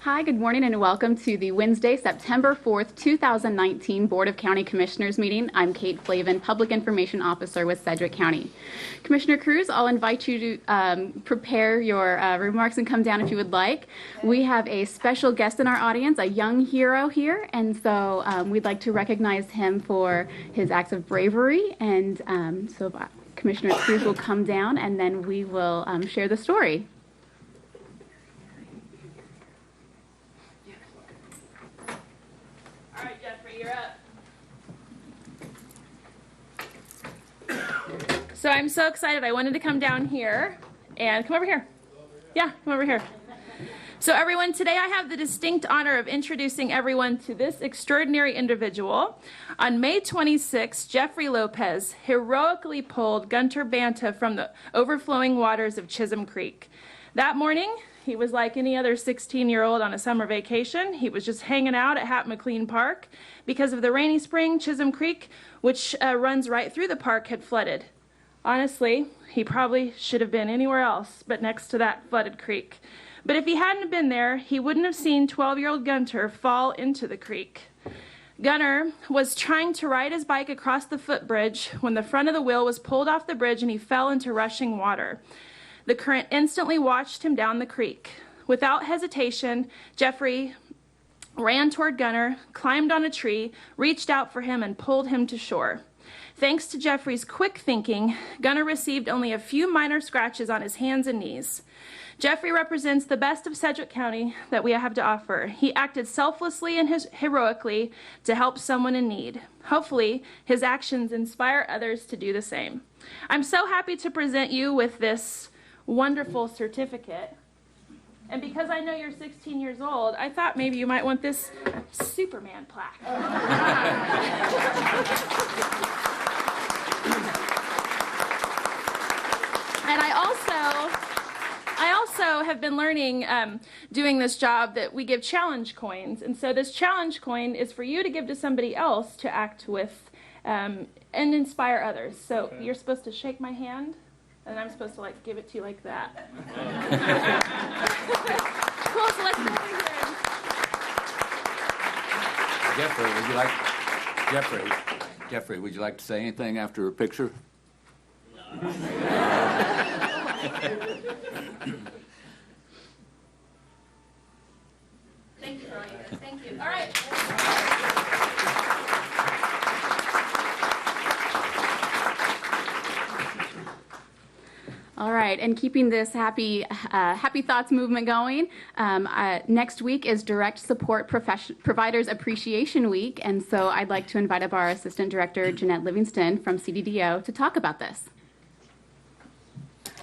Hi, good morning and welcome to the Wednesday, September 4th, 2019 Board of County Commissioners meeting. I'm Kate Flavin, Public Information Officer with Sedgwick County. Commissioner Cruz, I'll invite you to prepare your remarks and come down if you would like. We have a special guest in our audience, a young hero here, and so we'd like to recognize him for his acts of bravery. And so Commissioner Cruz will come down and then we will share the story. So I'm so excited. I wanted to come down here and come over here. Yeah, come over here. So everyone, today I have the distinct honor of introducing everyone to this extraordinary individual. On May 26, Jeffrey Lopez heroically pulled Gunter Banta from the overflowing waters of Chisholm Creek. That morning, he was like any other 16-year-old on a summer vacation. He was just hanging out at Hat McLean Park. Because of the rainy spring, Chisholm Creek, which runs right through the park, had flooded. Honestly, he probably should have been anywhere else but next to that flooded creek. But if he hadn't been there, he wouldn't have seen 12-year-old Gunter fall into the creek. Gunter was trying to ride his bike across the footbridge when the front of the wheel was pulled off the bridge and he fell into rushing water. The current instantly washed him down the creek. Without hesitation, Jeffrey ran toward Gunter, climbed on a tree, reached out for him, and pulled him to shore. Thanks to Jeffrey's quick thinking, Gunter received only a few minor scratches on his hands and knees. Jeffrey represents the best of Sedgwick County that we have to offer. He acted selflessly and heroically to help someone in need. Hopefully, his actions inspire others to do the same. I'm so happy to present you with this wonderful certificate. And because I know you're 16 years old, I thought maybe you might want this Superman plaque. And I also have been learning doing this job that we give challenge coins. And so this challenge coin is for you to give to somebody else to act with and inspire others. So you're supposed to shake my hand, and I'm supposed to like give it to you like that. Cool, so let's go over here. Jeffrey, would you like to say anything after a picture? Thank you, Ronnie. Thank you. All right. All right, and keeping this happy thoughts movement going, next week is Direct Support Providers Appreciation Week, and so I'd like to invite up our Assistant Director, Jeanette Livingston from CDDO, to talk about this.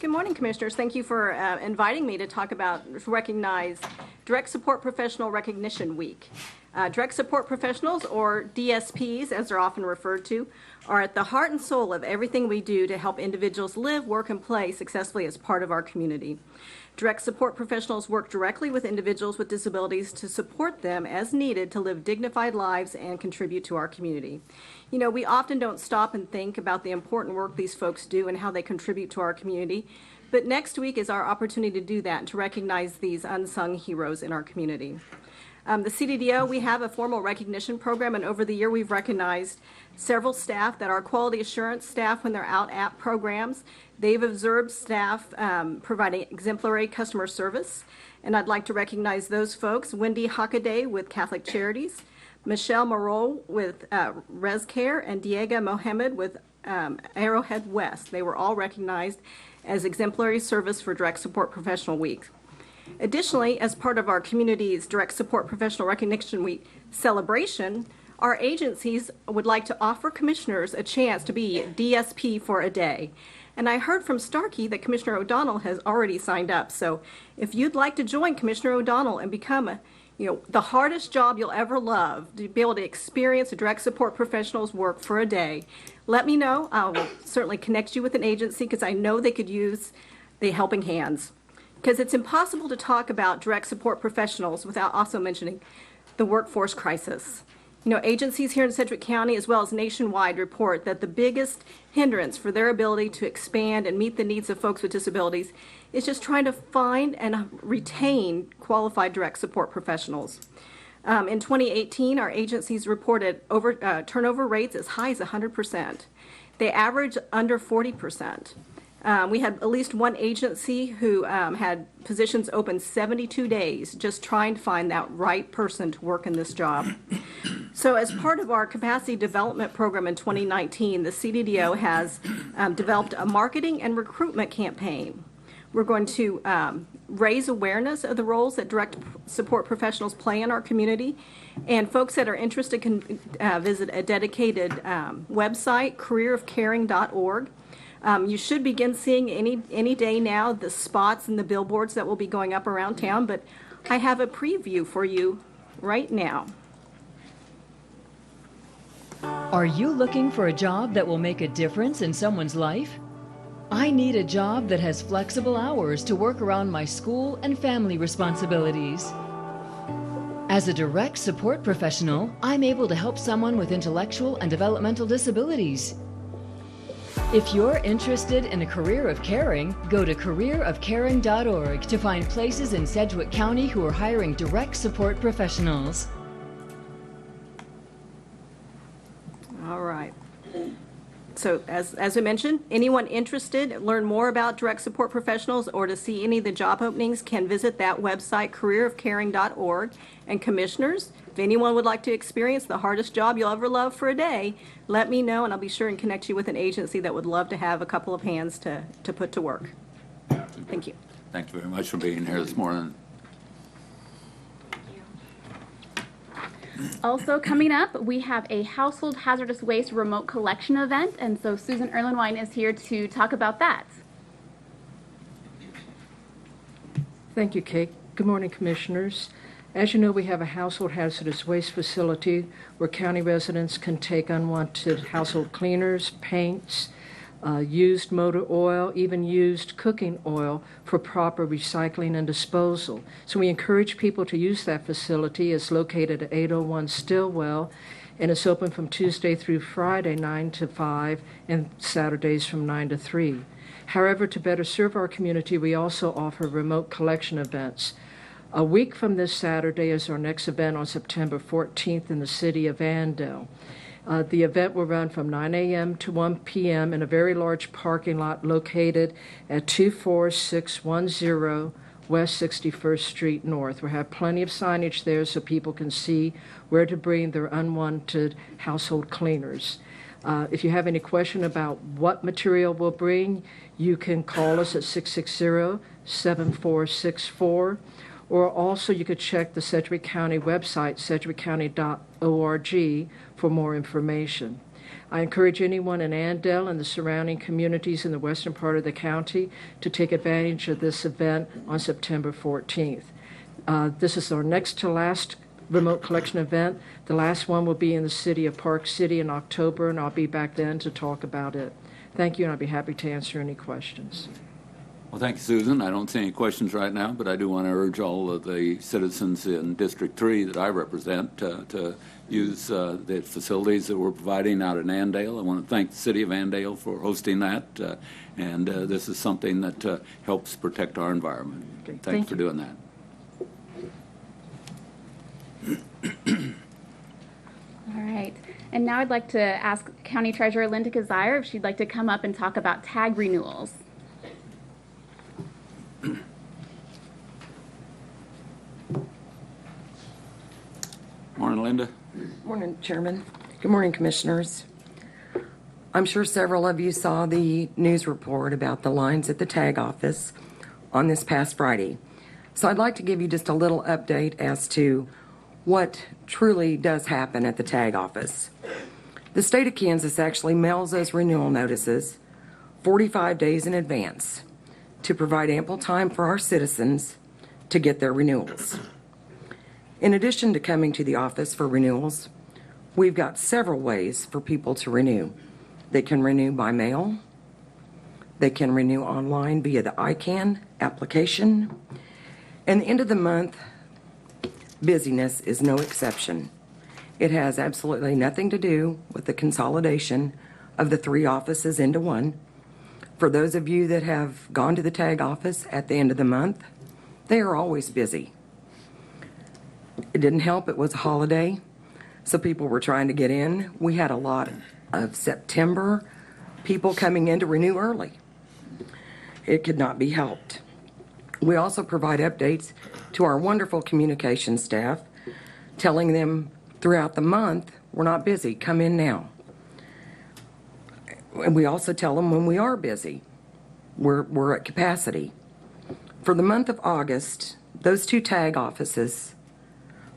Good morning, Commissioners. Thank you for inviting me to recognize Direct Support Professional Recognition Week. Direct Support Professionals, or DSPs, as they're often referred to, are at the heart and soul of everything we do to help individuals live, work, and play successfully as part of our community. Direct Support Professionals work directly with individuals with disabilities to support them as needed to live dignified lives and contribute to our community. You know, we often don't stop and think about the important work these folks do and how they contribute to our community, but next week is our opportunity to do that and to recognize these unsung heroes in our community. The CDDO, we have a formal recognition program, and over the year we've recognized several staff that are quality assurance staff when they're out at programs. They've observed staff providing exemplary customer service, and I'd like to recognize those folks: Wendy Hockaday with Catholic Charities, Michelle Moreau with ResCare, and Diego Mohammed with Arrowhead West. They were all recognized as exemplary service for Direct Support Professional Week. Additionally, as part of our community's Direct Support Professional Recognition Week celebration, our agencies would like to offer commissioners a chance to be DSP for a day. And I heard from Starkey that Commissioner O'Donnell has already signed up. So if you'd like to join Commissioner O'Donnell and become the hardest job you'll ever love, to be able to experience a Direct Support Professional's work for a day, let me know. I will certainly connect you with an agency because I know they could use the helping hands. Because it's impossible to talk about direct support professionals without also mentioning the workforce crisis. Agencies here in Sedgwick County as well as nationwide report that the biggest hindrance for their ability to expand and meet the needs of folks with disabilities is just trying to find and retain qualified direct support professionals. In 2018, our agencies reported turnover rates as high as 100%. They average under 40%. We had at least one agency who had positions open 72 days just trying to find that right person to work in this job. So as part of our capacity development program in 2019, the CDDO has developed a marketing and recruitment campaign. We're going to raise awareness of the roles that direct support professionals play in our community. And folks that are interested can visit a dedicated website, careerofcaring.org. You should begin seeing any day now the spots and the billboards that will be going up around town, but I have a preview for you right now. Are you looking for a job that will make a difference in someone's life? I need a job that has flexible hours to work around my school and family responsibilities. As a direct support professional, I'm able to help someone with intellectual and developmental disabilities. If you're interested in a career of caring, go to careerofcaring.org to find places in Sedgwick County who are hiring direct support professionals. All right. So as I mentioned, anyone interested, learn more about direct support professionals or to see any of the job openings can visit that website, careerofcaring.org. And commissioners, if anyone would like to experience the hardest job you'll ever love for a day, let me know and I'll be sure and connect you with an agency that would love to have a couple of hands to put to work. Thank you. Thank you very much for being here this morning. Also coming up, we have a household hazardous waste remote collection event, and so Susan Erlenwine is here to talk about that. Thank you, Kate. Good morning, Commissioners. As you know, we have a household hazardous waste facility where county residents can take unwanted household cleaners, paints, used motor oil, even used cooking oil for proper recycling and disposal. So we encourage people to use that facility. It's located at 801 Stillwell, and it's open from Tuesday through Friday, 9 to 5, and Saturdays from 9 to 3. However, to better serve our community, we also offer remote collection events. A week from this Saturday is our next event on September 14th in the city of Annandale. The event will run from 9 a.m. to 1 p.m. in a very large parking lot located at 24610 West 61st Street North. We'll have plenty of signage there so people can see where to bring their unwanted household cleaners. If you have any question about what material we'll bring, you can call us at 660-7464. Or also you could check the Sedgwick County website, sedgwickcounty.org, for more information. I encourage anyone in Annandale and the surrounding communities in the western part of the county to take advantage of this event on September 14th. This is our next to last remote collection event. The last one will be in the city of Park City in October, and I'll be back then to talk about it. Thank you, and I'll be happy to answer any questions. Well, thank you, Susan. I don't see any questions right now, but I do want to urge all of the citizens in District 3 that I represent to use the facilities that we're providing out in Annandale. I want to thank the City of Annandale for hosting that, and this is something that helps protect our environment. Okay, Thanks for doing that. All right. And now I'd like to ask County Treasurer Linda Kazire if she'd like to come up and talk about tag renewals. Morning, Linda. Morning, Chairman. Good morning, Commissioners. I'm sure several of you saw the news report about the lines at the tag office on this past Friday. So I'd like to give you just a little update as to what truly does happen at the tag office. The state of Kansas actually mails us renewal notices 45 days in advance to provide ample time for our citizens to get their renewals. In addition to coming to the office for renewals, we've got several ways for people to renew. They can renew by mail. They can renew online via the ICANN application. And the end of the month, busyness is no exception. It has absolutely nothing to do with the consolidation of the 3 offices into one. For those of you that have gone to the tag office at the end of the month, they are always busy. It didn't help, it was a holiday, so people were trying to get in. We had a lot of September people coming in to renew early. It could not be helped. We also provide updates to our wonderful communication staff, telling them throughout the month, we're not busy, come in now. And we also tell them when we are busy, we're at capacity. For the month of August, those 2 tag offices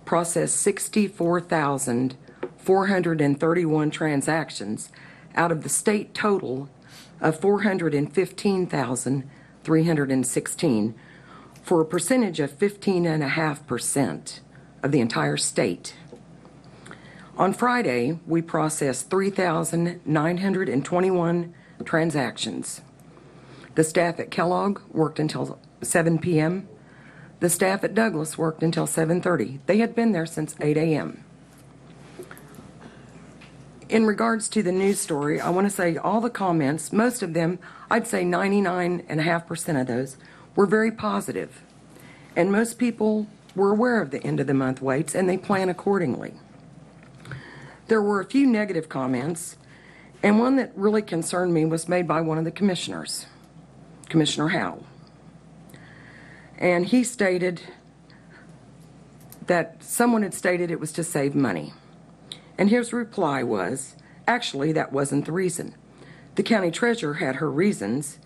processed 64,431 transactions out of the state total of 415,316 for a percentage of 15.5% of the entire state. On Friday, we processed 3,921 transactions. The staff at Kellogg worked until 7 p.m. The staff at Douglas worked until 7:30. They had been there since 8 a.m. In regards to the news story, I want to say all the comments, most of them, I'd say 99.5% of those, were very positive. And most people were aware of the end of the month waits and they plan accordingly. There were a few negative comments, and one that really concerned me was made by one of the commissioners, Commissioner Howell. And he stated that someone had stated it was to save money. And his reply was, actually, that wasn't the reason. The county treasurer had her reasons,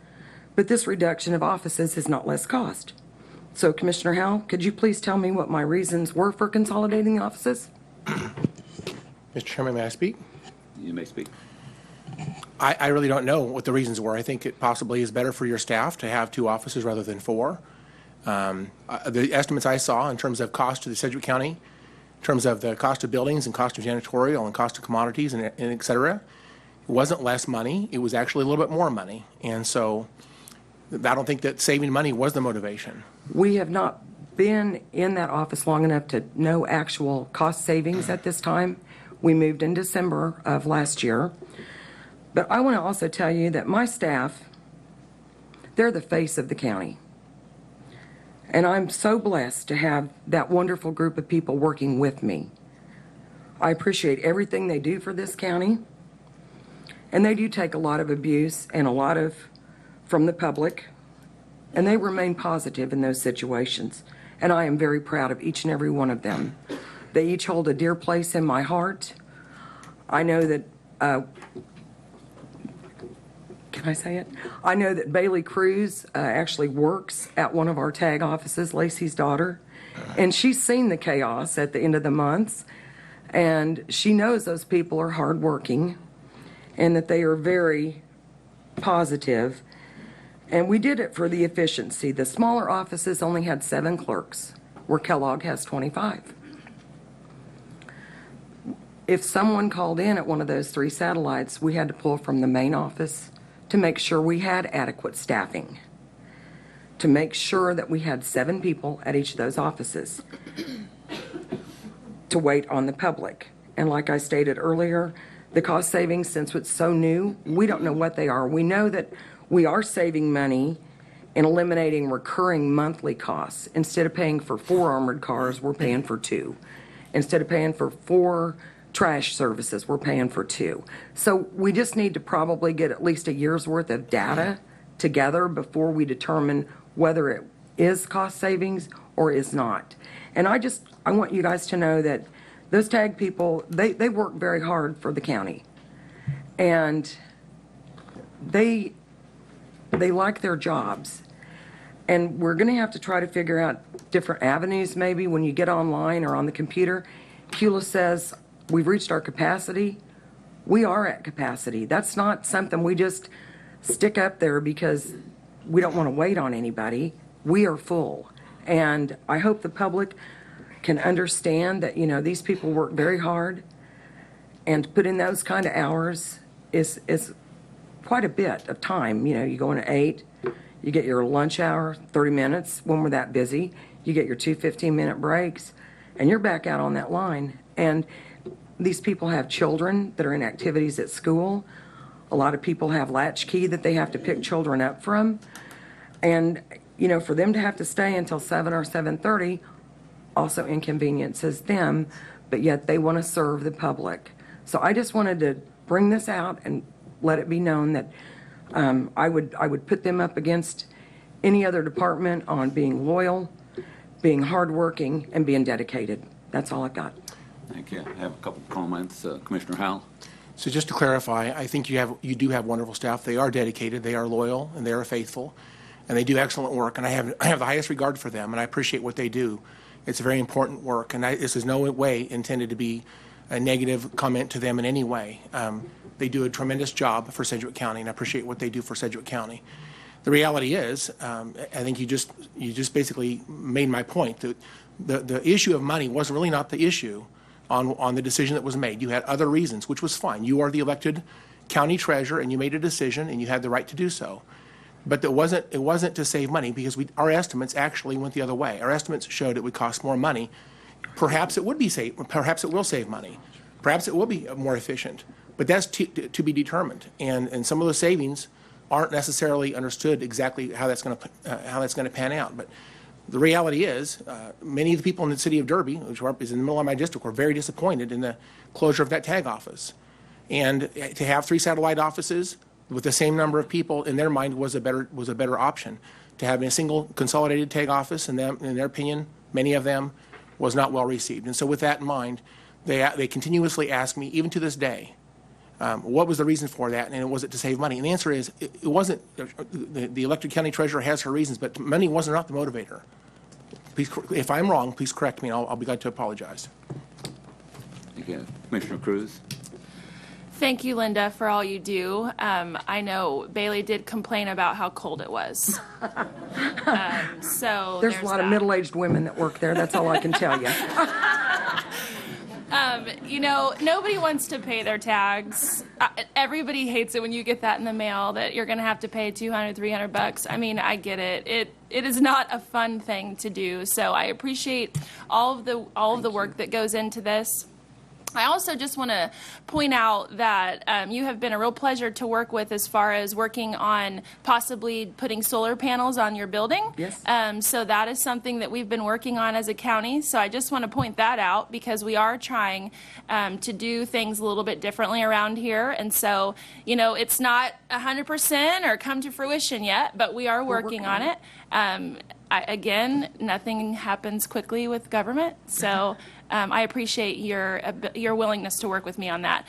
but this reduction of offices is not less cost. So, Commissioner Howell, could you please tell me what my reasons were for consolidating the offices? Mr. Chairman, may I speak? You may speak. I really don't know what the reasons were. I think it possibly is better for your staff to have 2 offices rather than 4. The estimates I saw in terms of cost to the Sedgwick County, in terms of the cost of buildings and cost of janitorial and cost of commodities and et cetera, it wasn't less money. It was actually a little bit more money. And so I don't think that saving money was the motivation. We have not been in that office long enough to know actual cost savings at this time. We moved in December of last year. But I want to also tell you that my staff, they're the face of the county. And I'm so blessed to have that wonderful group of people working with me. I appreciate everything they do for this county. And they do take a lot of abuse and a lot of from the public. And they remain positive in those situations. And I am very proud of each and every one of them. They each hold a dear place in my heart. I know that, can I say it? I know that Bailey Cruz actually works at one of our tag offices, Lacey's daughter, and she's seen the chaos at the end of the months, and she knows those people are hardworking and that they are very positive. And we did it for the efficiency. The smaller offices only had 7 clerks, where Kellogg has 25. If someone called in at one of those 3 satellites, we had to pull from the main office to make sure we had adequate staffing, to make sure that we had 7 people at each of those offices to wait on the public. And like I stated earlier, the cost savings, since it's so new, we don't know what they are. We know that we are saving money in eliminating recurring monthly costs. Instead of paying for 4 armored cars, we're paying for 2. Instead of paying for 4 trash services, we're paying for 2. So we just need to probably get at least a year's worth of data together before we determine whether it is cost savings or is not. And I want you guys to know that those tag people, they work very hard for the county. And they like their jobs. And we're going to have to try to figure out different avenues maybe when you get online or on the computer. CULA says, we've reached our capacity. We are at capacity. That's not something we just stick up there because we don't want to wait on anybody. We are full. And I hope the public can understand that, these people work very hard, and to put in those kind of hours is quite a bit of time. You go in at 8, you get your lunch hour, 30 minutes when we're that busy. You get your 2 15-minute breaks, and you're back out on that line. And these people have children that are in activities at school. A lot of people have latchkey that they have to pick children up from. And, you know, for them to have to stay until 7 or 7:30 also inconveniences them, but yet they want to serve the public. So I just wanted to bring this out and let it be known that I would put them up against any other department on being loyal, being hardworking, and being dedicated. That's all I've got. Thank you. I have a couple of comments. Commissioner Howell? So just to clarify, I think you do have wonderful staff. They are dedicated, they are loyal, and they are faithful, and they do excellent work. And I have the highest regard for them, and I appreciate what they do. It's very important work, and this is no way intended to be a negative comment to them in any way. They do a tremendous job for Sedgwick County, and I appreciate what they do for Sedgwick County. The reality is, I think you just basically made my point that the issue of money was really not the issue on the decision that was made. You had other reasons, which was fine. You are the elected county treasurer, and you made a decision, and you had the right to do so. But it wasn't to save money, because our estimates actually went the other way. Our estimates showed it would cost more money. Perhaps it would be perhaps it will save money. Perhaps it will be more efficient. But that's to be determined. And some of those savings aren't necessarily understood exactly how that's going to pan out. But the reality is, many of the people in the city of Derby, which is in the middle of my district, were very disappointed in the closure of that tag office. And to have 3 satellite offices with the same number of people, in their mind, was a better option. To have a single consolidated tag office, in their opinion, many of them, was not well received. And so with that in mind, they continuously ask me, even to this day, what was the reason for that, and was it to save money? And the answer is, it wasn't. The elected county treasurer has her reasons, but money was not the motivator. Please, if I'm wrong, please correct me, and I'll be glad to apologize. Thank you. Commissioner Cruz? Thank you, Linda, for all you do. I know Bailey did complain about how cold it was. So There's a lot of middle-aged women that work there. That's all I can tell you. You know, nobody wants to pay their tags. Everybody hates it when you get that in the mail, that you're going to have to pay $200, $300. I mean, I get it. It is not a fun thing to do. So I appreciate all of the work that goes into this. I also just want to point out that you have been a real pleasure to work with as far as working on possibly putting solar panels on your building. Yes. So that is something that we've been working on as a county. So I just want to point that out, because we are trying to do things a little bit differently around here. And so, you know, it's not 100% or come to fruition yet, but we are working on it. Again, nothing happens quickly with government. So I appreciate your willingness to work with me on that.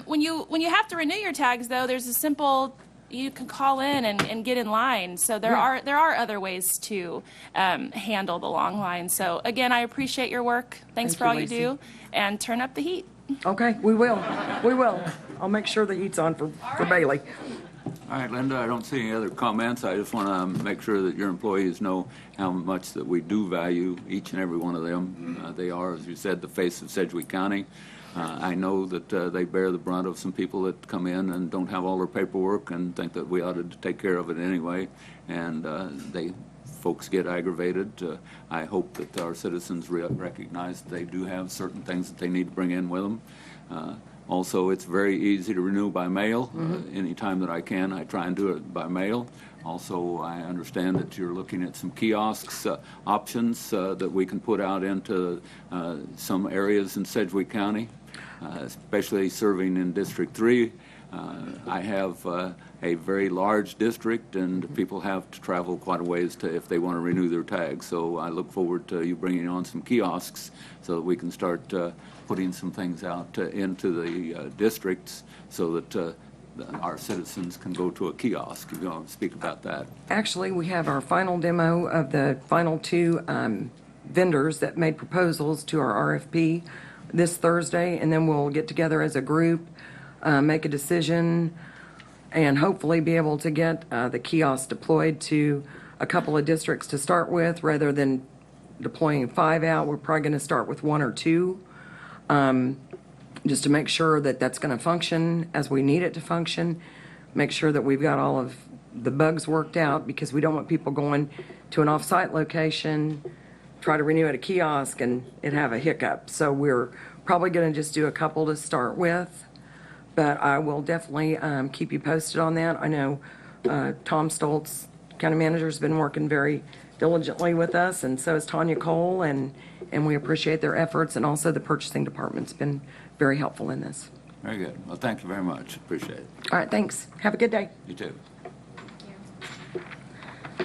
When you have to renew your tags, though, there's a simple, you can call in and get in line. So there are other ways to handle the long line. So again, I appreciate your work. Thanks for all you do, and turn up the heat. Okay, we will. We will. I'll make sure the heat's on for Bailey. All right, Linda, I don't see any other comments. I just want to make sure that your employees know how much that we do value each and every one of them. They are, as you said, the face of Sedgwick County. I know that they bear the brunt of some people that come in and don't have all their paperwork and think that we ought to take care of it anyway, and folks get aggravated. I hope that our citizens recognize that they do have certain things that they need to bring in with them. Also, it's very easy to renew by mail. Anytime that I can, I try and do it by mail. Also, I understand that you're looking at some kiosks options that we can put out into some areas in Sedgwick County, especially serving in District 3. I have a very large district, and people have to travel quite a ways if they want to renew their tags. So I look forward to you bringing on some kiosks so that we can start putting some things out into the districts, so that our citizens can go to a kiosk. If you want to speak about that. Actually, we have our final demo of the final 2 vendors that made proposals to our RFP this Thursday, and then we'll get together as a group, make a decision, and hopefully be able to get the kiosk deployed to a couple of districts to start with. Rather than deploying 5 out, we're probably going to start with 1 or 2, just to make sure that that's going to function as we need it to function, make sure that we've got all of the bugs worked out, because we don't want people going to an off-site location, try to renew at a kiosk, and it have a hiccup. So we're Probably going to just do a couple to start with, but I will definitely keep you posted on that. I know Tom Stoltz, county manager, has been working very diligently with us, and so has Tanya Cole, and we appreciate their efforts, and also the purchasing department's been very helpful in this. Very good. Well, thank you very much. Appreciate it. All right, thanks. Have a good day. You too.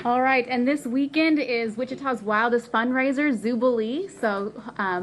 All right, and this weekend is Wichita's wildest fundraiser, Zoobilee. So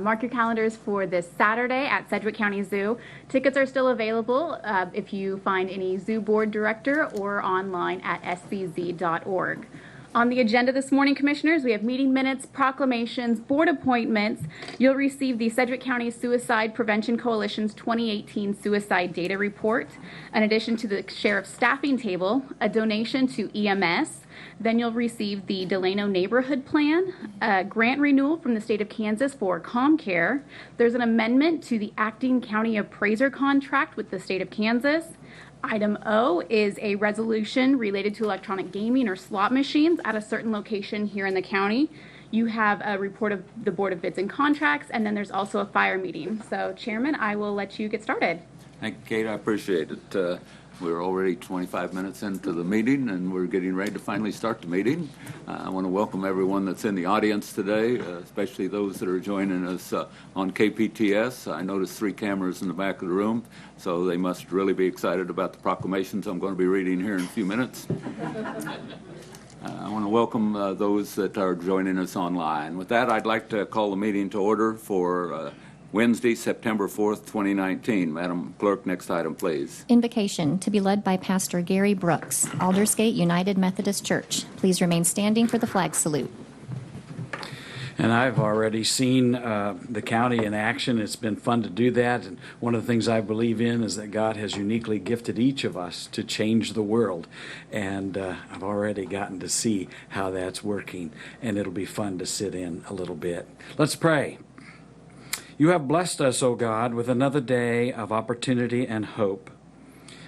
mark your calendars for this Saturday at Sedgwick County Zoo. Tickets are still available if you find any zoo board director or online at scz.org. On the agenda this morning, Commissioners, we have meeting minutes, proclamations, board appointments. You'll receive the Sedgwick County Suicide Prevention Coalition's 2018 Suicide Data Report, in addition to the Sheriff's Staffing Table, a donation to EMS. Then you'll receive the DELANO Neighborhood Plan, a grant renewal from the state of Kansas for ComCare. There's an amendment to the acting county appraiser contract with the state of Kansas. Item O is a resolution related to electronic gaming or slot machines at a certain location here in the county. You have a report of the Board of Bids and Contracts, and then there's also a fire meeting. So, Chairman, I will let you get started. Thank you, Kate. I appreciate it. We're already 25 minutes into the meeting, and we're getting ready to finally start the meeting. I want to welcome everyone that's in the audience today, especially those that are joining us on KPTS. I noticed 3 cameras in the back of the room, so they must really be excited about the proclamations I'm going to be reading here in a few minutes. I want to welcome those that are joining us online. With that, I'd like to call the meeting to order for Wednesday, September 4th, 2019. Madam Clerk, next item, please. Invocation to be led by Pastor Gary Brooks, Aldersgate United Methodist Church. Please remain standing for the flag salute. And I've already seen the county in action. It's been fun to do that. And one of the things I believe in is that God has uniquely gifted each of us to change the world. And I've already gotten to see how that's working. And it'll be fun to sit in a little bit. Let's pray. You have blessed us, O God, with another day of opportunity and hope.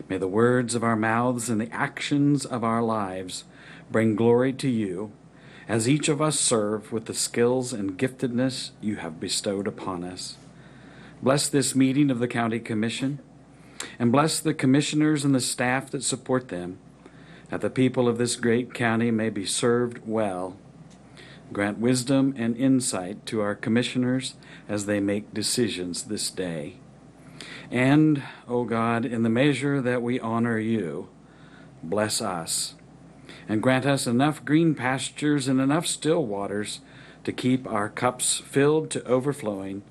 May the words of our mouths and the actions of our lives bring glory to you as each of us serve with the skills and giftedness you have bestowed upon us. Bless this meeting of the County Commission, and bless the commissioners and the staff that support them, that the people of this great county may be served well. Grant wisdom and insight to our commissioners as they make decisions this day. And, O God, in the measure that we honor you, bless us and grant us enough green pastures and enough still waters to keep our cups filled to overflowing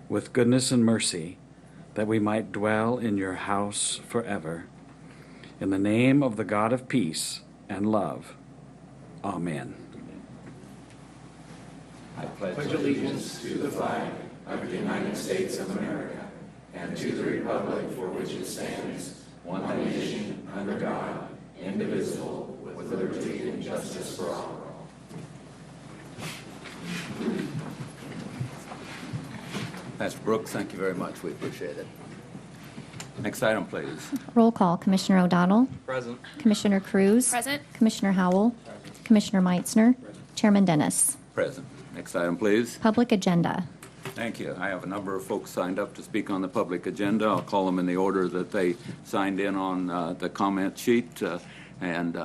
with goodness and mercy, that we might dwell in your house forever. In the name of the God of peace and love. Amen. I pledge allegiance to the flag of the United States of America and to the republic for which it stands, one nation, under God, indivisible, with liberty and justice for all. Pastor Brooks, thank you very much. We appreciate it. Next item, please. Roll call. Commissioner O'Donnell. Present. Commissioner Cruz. Present. Commissioner Howell. Commissioner Meitzner. Chairman Dennis. Present. Next item, please. Public agenda. Thank you. I have a number of folks signed up to speak on the public agenda. I'll call them in the order that they signed in on the comment sheet. And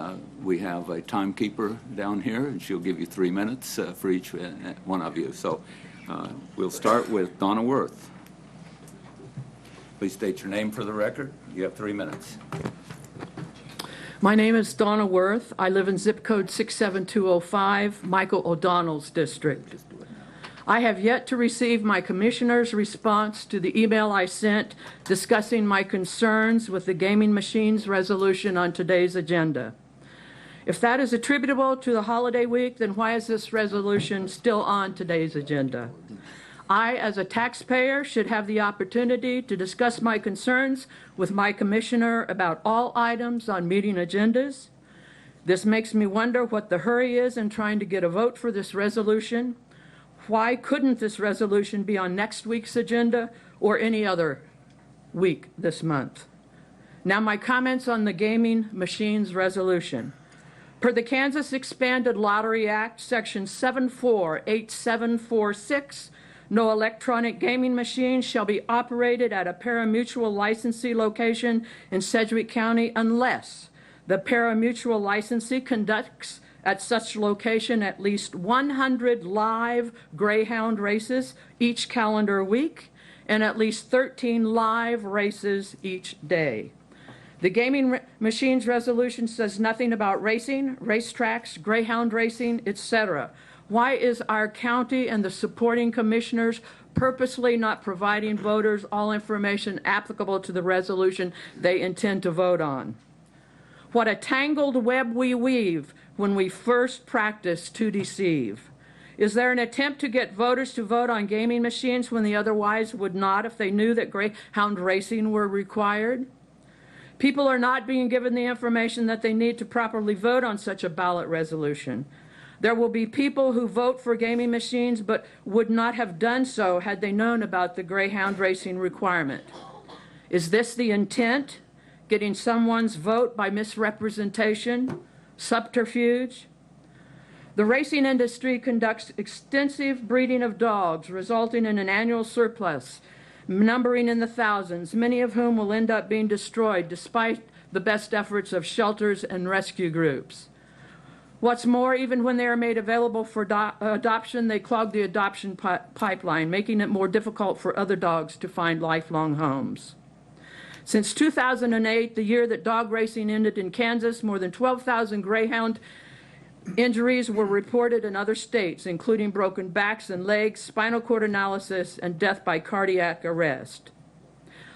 we have a timekeeper down here, and she'll give you 3 minutes for each one of you. So we'll start with Donna Worth. Please state your name for the record. You have 3 minutes. My name is Donna Worth. I live in zip code 67205, Michael O'Donnell's district. I have yet to receive my commissioner's response to the email I sent discussing my concerns with the gaming machines resolution on today's agenda. If that is attributable to the holiday week, then why is this resolution still on today's agenda? I, as a taxpayer, should have the opportunity to discuss my concerns with my commissioner about all items on meeting agendas. This makes me wonder what the hurry is in trying to get a vote for this resolution. Why couldn't this resolution be on next week's agenda or any other week this month? Now, my comments on the gaming machines resolution. Per the Kansas Expanded Lottery Act, Section 748746, No electronic gaming machines shall be operated at a parimutuel licensee location in Sedgwick County unless the parimutuel licensee conducts at such location at least 100 live greyhound races each calendar week and at least 13 live races each day. The gaming machines resolution says nothing about racing, racetracks, greyhound racing, etc. Why is our county and the supporting commissioners purposely not providing voters all information applicable to the resolution they intend to vote on? What a tangled web we weave when we first practice to deceive. Is there an attempt to get voters to vote on gaming machines when they otherwise would not if they knew that greyhound racing were required? People are not being given the information that they need to properly vote on such a ballot resolution. There will be people who vote for gaming machines but would not have done so had they known about the greyhound racing requirement. Is this the intent? Getting someone's vote by misrepresentation, subterfuge? The racing industry conducts extensive breeding of dogs, resulting in an annual surplus, numbering in the thousands, many of whom will end up being destroyed despite the best efforts of shelters and rescue groups. What's more, even when they are made available for adoption, they clog the adoption pipeline, making it more difficult for other dogs to find lifelong homes. Since 2008, the year that dog racing ended in Kansas, more than 12,000 greyhound injuries were reported in other states, including broken backs and legs, spinal cord analysis, and death by cardiac arrest.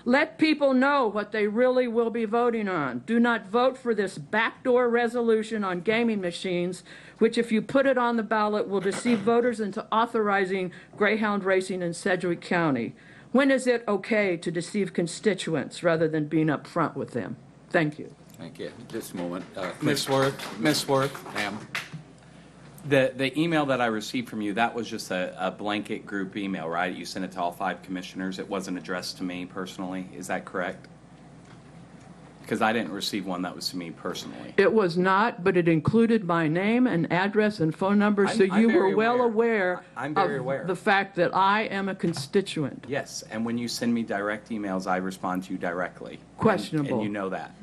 Let people know what they really will be voting on. Do not vote for this backdoor resolution on gaming machines, which, if you put it on the ballot, will deceive voters into authorizing greyhound racing in Sedgwick County. When is it okay to deceive constituents rather than being up front with them? Thank you. Thank you. Just a moment. Ms. Worth, Ma'am. the email that I received from you, that was just a blanket group email, right? You sent it to all 5 commissioners. It wasn't addressed to me personally. Is that correct? Because I didn't receive one that was to me personally. It was not, but it included my name and address and phone number, so you were well aware of the fact that I am a constituent. Yes, and when you send me direct emails, I respond to you directly. Questionable. And you know that.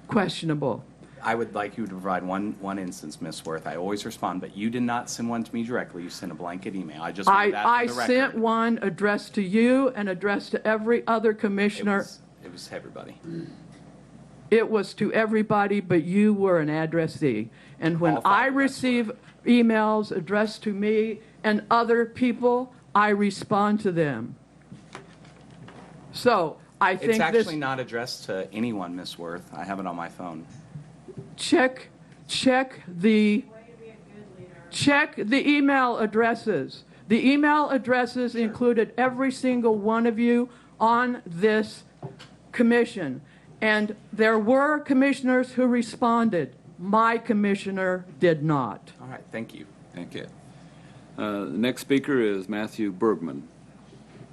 Questionable. I would like you to provide one instance, Ms. Worth. I always respond, but you did not send one to me directly. You sent a blanket email. I just want that for the record. I sent one addressed to you and addressed to every other commissioner. It was to everybody. It was to everybody, but you were an addressee. And when I receive emails addressed to me and other people, I respond to them. So I think it's actually not addressed to anyone, Ms. Worth. I have it on my phone. Check the email addresses. The email addresses included every single one of you on this commission. And there were commissioners who responded. My commissioner did not. All right, thank you. Thank you. The next speaker is Matthew Bergman.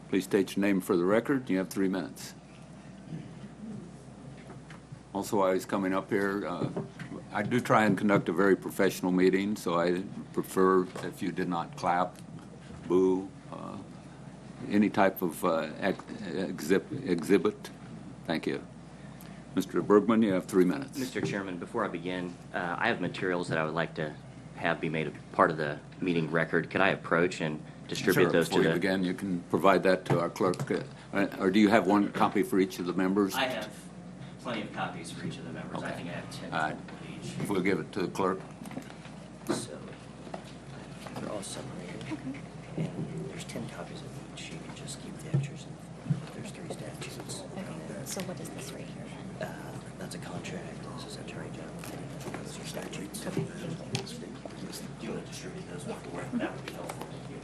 Please state your name for the record. You have 3 minutes. Also, while he's coming up here, I do try and conduct a very professional meeting, so I prefer if you did not clap, boo, any type of exhibit. Thank you. Mr. Bergman, you have 3 minutes. Mr. Chairman, before I begin, I have materials that I would like to have be made a part of the meeting record. Could I approach and distribute those to the... Before you begin, you can provide that to our clerk. Or do you have one copy for each of the members? I have plenty of copies for each of the members. Okay. I think I have 10 right. each. If we'll give it to the clerk. So, they're all separated. Okay. And there's 10 copies of each. You can just keep the extras. There's 3 statutes. Okay, so what is this right here? That's a contract. This is attorney general. Those are statutes. Okay. Do you want to distribute those before? That would be helpful. Thank you.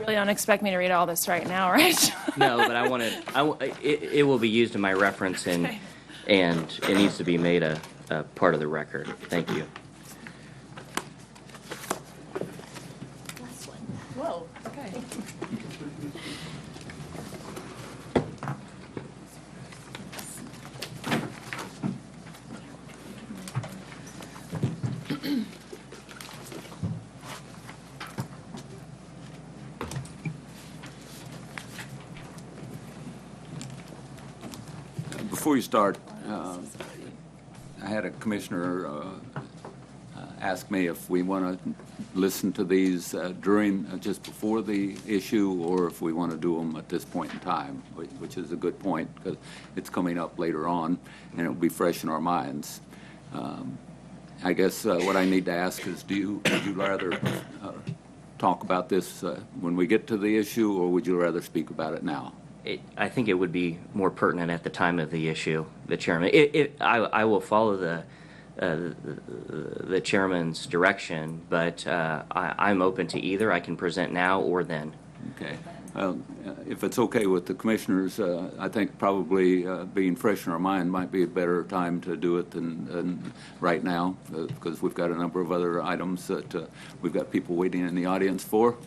really don't expect me to read all this right now, right? No, but I want to, it will be used in my reference, and it needs to be made a part of the record. Thank you. Whoa, okay. Before you start, I had a commissioner ask me if we want to listen to these just before the issue, or if we want to do them at this point in time, which is a good point, because it's coming up later on, and it'll be fresh in our minds. I guess what I need to ask is, would you rather talk about this when we get to the issue, or would you rather speak about it now? I think it would be more pertinent at the time of the issue, the chairman. I will follow the chairman's direction, but I'm open to either. I can present now or then. Okay. If it's okay with the commissioners, I think probably being fresh in our mind might be a better time to do it than right now, because we've got a number of other items that we've got people waiting in the audience for.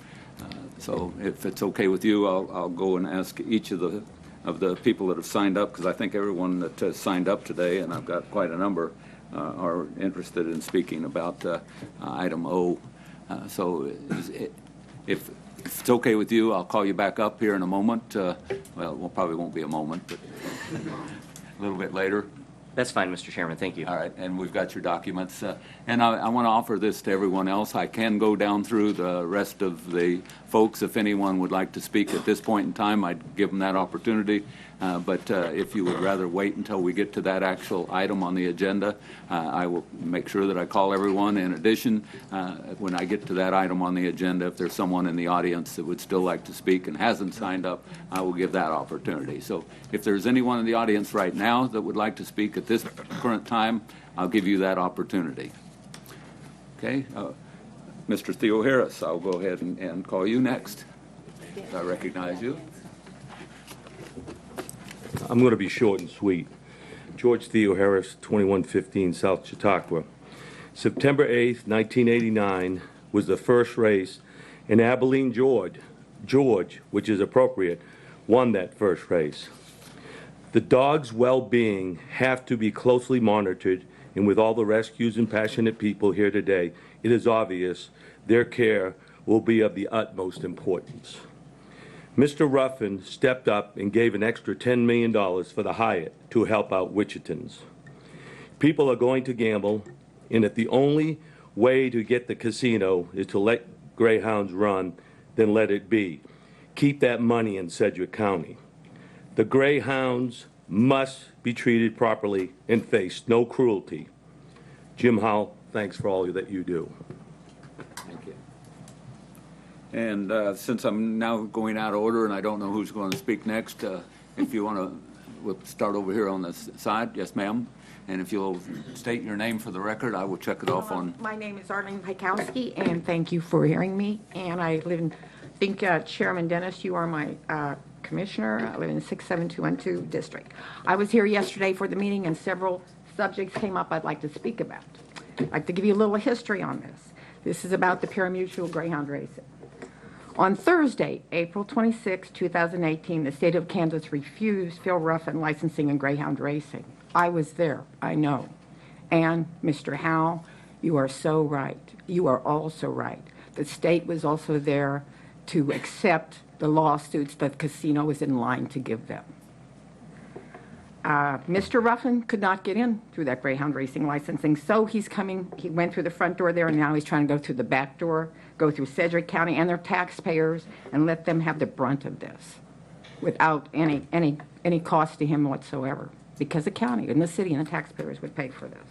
So if it's okay with you, I'll go and ask each of the people that have signed up, because I think everyone that has signed up today, and I've got quite a number, are interested in speaking about item O. So if it's okay with you, I'll call you back up here in a moment. Well, probably won't be a moment, but a little bit later. That's fine, Mr. Chairman. Thank you. All right, and we've got your documents. And I want to offer this to everyone else. I can go down through the rest of the folks. If anyone would like to speak at this point in time, I'd give them that opportunity. But if you would rather wait until we get to that actual item on the agenda, I will make sure that I call everyone. In addition, when I get to that item on the agenda, if there's someone in the audience that would still like to speak and hasn't signed up, I will give that opportunity. So if there's anyone in the audience right now that would like to speak at this current time, I'll give you that opportunity. Okay? Mr. Theo Harris, I'll go ahead and call you next. I recognize you. I'm going to be short and sweet. George Theo Harris, 2115 South Chautauqua. September 8th, 1989 was the first race, and Abilene George, which is appropriate, won that first race. The dogs' well-being have to be closely monitored, and with all the rescues and passionate people here today, it is obvious their care will be of the utmost importance. Mr. Ruffin stepped up and gave an extra $10 million for the Hyatt to help out Wichitans. People are going to gamble, and if the only way to get the casino is to let greyhounds run, then let it be. Keep that money in Sedgwick County. The greyhounds must be treated properly and face no cruelty. Jim Howell, thanks for all that you do. Thank you. And since I'm now going out of order and I don't know who's going to speak next, if you want to, we'll start over here on this side. Yes, ma'am. And if you'll state your name for the record, I will check it off on. My name is Arlene Pikowski, and thank you for hearing me. And I live in, I think Chairman Dennis, you are my commissioner. I live in 67212 district. I was here yesterday for the meeting, and several subjects came up I'd like to speak about. I'd like to give you a little history on this. This is about the PARIMUTUEL greyhound racing. On Thursday, April 26, 2018, the state of Kansas refused Phil Ruffin licensing in greyhound racing. I was there, I know. And Mr. Howell, you are so right. You are also right. The state was also there to accept the lawsuits that the casino was in line to give them. Mr. Ruffin could not get in through that greyhound racing licensing, so he went through the front door there, and now he's trying to go through the back door, go through Sedgwick County and their taxpayers, and let them have the brunt of this without any cost to him whatsoever, because the county and the city and the taxpayers would pay for this.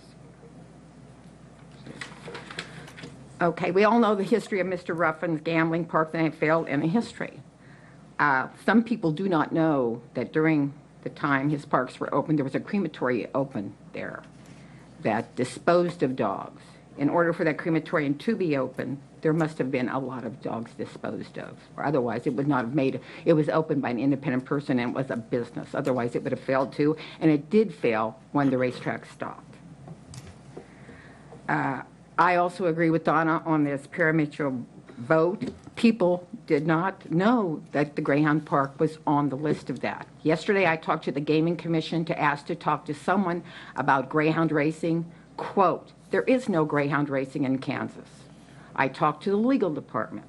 Okay, we all know the history of Mr. Ruffin's gambling, park that failed, and the history. Some people do not know that during the time his parks were open, there was a crematory open there that disposed of dogs. in order for that crematorium to be open, there must have been a lot of dogs disposed of, or otherwise it would not have made, it was opened by an independent person and it was a business. Otherwise it would have failed too, and it did fail when the racetrack stopped. I also agree with Donna on this parimutuel vote. People did not know that the Greyhound Park was on the list of that. Yesterday I talked to the Gaming Commission to ask to talk to someone about Greyhound racing. Quote, there is no Greyhound racing in Kansas. I talked to the legal department,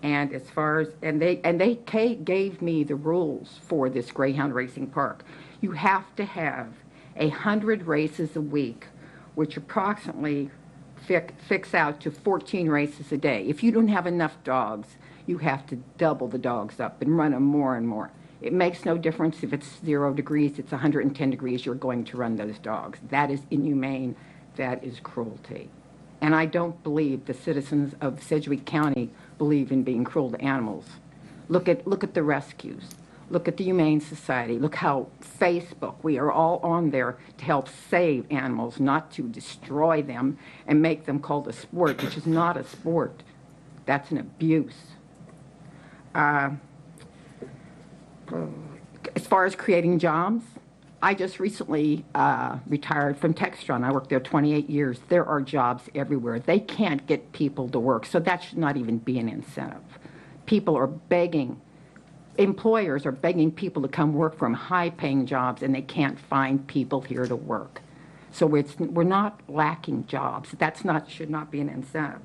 and as far as, and they gave me the rules for this Greyhound racing park. You have to have 100 races a week, which approximately fix out to 14 races a day. If you don't have enough dogs, you have to double the dogs up and run them more and more. It makes no difference if it's 0 degrees, it's 110 degrees, you're going to run those dogs. That is inhumane, that is cruelty. And I don't believe the citizens of Sedgwick County believe in being cruel to animals. Look at the rescues. Look at the Humane Society. Look how Facebook, we are all on there to help save animals, not to destroy them and make them called a sport, which is not a sport. That's an abuse. As far as creating jobs, I just recently retired from Textron. I worked there 28 years. There are jobs everywhere. They can't get people to work, so that should not even be an incentive. People are begging. Employers are begging people to come work from high-paying jobs, and they can't find people here to work. So we're not lacking jobs. That's not, should not be an incentive.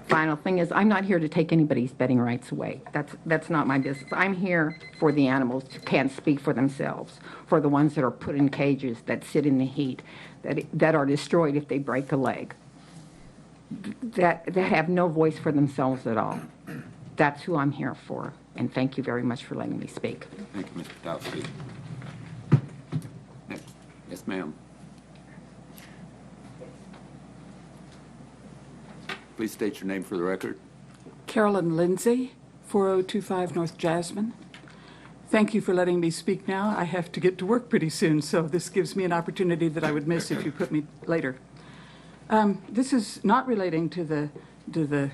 Final thing is, I'm not here to take anybody's betting rights away. That's not my business. I'm here for the animals who can't speak for themselves, for the ones that are put in cages, that sit in the heat, that are destroyed if they break a leg, that have no voice for themselves at all. That's who I'm here for, and thank you very much for letting me speak. Thank you, Mr. Dowski. Yes, ma'am. Please state your name for the record. Carolyn Lindsay, 4025 North Jasmine. Thank you for letting me speak now. I have to get to work pretty soon, so this gives me an opportunity that I would miss if you put me later. This is not relating to the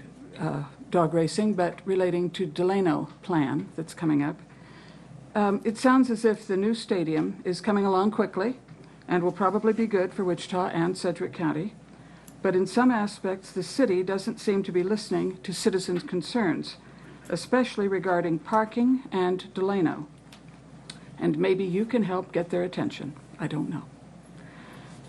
dog racing, but relating to DELANO plan that's coming up. It sounds as if the new stadium is coming along quickly and will probably be good for Wichita and Sedgwick County. But in some aspects, the city doesn't seem to be listening to citizens' concerns, especially regarding parking and DELANO. And maybe you can help get their attention. I don't know.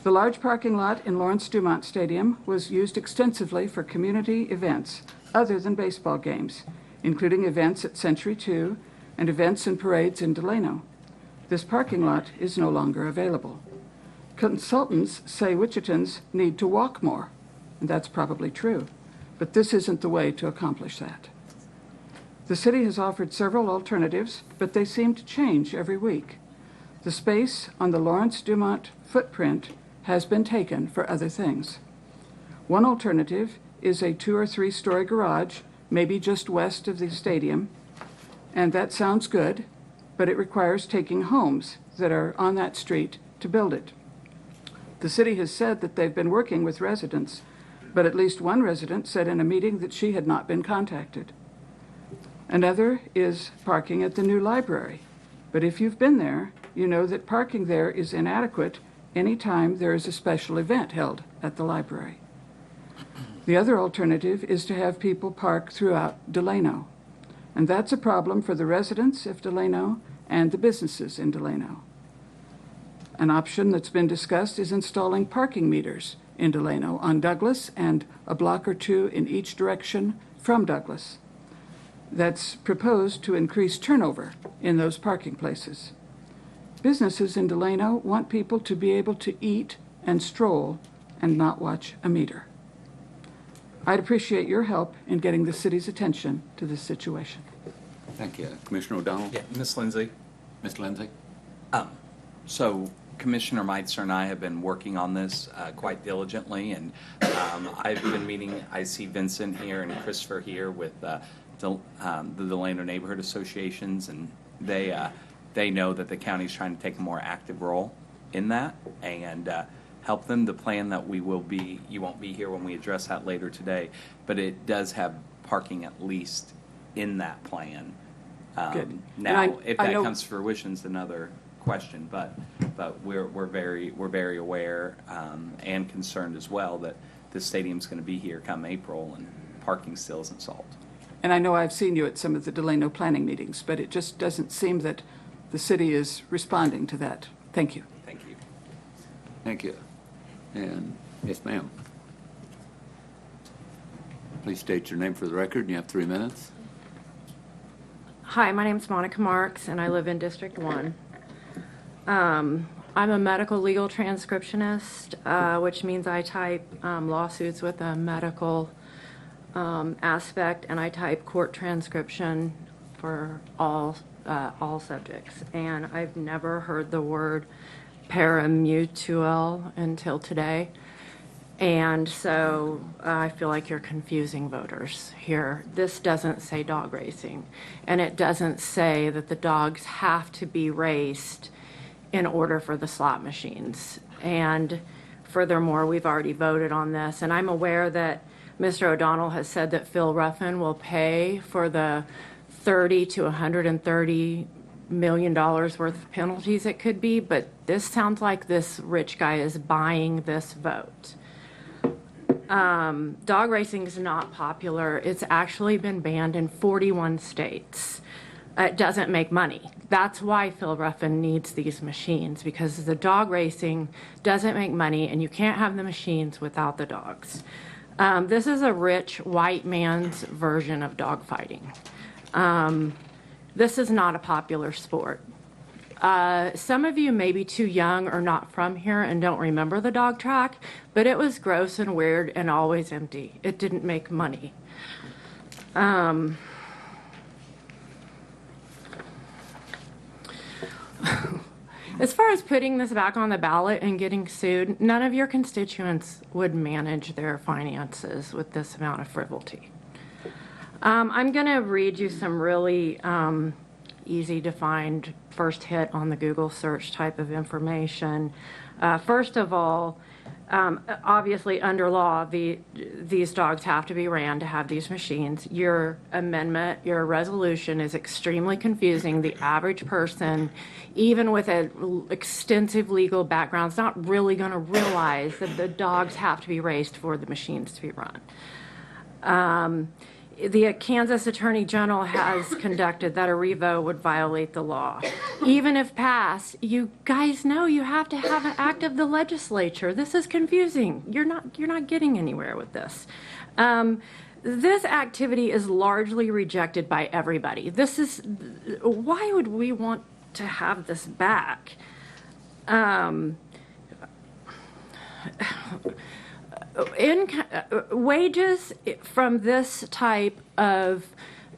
The large parking lot in Lawrence Dumont Stadium was used extensively for community events other than baseball games, including events at Century 2 and events and parades in DELANO. This parking lot is no longer available. Consultants say Wichitans need to walk more, and that's probably true, but this isn't the way to accomplish that. The city has offered several alternatives, but they seem to change every week. The space on the Lawrence Dumont footprint has been taken for other things. One alternative is a 2- or 3-story garage, maybe just west of the stadium, and that sounds good, but it requires taking homes that are on that street to build it. The city has said that they've been working with residents, but at least one resident said in a meeting that she had not been contacted. Another is parking at the new library, but if you've been there, you know that parking there is inadequate anytime there is a special event held at the library. The other alternative is to have people park throughout DELANO, and that's a problem for the residents of DELANO and the businesses in DELANO. An option that's been discussed is installing parking meters in DELANO on Douglas and a block or two in each direction from Douglas. That's proposed to increase turnover in those parking places. Businesses in DELANO want people to be able to eat and stroll and not watch a meter. I'd appreciate your help in getting the city's attention to this situation. Thank you. Commissioner O'Donnell? Yeah, Ms. Lindsay. Ms. Lindsay? So Commissioner Meitzner and I have been working on this quite diligently, and I've been meeting, I see Vincent here and Christopher here with the DELANO Neighborhood Associations, and they know that the county's trying to take a more active role in that and help them. The plan that you won't be here when we address that later today, but it does have parking at least in that plan. Good. Now, if that comes to fruition is another question, but we're very aware and concerned as well that the stadium's going to be here come April and parking still isn't solved. And I know I've seen you at some of the DELANO planning meetings, but it just doesn't seem that the city is responding to that. Thank you. Thank you. Thank you. And yes, ma'am. Please state your name for the record. You have 3 minutes. Hi, my name is Monica Marks, and I live in District 1. I'm a medical legal transcriptionist, which means I type lawsuits with a medical aspect, and I type court transcription for all subjects. And I've never heard the word PARIMUTUEL until today. And so I feel like you're confusing voters here. This doesn't say dog racing, and it doesn't say that the dogs have to be raced in order for the slot machines. And furthermore, we've already voted on this, and I'm aware that Mr. O'Donnell has said that Phil Ruffin will pay for the $30 to $130 million worth of penalties it could be, but this sounds like this rich guy is buying this vote. Dog racing is not popular. It's actually been banned in 41 states. It doesn't make money. That's why Phil Ruffin needs these machines, because the dog racing doesn't make money, and you can't have the machines without the dogs. This is a rich white man's version of dog fighting. This is not a popular sport. Some of you may be too young or not from here and don't remember the dog track, but it was gross and weird and always empty. It didn't make money. As far as putting this back on the ballot and getting sued, none of your constituents would manage their finances with this amount of frivolity. I'm going to read you some really easy to find first hit on the Google search type of information. First of all, obviously under law, these dogs have to be ran to have these machines. Your amendment, your resolution is extremely confusing. The average person, even with an extensive legal background, is not really going to realize that the dogs have to be raced for the machines to be run. The Kansas Attorney General has conducted that a revote would violate the law. Even if passed, you guys know you have to have an act of the legislature. This is confusing. You're not getting anywhere with this. This activity is largely rejected by everybody. Why would we want to have this back? Wages from this type of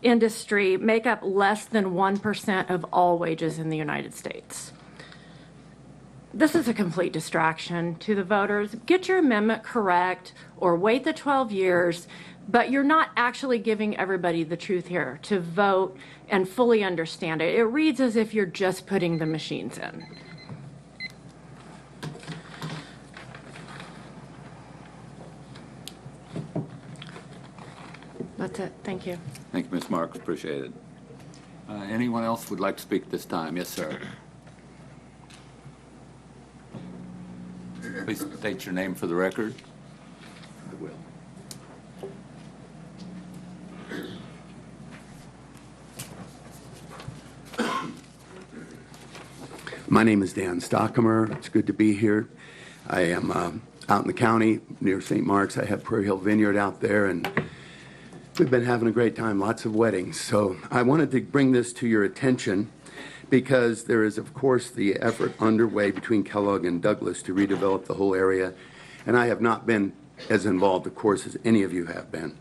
industry make up less than 1% of all wages in the United States. This is a complete distraction to the voters. Get your amendment correct or wait the 12 years, but you're not actually giving everybody the truth here to vote and fully understand it. It reads as if you're just putting the machines in. That's it. Thank you. Thank you, Ms. Marks. Appreciate it. Anyone else would like to speak this time? Yes, sir. Please state your name for the record. I will. My name is Dan Stockamer. It's good to be here. I am out in the county near St. Mark's. I have Prairie Hill Vineyard out there, and we've been having a great time, lots of weddings. So I wanted to bring this to your attention because there is, of course, the effort underway between Kellogg and Douglas to redevelop the whole area. And I have not been as involved, of course, as any of you have been.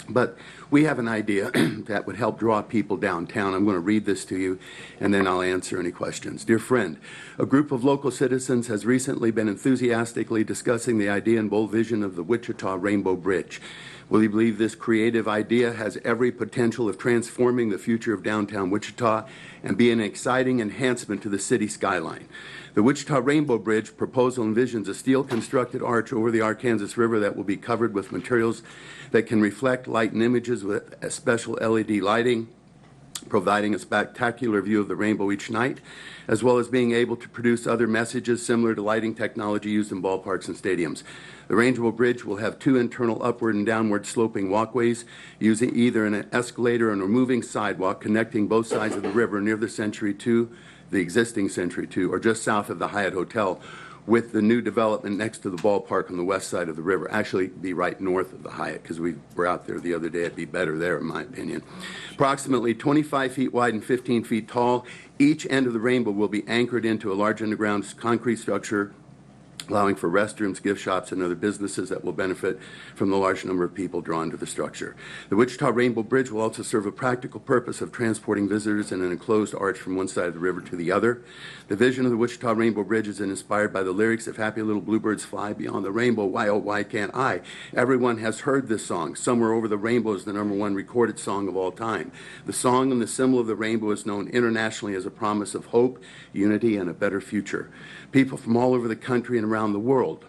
But we have an idea that would help draw people downtown. I'm going to read this to you, and then I'll answer any questions. Dear friend, a group of local citizens has recently been enthusiastically discussing the idea and bold vision of the Wichita Rainbow Bridge. We believe this creative idea has every potential of transforming the future of downtown Wichita and be an exciting enhancement to the city skyline. The Wichita Rainbow Bridge proposal envisions a steel-constructed arch over the Arkansas River that will be covered with materials that can reflect light and images with a special LED lighting, providing a spectacular view of the rainbow each night, as well as being able to produce other messages similar to lighting technology used in ballparks and stadiums. The Rainbow Bridge will have 2 internal upward and downward sloping walkways using either an escalator and a moving sidewalk connecting both sides of the river near the Century 2, the existing Century 2, or just south of the Hyatt Hotel, with the new development next to the ballpark on the west side of the river. Actually, be right north of the Hyatt, because we were out there the other day. It'd be better there, in my opinion. Approximately 25 feet wide and 15 feet tall, each end of the rainbow will be anchored into a large underground concrete structure, allowing for restrooms, gift shops, and other businesses that will benefit from the large number of people drawn to the structure. The Wichita Rainbow Bridge will also serve a practical purpose of transporting visitors in an enclosed arch from one side of the river to the other. The vision of the Wichita Rainbow Bridge is inspired by the lyrics of Happy Little Bluebirds Fly Beyond the Rainbow, Why Oh Why Can't I? Everyone has heard this song. Somewhere Over the Rainbow is the #1 recorded song of all time. The song and the symbol of the rainbow is known internationally as a promise of hope, unity, and a better future. People from all over the country and around the world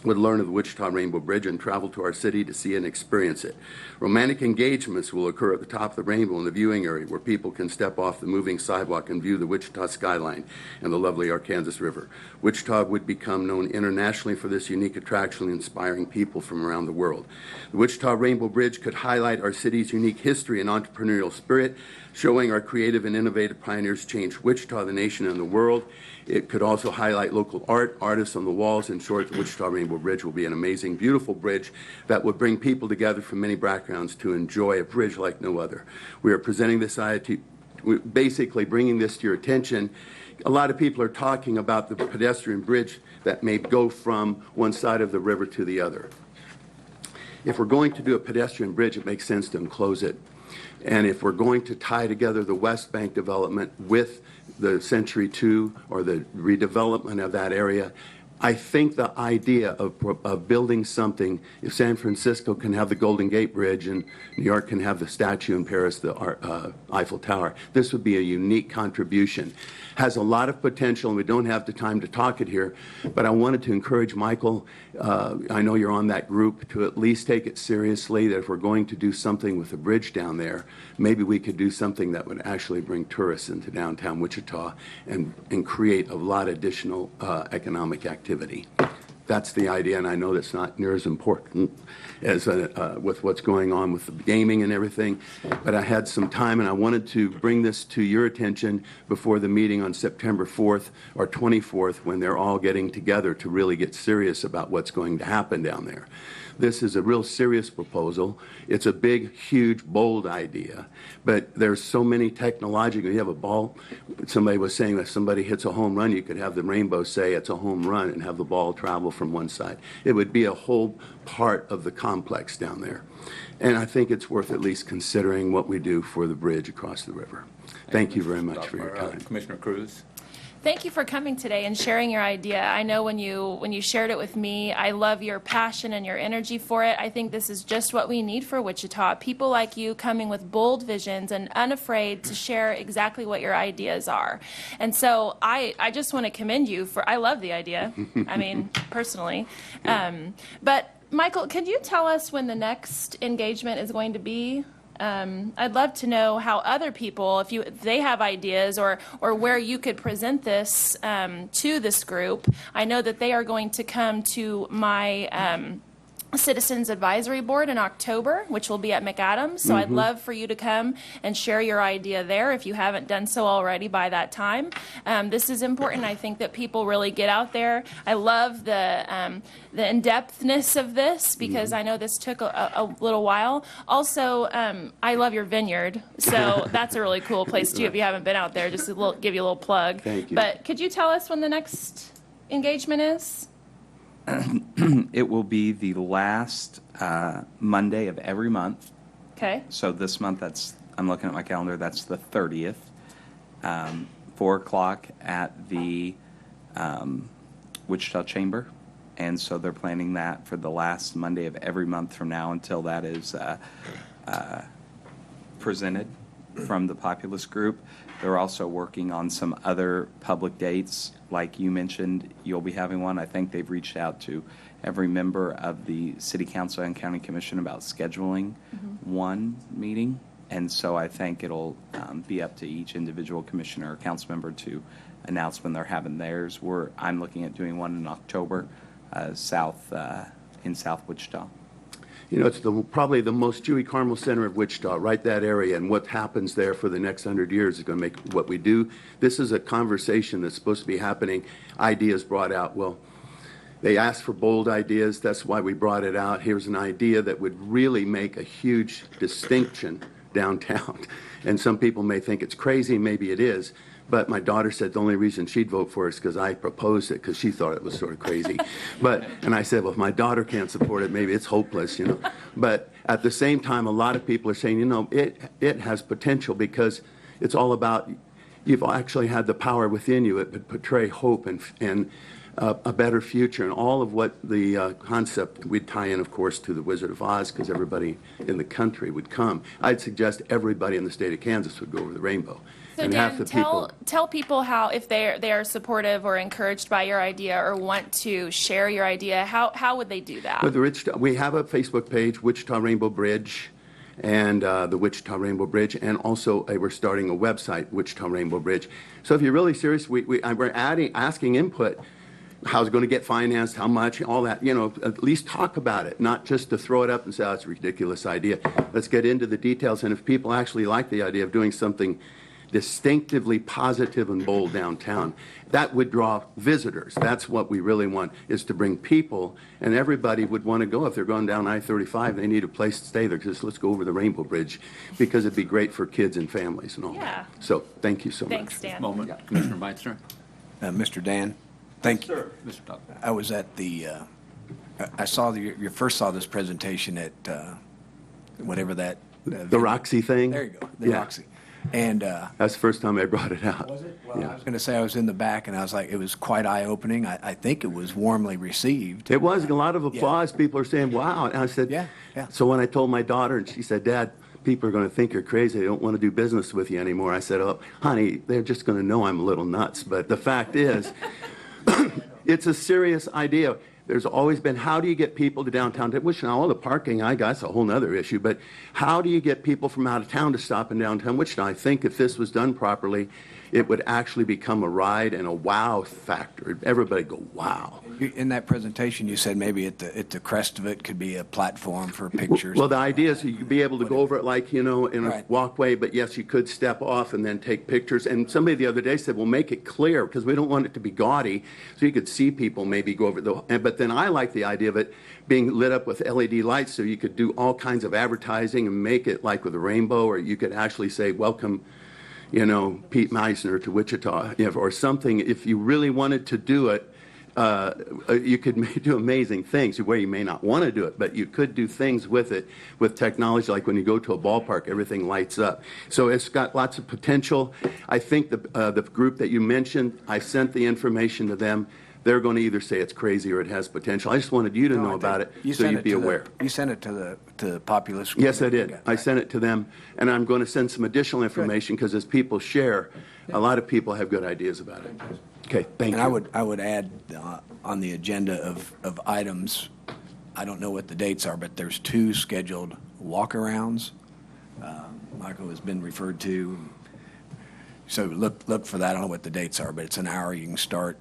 would learn of the Wichita Rainbow Bridge and travel to our city to see and experience it. Romantic engagements will occur at the top of the rainbow in the viewing area where people can step off the moving sidewalk and view the Wichita skyline and the lovely Arkansas River. Wichita would become known internationally for this unique attraction, inspiring people from around the world. The Wichita Rainbow Bridge could highlight our city's unique history and entrepreneurial spirit, showing our creative and innovative pioneers changed Wichita, the nation, and the world. It could also highlight local art, artists on the walls. In short, the Wichita Rainbow Bridge will be an amazing, beautiful bridge that will bring people together from many backgrounds to enjoy a bridge like no other. We are presenting this idea, basically bringing this to your attention. A lot of people are talking about the pedestrian bridge that may go from one side of the river to the other. If we're going to do a pedestrian bridge, it makes sense to enclose it. And if we're going to tie together the West Bank development with the Century 2 or the redevelopment of that area, I think the idea of building something, if San Francisco can have the Golden Gate Bridge and New York can have the statue, in Paris the Eiffel Tower, this would be a unique contribution. Has a lot of potential, and we don't have the time to talk it here, but I wanted to encourage Michael, I know you're on that group, to at least take it seriously that if we're going to do something with the bridge down there, maybe we could do something that would actually bring tourists into downtown Wichita and create a lot of additional economic activity. That's the idea, and I know that's not near as important as with what's going on with the gaming and everything, but I had some time and I wanted to bring this to your attention before the meeting on September 4th or 24th when they're all getting together to really get serious about what's going to happen down there. This is a real serious proposal. It's a big, huge, bold idea, but there's so many technological. You have a ball. Somebody was saying that if somebody hits a home run, you could have the rainbow say it's a home run and have the ball travel from one side. It would be a whole part of the complex down there. And I think it's worth at least considering what we do for the bridge across the river. Thank you very much for your time. Commissioner Cruz. Thank you for coming today and sharing your idea. I know when you shared it with me, I love your passion and your energy for it. I think this is just what we need for Wichita. People like you coming with bold visions and unafraid to share exactly what your ideas are. And so I just want to commend you for, I love the idea, I mean, personally. But Michael, could you tell us when the next engagement is going to be? I'd love to know how other people, if they have ideas or where you could present this to this group. I know that they are going to come to my Citizens Advisory Board in October, which will be at McAdams. So I'd love for you to come and share your idea there if you haven't done so already by that time. This is important. I think that people really get out there. I love the in-depthness of this because I know this took a little while. Also, I love your vineyard, so that's a really cool place too. If you haven't been out there, just give you a little plug. Thank you. But could you tell us when the next engagement is? It will be the last Monday of every month. Okay. So this month, I'm looking at my calendar, that's the 30th, 4 o'clock at the Wichita Chamber. And so they're planning that for the last Monday of every month from now until that is presented from the populous group. They're also working on some other public dates. Like you mentioned, you'll be having one. I think they've reached out to every member of the City Council and County Commission about scheduling one meeting. And so I think it'll be up to each individual commissioner or council member to announce when they're having theirs. I'm looking at doing one in October in South Wichita. You know, it's probably the most Jewy Carmel center of Wichita, right that area, and what happens there for the next 100 years is going to make what we do. This is a conversation that's supposed to be happening, ideas brought out. Well, they asked for bold ideas. That's why we brought it out. Here's an idea that would really make a huge distinction downtown. And some people may think it's crazy, maybe it is. But my daughter said the only reason she'd vote for it is because I proposed it, because she thought it was sort of crazy. And I said, well, if my daughter can't support it, maybe it's hopeless, you know. But at the same time, a lot of people are saying, you know, it has potential because it's all about, you've actually had the power within you. It would portray hope and a better future, and all of what the concept, we'd tie in, of course, to the Wizard of Oz, because everybody in the country would come. I'd suggest everybody in the state of Kansas would go over the rainbow. So and Dan, half the people, tell people how, if they are supportive or encouraged by your idea or want to share your idea, how would they do that? we have a Facebook page, Wichita Rainbow Bridge, and the Wichita Rainbow Bridge, and also we're starting a website, Wichita Rainbow Bridge. So if you're really serious, we're asking input. How's it going to get financed? How much? All that, you know, at least talk about it, not just to throw it up and say, oh, it's a ridiculous idea. Let's get into the details. And if people actually like the idea of doing something distinctively positive and bold downtown, that would draw visitors. That's what we really want, is to bring people, and everybody would want to go. If they're going down I-35, they need a place to stay there, because let's go over the Rainbow Bridge, because it'd be great for kids and families and all that. So thank you so much. Thanks, Dan. Moment. Commissioner Meitzner. Mr. Dan, thank you. Mr. Tucker. I was at the, I saw you first saw this presentation at whatever that. The Roxy thing? There you go, the Roxy. And that's the first time I brought it out. Was it? Well, I was going to say I was in the back, and I was like, it was quite eye-opening. I think it was warmly received. It was a lot of applause. Yeah. People are saying, wow. And I said, yeah. So when I told my daughter, and she said, Dad, people are going to think you're crazy. They don't want to do business with you anymore. I said, oh, honey, they're just going to know I'm a little nuts. But the fact is, it's a serious idea. There's always been, how do you get people to downtown? Which now all the parking, I guess, a whole other issue. But how do you get people from out of town to stop in downtown Wichita? I think if this was done properly, it would actually become a ride and a wow factor. Everybody go, wow. In that presentation, you said maybe at the crest of it could be a platform for pictures. Well, the idea is you could be able to go over it like, you know, in a walkway, but yes, you could step off and then take pictures. And somebody the other day said, well, make it clear, because we don't want it to be gaudy, so you could see people maybe go over but then I like the idea of it being lit up with LED lights, so you could do all kinds of advertising and make it like with a rainbow, or you could actually say, welcome, you know, Pete Meisner to Wichita, or something. If you really wanted to do it, you could do amazing things where you may not want to do it, but you could do things with it, with technology, like when you go to a ballpark, everything lights up. So it's got lots of potential. I think the group that you mentioned, I sent the information to them. They're going to either say it's crazy or it has potential. I just wanted you to know about it, so you'd be aware. You sent it to the populace? Yes, I did. I sent it to them, and I'm going to send some additional information, because as people share, a lot of people have good ideas about it. Okay, thank you. And I would add on the agenda of items, I don't know what the dates are, but there's 2 scheduled walk-arounds. Michael has been referred to. So look for that. I don't know what the dates are, but it's an hour. You can start.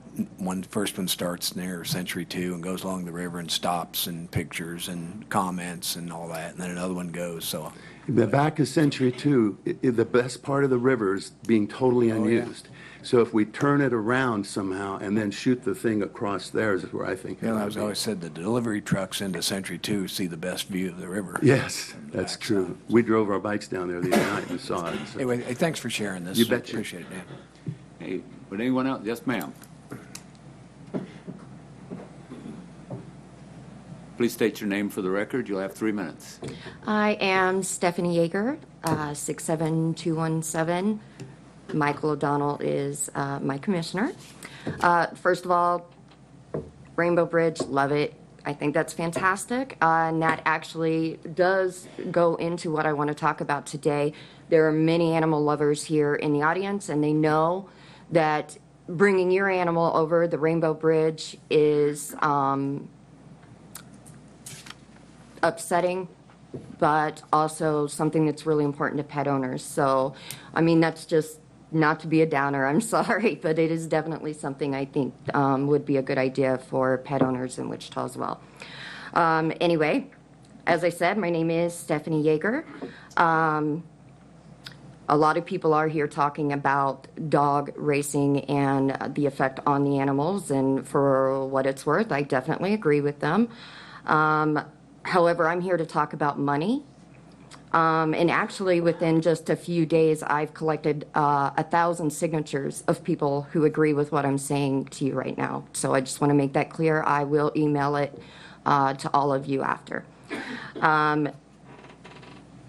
First one starts near Century 2 and goes along the river and stops, and pictures and comments and all that. And then another one goes. So the back of Century 2, the best part of the river is being totally unused. So if we turn it around somehow and then shoot the thing across there is where I think. Yeah, I've always said the delivery trucks into Century 2 see the best view of the river. Yes, that's true. We drove our bikes down there the other night and saw it. So. Anyway, thanks for sharing this. You betcha. Appreciate it, Dan. Hey, would anyone else? Yes, ma'am. Please state your name for the record. You'll have 3 minutes. I am Stephanie Yeager, 67217. Michael O'Donnell is my commissioner. First of all, Rainbow Bridge, love it. I think that's fantastic. And that actually does go into what I want to talk about today. There are many animal lovers here in the audience, and they know that bringing your animal over the Rainbow Bridge is upsetting, but also something that's really important to pet owners. So, I mean, that's just not to be a downer, I'm sorry, but it is definitely something I think would be a good idea for pet owners in Wichita as well. Anyway, as I said, my name is Stephanie Yeager. A lot of people are here talking about dog racing and the effect on the animals, and for what it's worth, I definitely agree with them. However, I'm here to talk about money. And actually, within just a few days, I've collected 1,000 signatures of people who agree with what I'm saying to you right now. So I just want to make that clear. I will email it to all of you after.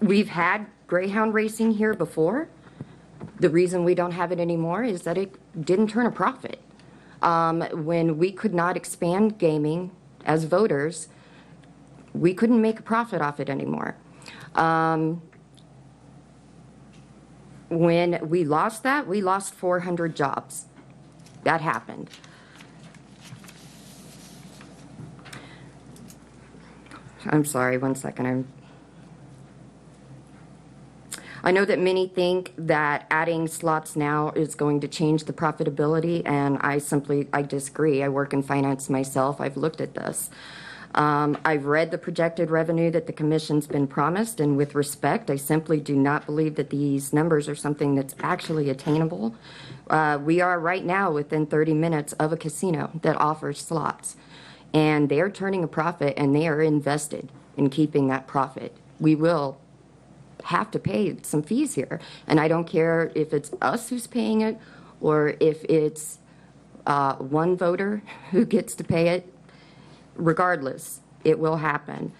We've had greyhound racing here before. The reason we don't have it anymore is that it didn't turn a profit. When we could not expand gaming as voters, we couldn't make a profit off it anymore. When we lost that, we lost 400 jobs. That happened. I'm sorry, one second. I know that many think that adding slots now is going to change the profitability, and I disagree. I work in finance myself. I've looked at this. I've read the projected revenue that the commission's been promised, and with respect, I simply do not believe that these numbers are something that's actually attainable. We are right now within 30 minutes of a casino that offers slots, and they're turning a profit, and they are invested in keeping that profit. We will have to pay some fees here, and I don't care if it's us who's paying it or if it's one voter who gets to pay it. Regardless, it will happen.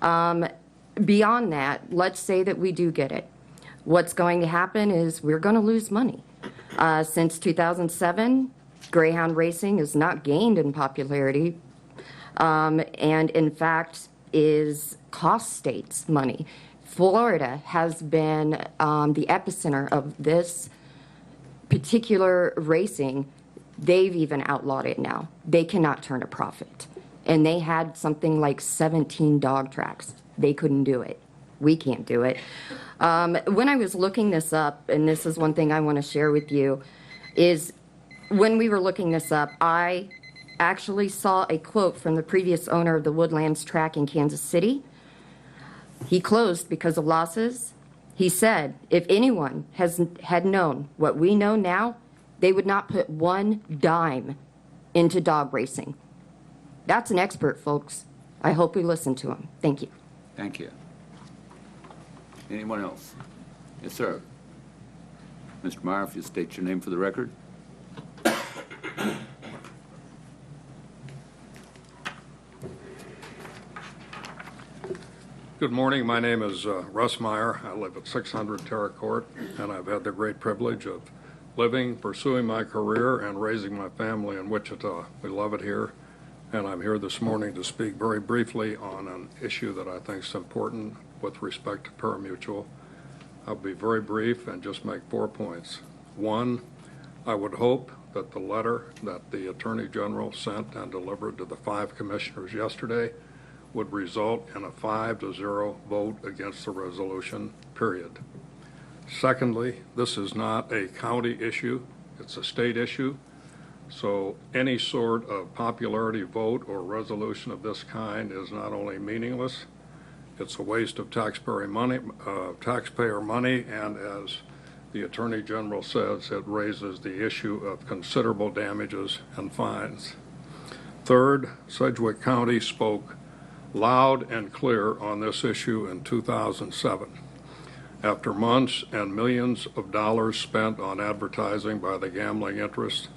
Beyond that, let's say that we do get it. What's going to happen is we're going to lose money. Since 2007, greyhound racing has not gained in popularity, and in fact is cost states money. Florida has been the epicenter of this particular racing. They've even outlawed it now. They cannot turn a profit. And they had something like 17 dog tracks. They couldn't do it. We can't do it. When I was looking this up, and this is one thing I want to share with you, is when we were looking this up, I actually saw a quote from the previous owner of the Woodlands track in Kansas City. He closed because of losses. He said, if anyone had known what we know now, they would not put one dime into dog racing. That's an expert, folks. I hope we listen to him. Thank you. Thank you. Anyone else? Yes, sir. Mr. Meyer, if you state your name for the record. Good morning. My name is Russ Meyer. I live at 600 Terra Court, and I've had the great privilege of living, pursuing my career, and raising my family in Wichita. We love it here. And I'm here this morning to speak very briefly on an issue that I think is important with respect to PARIMUTUEL. I'll be very brief and just make 4 points. One, I would hope that the letter that the Attorney General sent and delivered to the 5 commissioners yesterday would result in a 5-0 vote against the resolution, period. Secondly, this is not a county issue, it's a state issue. So any sort of popularity vote or resolution of this kind is not only meaningless, it's a waste of taxpayer money, and as the Attorney General says, it raises the issue of considerable damages and fines. Third, Sedgwick County spoke loud and clear on this issue in 2007. After months and millions of dollars spent on advertising by the gambling interests,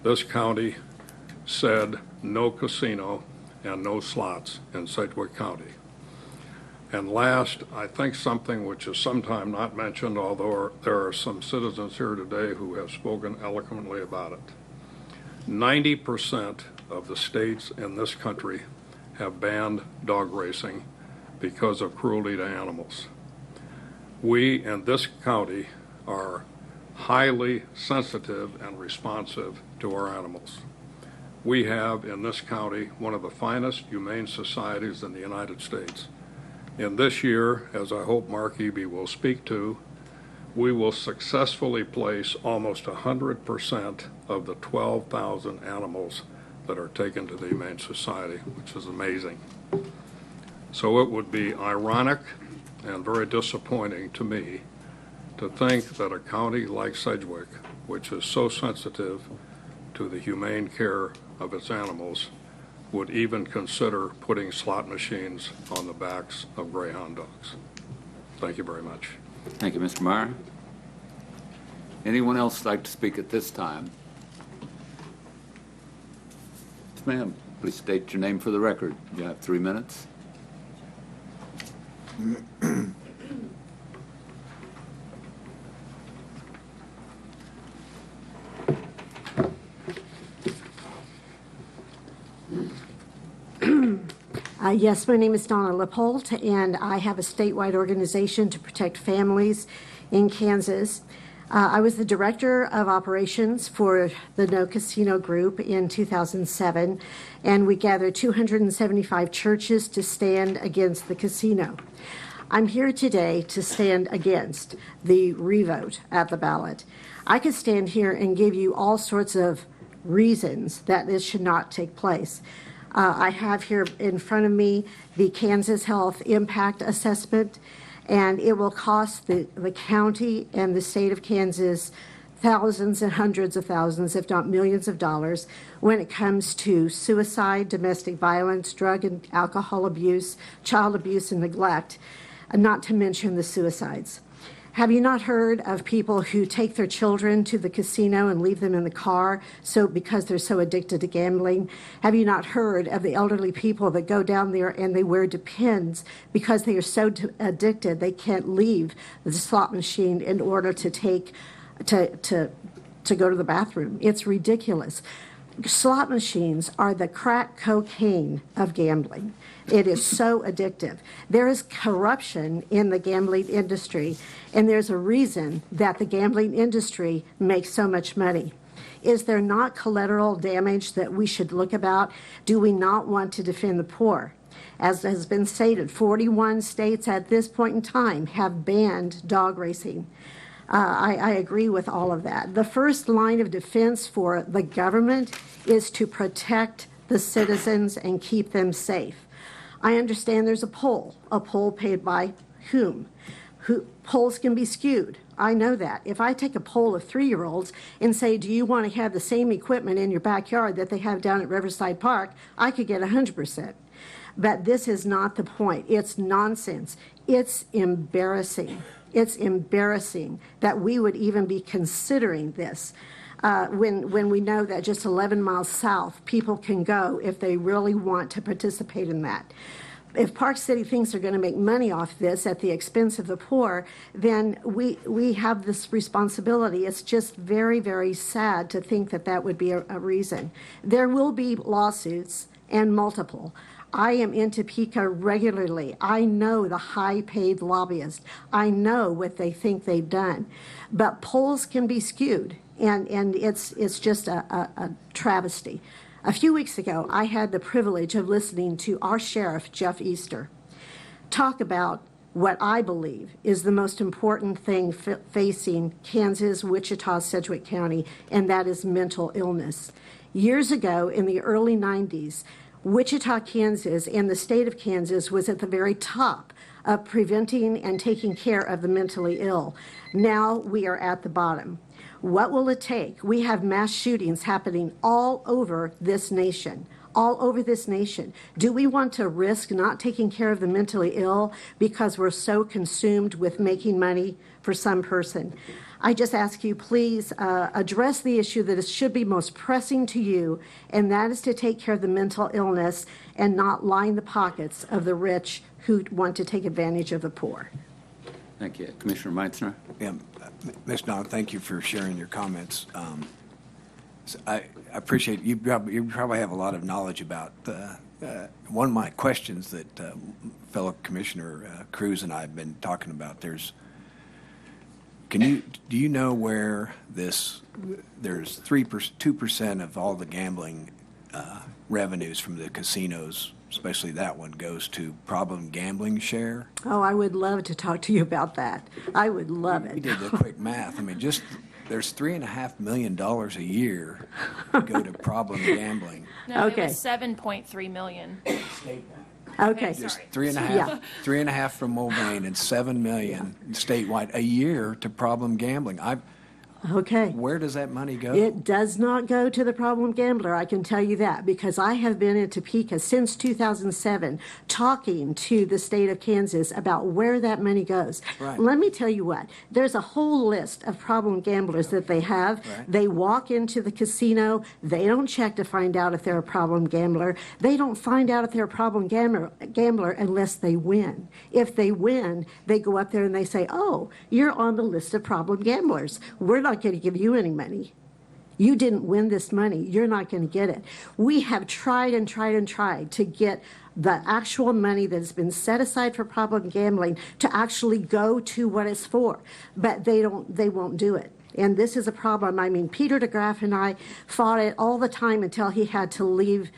this county said no casino and no slots in Sedgwick County. And last, I think something which is sometimes not mentioned, although there are some citizens here today who have spoken eloquently about it. 90% of the states in this country have banned dog racing because of cruelty to animals. We in this county are highly sensitive and responsive to our animals. We have in this county one of the finest humane societies in the United States. In this year, as I hope Mark Eby will speak to, we will successfully place almost 100% of the 12,000 animals that are taken to the Humane Society, which is amazing. So it would be ironic and very disappointing to me to think that a county like Sedgwick, which is so sensitive to the humane care of its animals, would even consider putting slot machines on the backs of greyhound dogs. Thank you very much. Thank you, Mr. Meyer. Anyone else like to speak at this time? Yes, ma'am. Please state your name for the record. You have 3 minutes. Yes, my name is Donna Lippolt, and I have a statewide organization to protect families in Kansas. I was the director of operations for the No Casino Group in 2007, and we gathered 275 churches to stand against the casino. I'm here today to stand against the revote at the ballot. I could stand here and give you all sorts of reasons that this should not take place. I have here in front of me the Kansas Health Impact Assessment, and it will cost the county and the state of Kansas thousands and hundreds of thousands, if not millions of dollars, when it comes to suicide, domestic violence, drug and alcohol abuse, child abuse and neglect, and not to mention the suicides. Have you not heard of people who take their children to the casino and leave them in the car because they're so addicted to gambling? Have you not heard of the elderly people that go down there and they wear Depends because they are so addicted they can't leave the slot machine in order to go to the bathroom? It's ridiculous. Slot machines are the crack cocaine of gambling. It is so addictive. There is corruption in the gambling industry, and there's a reason that the gambling industry makes so much money. Is there not collateral damage that we should look about? Do we not want to defend the poor? As has been stated, 41 states at this point in time have banned dog racing. I agree with all of that. The first line of defense for the government is to protect the citizens and keep them safe. I understand there's a poll paid by whom? Polls can be skewed. I know that. If I take a poll of 3-year-olds and say, do you want to have the same equipment in your backyard that they have down at Riverside Park, I could get 100%. But this is not the point. It's nonsense. It's embarrassing. It's embarrassing that we would even be considering this when we know that just 11 miles south, people can go if they really want to participate in that. If Park City thinks they're going to make money off this at the expense of the poor, then we have this responsibility. It's just very, very sad to think that that would be a reason. There will be lawsuits, and multiple. I am in Topeka regularly. I know the high-paid lobbyists. I know what they think they've done. But polls can be skewed, and it's just a travesty. A few weeks ago, I had the privilege of listening to our sheriff, Jeff Easter, talk about what I believe is the most important thing facing Kansas, Wichita, Sedgwick County, and that is mental illness. Years ago, in the early 90s, Wichita, Kansas, and the state of Kansas was at the very top of preventing and taking care of the mentally ill. Now we are at the bottom. What will it take? We have mass shootings happening all over this nation. All over this nation. Do we want to risk not taking care of the mentally ill because we're so consumed with making money for some person? I just ask you, please address the issue that should be most pressing to you, and that is to take care of the mental illness and not line the pockets of the rich who want to take advantage of the poor. Thank you. Commissioner Meitzner? Yeah, Ms. Don, thank you for sharing your comments. I appreciate you probably have a lot of knowledge about one of my questions that fellow Commissioner Cruz and I have been talking about. Do you know where there's 2% of all the gambling revenues from the casinos, especially that one, goes to problem gambling share? Oh, I would love to talk to you about that. I would love it. We did the quick math. I mean, just there's $3.5 million a year go to problem gambling. No, Okay. it was 7.3 million. Okay. Just three and a half from Mulvane and 7 million statewide a year to problem gambling. Okay. Where does that money go? It does not go to the problem gambler, I can tell you that, because I have been in Topeka since 2007 talking to the state of Kansas about where that money goes. Right. Let me tell you what, there's a whole list of problem gamblers that they have. Right. They walk into the casino, they don't check to find out if they're a problem gambler. They don't find out if they're a problem gambler unless they win. If they win, they go up there and they say, oh, you're on the list of problem gamblers. We're not going to give you any money. You didn't win this money. You're not going to get it. We have tried and tried and tried to get the actual money that has been set aside for problem gambling to actually go to what it's for, but they won't do it. And this is a problem. I mean, Peter DeGraff and I fought it all the time until he had to leave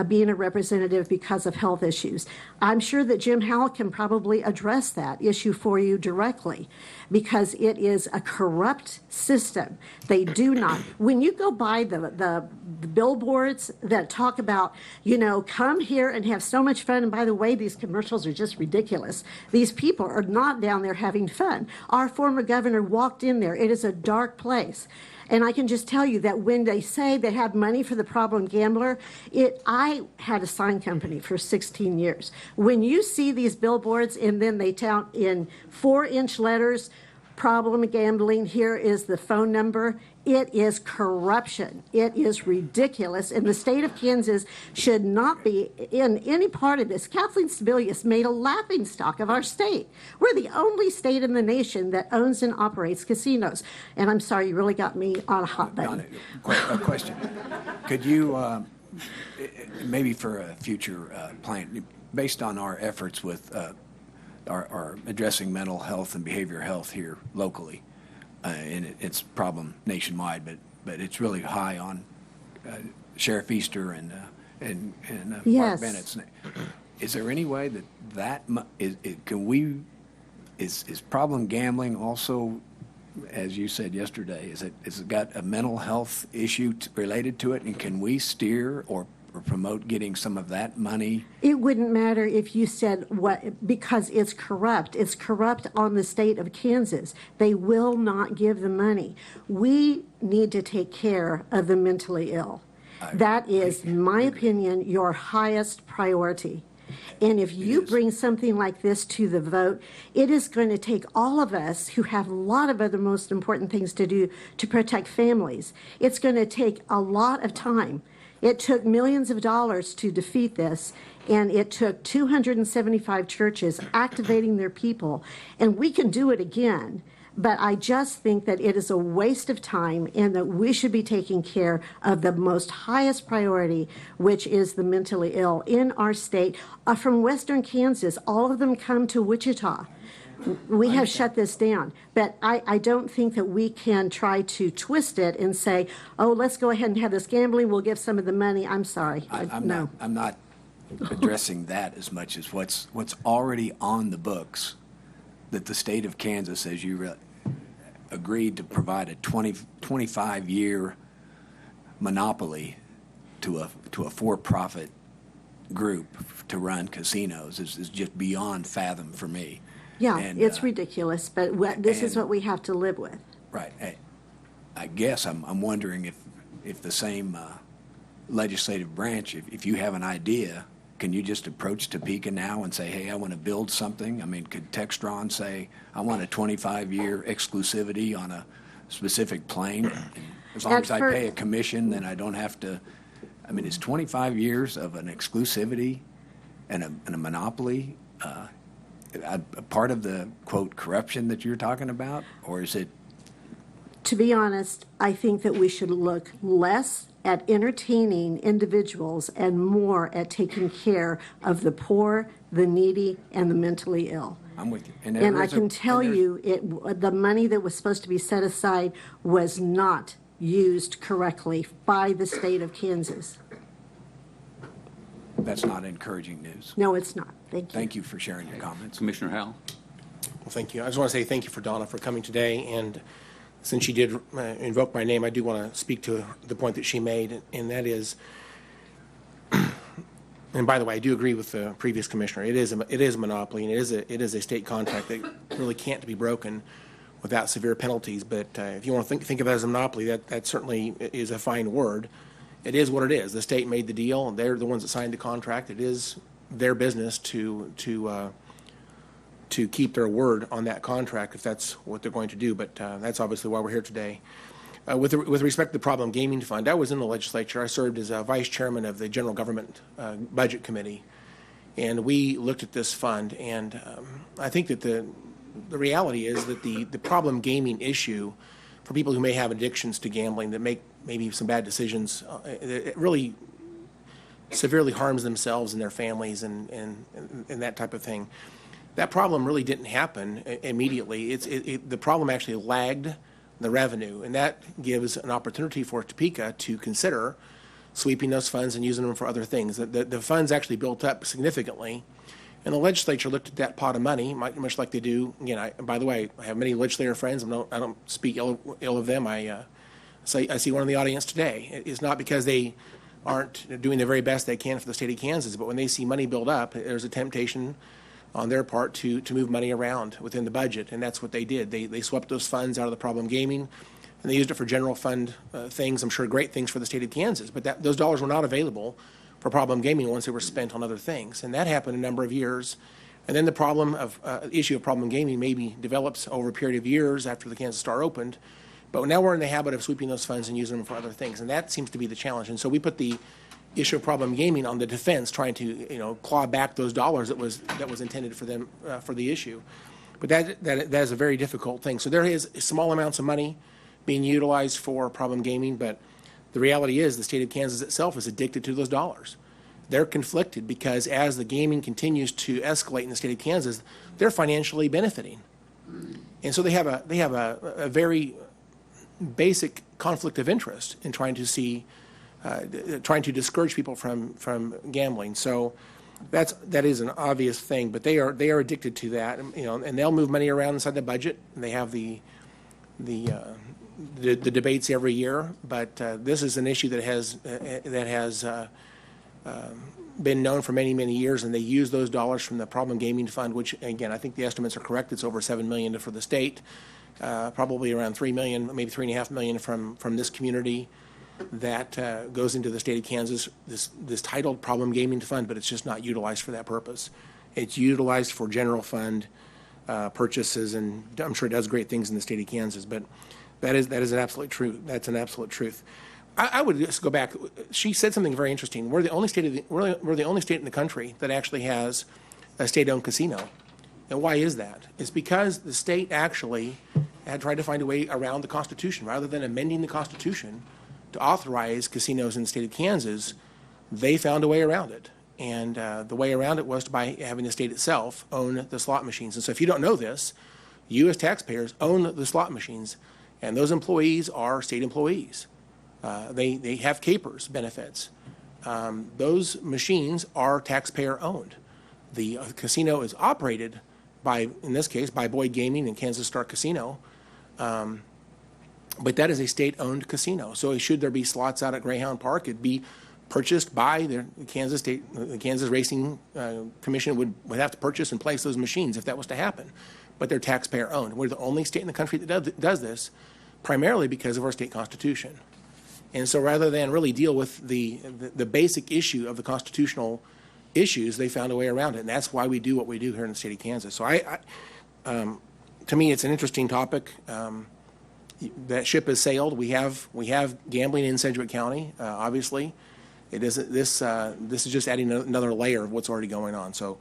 being a representative because of health issues. I'm sure that Jim Howell can probably address that issue for you directly, because it is a corrupt system. They do not. When you go by the billboards that talk about, come here and have so much fun, and by the way, these commercials are just ridiculous. These people are not down there having fun. Our former governor walked in there. It is a dark place. And I can just tell you that when they say they have money for the problem gambler, I had a sign company for 16 years. When you see these billboards and then they tout in 4-inch letters, problem gambling, here is the phone number, it is corruption. It is ridiculous. And the state of Kansas should not be in any part of this. Kathleen Sebelius made a laughingstock of our state. We're the only state in the nation that owns and operates casinos. And I'm sorry, you really got me on a hot button. A question. Could you, maybe for a future plan, based on our efforts with our addressing mental health and behavioral health here locally, and it's a problem nationwide, but it's really high on Sheriff Easter and Yes. Mark Bennett's. Is there any way that is problem gambling also, as you said yesterday, is it got a mental health issue related to it, and can we steer or promote getting some of that money? It wouldn't matter if you said what, because it's corrupt. It's corrupt on the state of Kansas. They will not give the money. We need to take care of the mentally ill. That is, in my opinion, your highest priority. And if you bring something like this to the vote, it is going to take all of us who have a lot of other most important things to do to protect families. It's going to take a lot of time. It took millions of dollars to defeat this, and it took 275 churches activating their people, and we can do it again. But I just think that it is a waste of time, and that we should be taking care of the most highest priority, which is the mentally ill in our state. From western Kansas, all of them come to Wichita. We have shut this down, but I don't think that we can try to twist it and say, oh, let's go ahead and have this gambling, we'll give some of the money. I'm sorry. I'm not addressing that as much as what's already on the books, that the state of Kansas, as you agreed to provide a 25-year monopoly to a for-profit group to run casinos is just beyond fathom for me. Yeah, and, it's ridiculous, but this is what we have to live with. Right. I guess I'm wondering if the same legislative branch, if you have an idea, can you just approach Topeka now and say, hey, I want to build something? I mean, could Textron say, I want a 25-year exclusivity on a specific plane? As long as I pay a commission, then I don't have to. I mean, is 25 years of an exclusivity and a monopoly a part of the, quote, corruption that you're talking about? Or is it To be honest, I think that we should look less at entertaining individuals and more at taking care of the poor, the needy, and the mentally ill. I'm with you. And I can tell you, the money that was supposed to be set aside was not used correctly by the state of Kansas. That's not encouraging news. No, it's not. Thank you. Thank you for sharing your comments. Commissioner Howell. Well, thank you. I just want to say thank you for Donna for coming today. And since she did invoke my name, I do want to speak to the point that she made, and that is, and by the way, I do agree with the previous commissioner. It is a monopoly, and it is a state contract that really can't be broken without severe penalties. But if you want to think of it as a monopoly, that certainly is a fine word. It is what it is. The state made the deal, and they're the ones that signed the contract. It is their business to keep their word on that contract if that's what they're going to do. But that's obviously why we're here today. With respect to the Problem Gaming Fund, I was in the legislature. I served as vice chairman of the General Government Budget Committee, and we looked at this fund. And I think that the reality is that the problem gaming issue for people who may have addictions to gambling that make maybe some bad decisions, it really severely harms themselves and their families and that type of thing. That problem really didn't happen immediately. The problem actually lagged the revenue, and that gives an opportunity for Topeka to consider sweeping those funds and using them for other things. The funds actually built up significantly, and the legislature looked at that pot of money, much like they do. Again, by the way, I have many legislator friends. I don't speak ill of them. I see one in the audience today. It's not because they aren't doing the very best they can for the state of Kansas, but when they see money build up, there's a temptation on their part to move money around within the budget, and that's what they did. They swept those funds out of the problem gaming, and they used it for general fund things, I'm sure great things for the state of Kansas, but those dollars were not available for problem gaming once they were spent on other things, and that happened a number of years. And then the issue of problem gaming maybe develops over a period of years after the Kansas Star opened, but now we're in the habit of sweeping those funds and using them for other things, and that seems to be the challenge. And so we put the issue of problem gaming on the defense, trying to claw back those dollars that was intended for them for the issue. But that is a very difficult thing. So there is small amounts of money being utilized for problem gaming, but the reality is the state of Kansas itself is addicted to those dollars. They're conflicted because as the gaming continues to escalate in the state of Kansas, they're financially benefiting, and so they have a very basic conflict of interest in trying to discourage people from gambling. So that is an obvious thing, but they are addicted to that, and they'll move money around inside the budget. They have the debates every year, but this is an issue that has been known for many years, and they use those dollars from the Problem Gaming Fund, which again I think the estimates are correct. It's over $7 million for the state, probably around $3 million, maybe $3.5 million from this community. That goes into the state of Kansas, this titled Problem Gaming Fund, but it's just not utilized for that purpose. It's utilized for general fund purchases, and I'm sure it does great things in the state of Kansas, but that is an absolute truth. That's an absolute truth. I would just go back. She said something very interesting. We're the only state in the country that actually has a state-owned casino. And why is that? It's because the state actually had tried to find a way around the Constitution. Rather than amending the Constitution to authorize casinos in the state of Kansas, they found a way around it. And the way around it was by having the state itself own the slot machines. And so if you don't know this, you as taxpayers own the slot machines, and those employees are state employees. They have capers benefits. Those machines are taxpayer owned. The casino is operated by, in this case, by Boyd Gaming and Kansas Star Casino. But that is a state-owned casino. So should there be slots out at Greyhound Park, it'd be purchased by the Kansas Racing Commission would have to purchase and place those machines if that was to happen. But they're taxpayer-owned. We're the only state in the country that does this, primarily because of our state constitution. And so rather than really deal with the basic issue of the constitutional issues, they found a way around it. And that's why we do what we do here in the state of Kansas. So to me, it's an interesting topic. That ship has sailed. We have gambling in Sedgwick County. Obviously, this is just adding another layer of what's already going on. So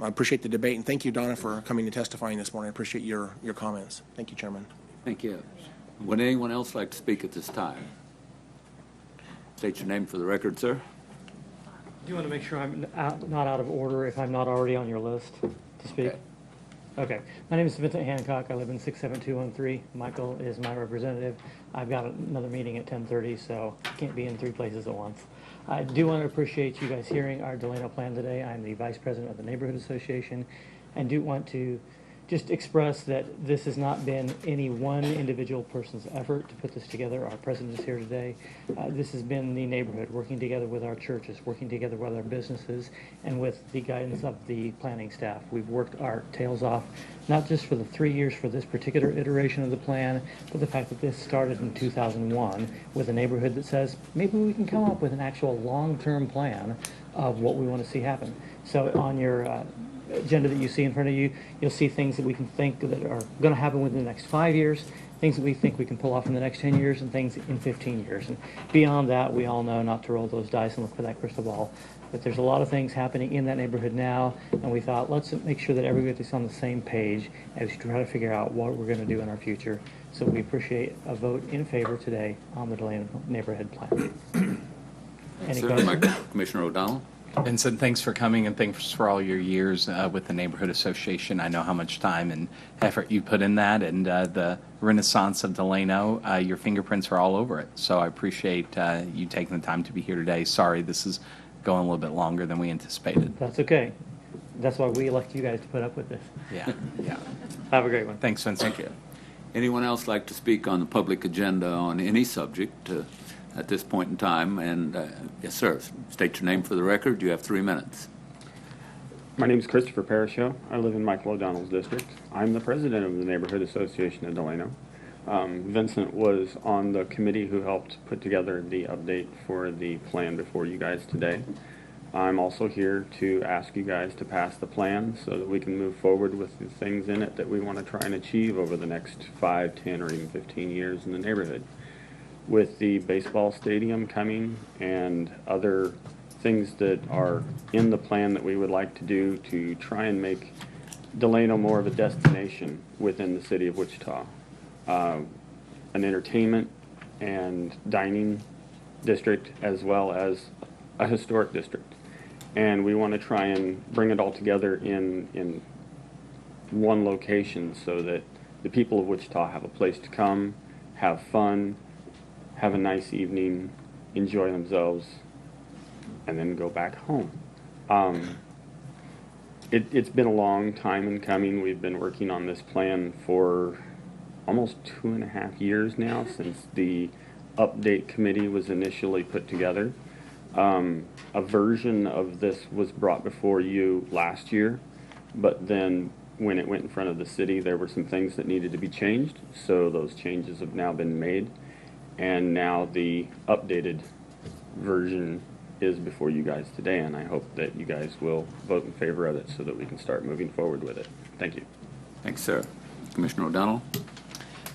I appreciate the debate, and thank you, Donna, for coming and testifying this morning. I appreciate your comments. Thank you, Chairman. Thank you. Would anyone else like to speak at this time? State your name for the record, sir. Do you want to make sure I'm not out of order if I'm not already on your list to speak? Okay. My name is Vincent Hancock. I live in 67213. Michael is my representative. I've got another meeting at 10:30, so I can't be in 3 places at once. I do want to appreciate you guys hearing our Delano plan today. I'm the Vice President of the Neighborhood Association and do want to just express that this has not been any one individual person's effort to put this together. Our president is here today. This has been the neighborhood working together with our churches, working together with our businesses, and with the guidance of the planning staff. We've worked our tails off, not just for the 3 years for this particular iteration of the plan, but the fact that this started in 2001 with a neighborhood that says, maybe we can come up with an actual long-term plan of what we want to see happen. So on your agenda that you see in front of you, you'll see things that we can think that are going to happen within the next 5 years, things that we think we can pull off in the next 10 years, and things in 15 years. And beyond that, we all know not to roll those dice and look for that crystal ball. But there's a lot of things happening in that neighborhood now, and we thought, let's make sure that everybody's on the same page as we try to figure out what we're going to do in our future. So we appreciate a vote in favor today on the Delano neighborhood plan. Any questions? Commissioner O'Donnell. Vincent, thanks for coming and thanks for all your years with the Neighborhood Association. I know how much time and effort you put in that, and the renaissance of Delano, your fingerprints are all over it. So I appreciate you taking the time to be here today. Sorry, this is going a little bit longer than we anticipated. That's okay. That's why we elect you guys to put up with this. Yeah, yeah. Have a great one. Thanks, Vincent. Thank you. Anyone else like to speak on the public agenda on any subject at this point in time? And yes, sir. State your name for the record. You have 3 minutes. My name is Christopher Parashow. I live in Michael O'Donnell's district. I'm the president of the Neighborhood Association of Delano. Vincent was on the committee who helped put together the update for the plan before you guys today. I'm also here to ask you guys to pass the plan so that we can move forward with the things in it that we want to try and achieve over the next 5, 10, or even 15 years in the neighborhood. With the baseball stadium coming and other things that are in the plan that we would like to do to try and make Delano more of a destination within the city of Wichita. An entertainment and dining district as well as a historic district. And we want to try and bring it all together in one location so that the people of Wichita have a place to come, have fun, have a nice evening, enjoy themselves, and then go back home. It's been a long time in coming. We've been working on this plan for almost 2.5 years now since the update committee was initially put together. A version of this was brought before you last year, but then when it went in front of the city, there were some things that needed to be changed, so those changes have now been made, and now the updated version is before you guys today, and I hope that you guys will vote in favor of it so that we can start moving forward with it. Thank you. Thanks, sir. Commissioner O'Donnell.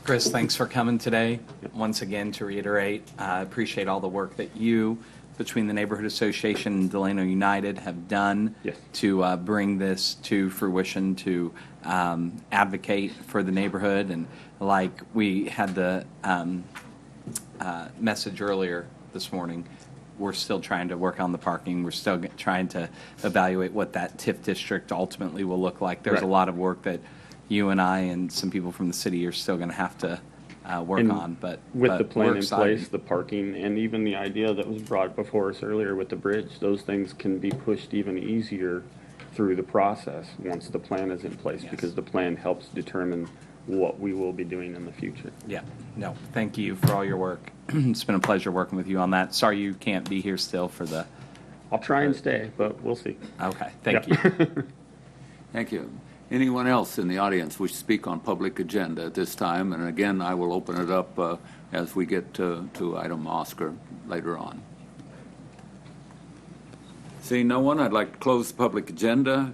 Chris, thanks for coming today. Once again, to reiterate, I appreciate all the work that you, between the Neighborhood Association and Delano United, have done to bring this to fruition, to advocate for the neighborhood. And like we had the message earlier this morning, we're still trying to work on the parking. We're still trying to evaluate what that TIF district ultimately will look like. There's a lot of work that you and I and some people from the city are still going to have to work on. But with the plan in place, the parking, and even the idea that was brought before us earlier with the bridge, those things can be pushed even easier through the process once the plan is in place, because the plan helps determine what we will be doing in the future. Yeah, no, thank you for all your work. It's been a pleasure working with you on that. Sorry you can't be here still for the... I'll try and stay, but we'll see. Okay, thank you. Thank you. Anyone else in the audience wish to speak on public agenda at this time? And again, I will open it up as we get to item Oscar later on. Seeing no one, I'd like to close the public agenda.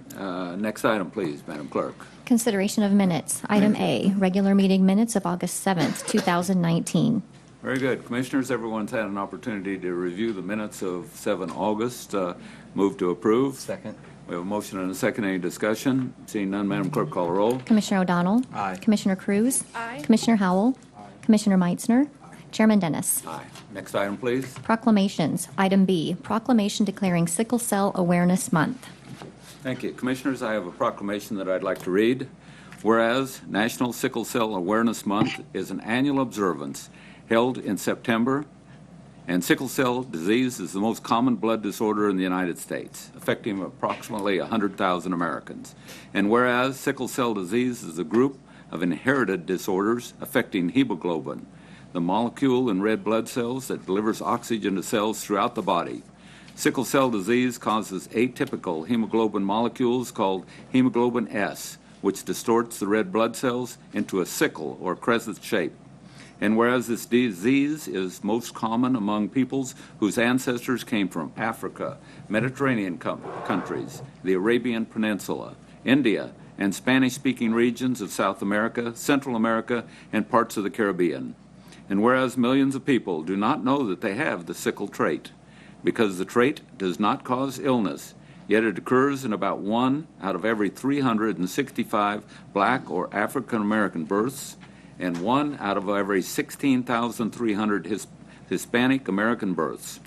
Next item, please, Madam Clerk. Consideration of minutes. Item A, regular meeting minutes of August 7th, 2019. Very good. Commissioners, everyone's had an opportunity to review the minutes of 7 August. Move to approve. Second. We have a motion and a second. Any discussion? Seeing none, Madam Clerk, call the roll. Commissioner O'Donnell. Aye. Commissioner Cruz. Aye. Commissioner Howell. Commissioner Meitzner. Chairman Dennis. Aye. Next item, please. Proclamations. Item B, proclamation declaring Sickle Cell Awareness Month. Thank you. Commissioners, I have a proclamation that I'd like to read. Whereas National Sickle Cell Awareness Month is an annual observance held in September, and sickle cell disease is the most common blood disorder in the United States, affecting approximately 100,000 Americans. And whereas sickle cell disease is a group of inherited disorders affecting hemoglobin, the molecule in red blood cells that delivers oxygen to cells throughout the body. Sickle cell disease causes atypical hemoglobin molecules called hemoglobin S, which distorts the red blood cells into a sickle or crescent shape. And whereas this disease is most common among peoples whose ancestors came from Africa, Mediterranean countries, the Arabian Peninsula, India, and Spanish-speaking regions of South America, Central America, and parts of the Caribbean. And whereas millions of people do not know that they have the sickle trait, because the trait does not cause illness, yet it occurs in about 1 out of every 365 black or African American births, and 1 out of every 16,300 Hispanic American births.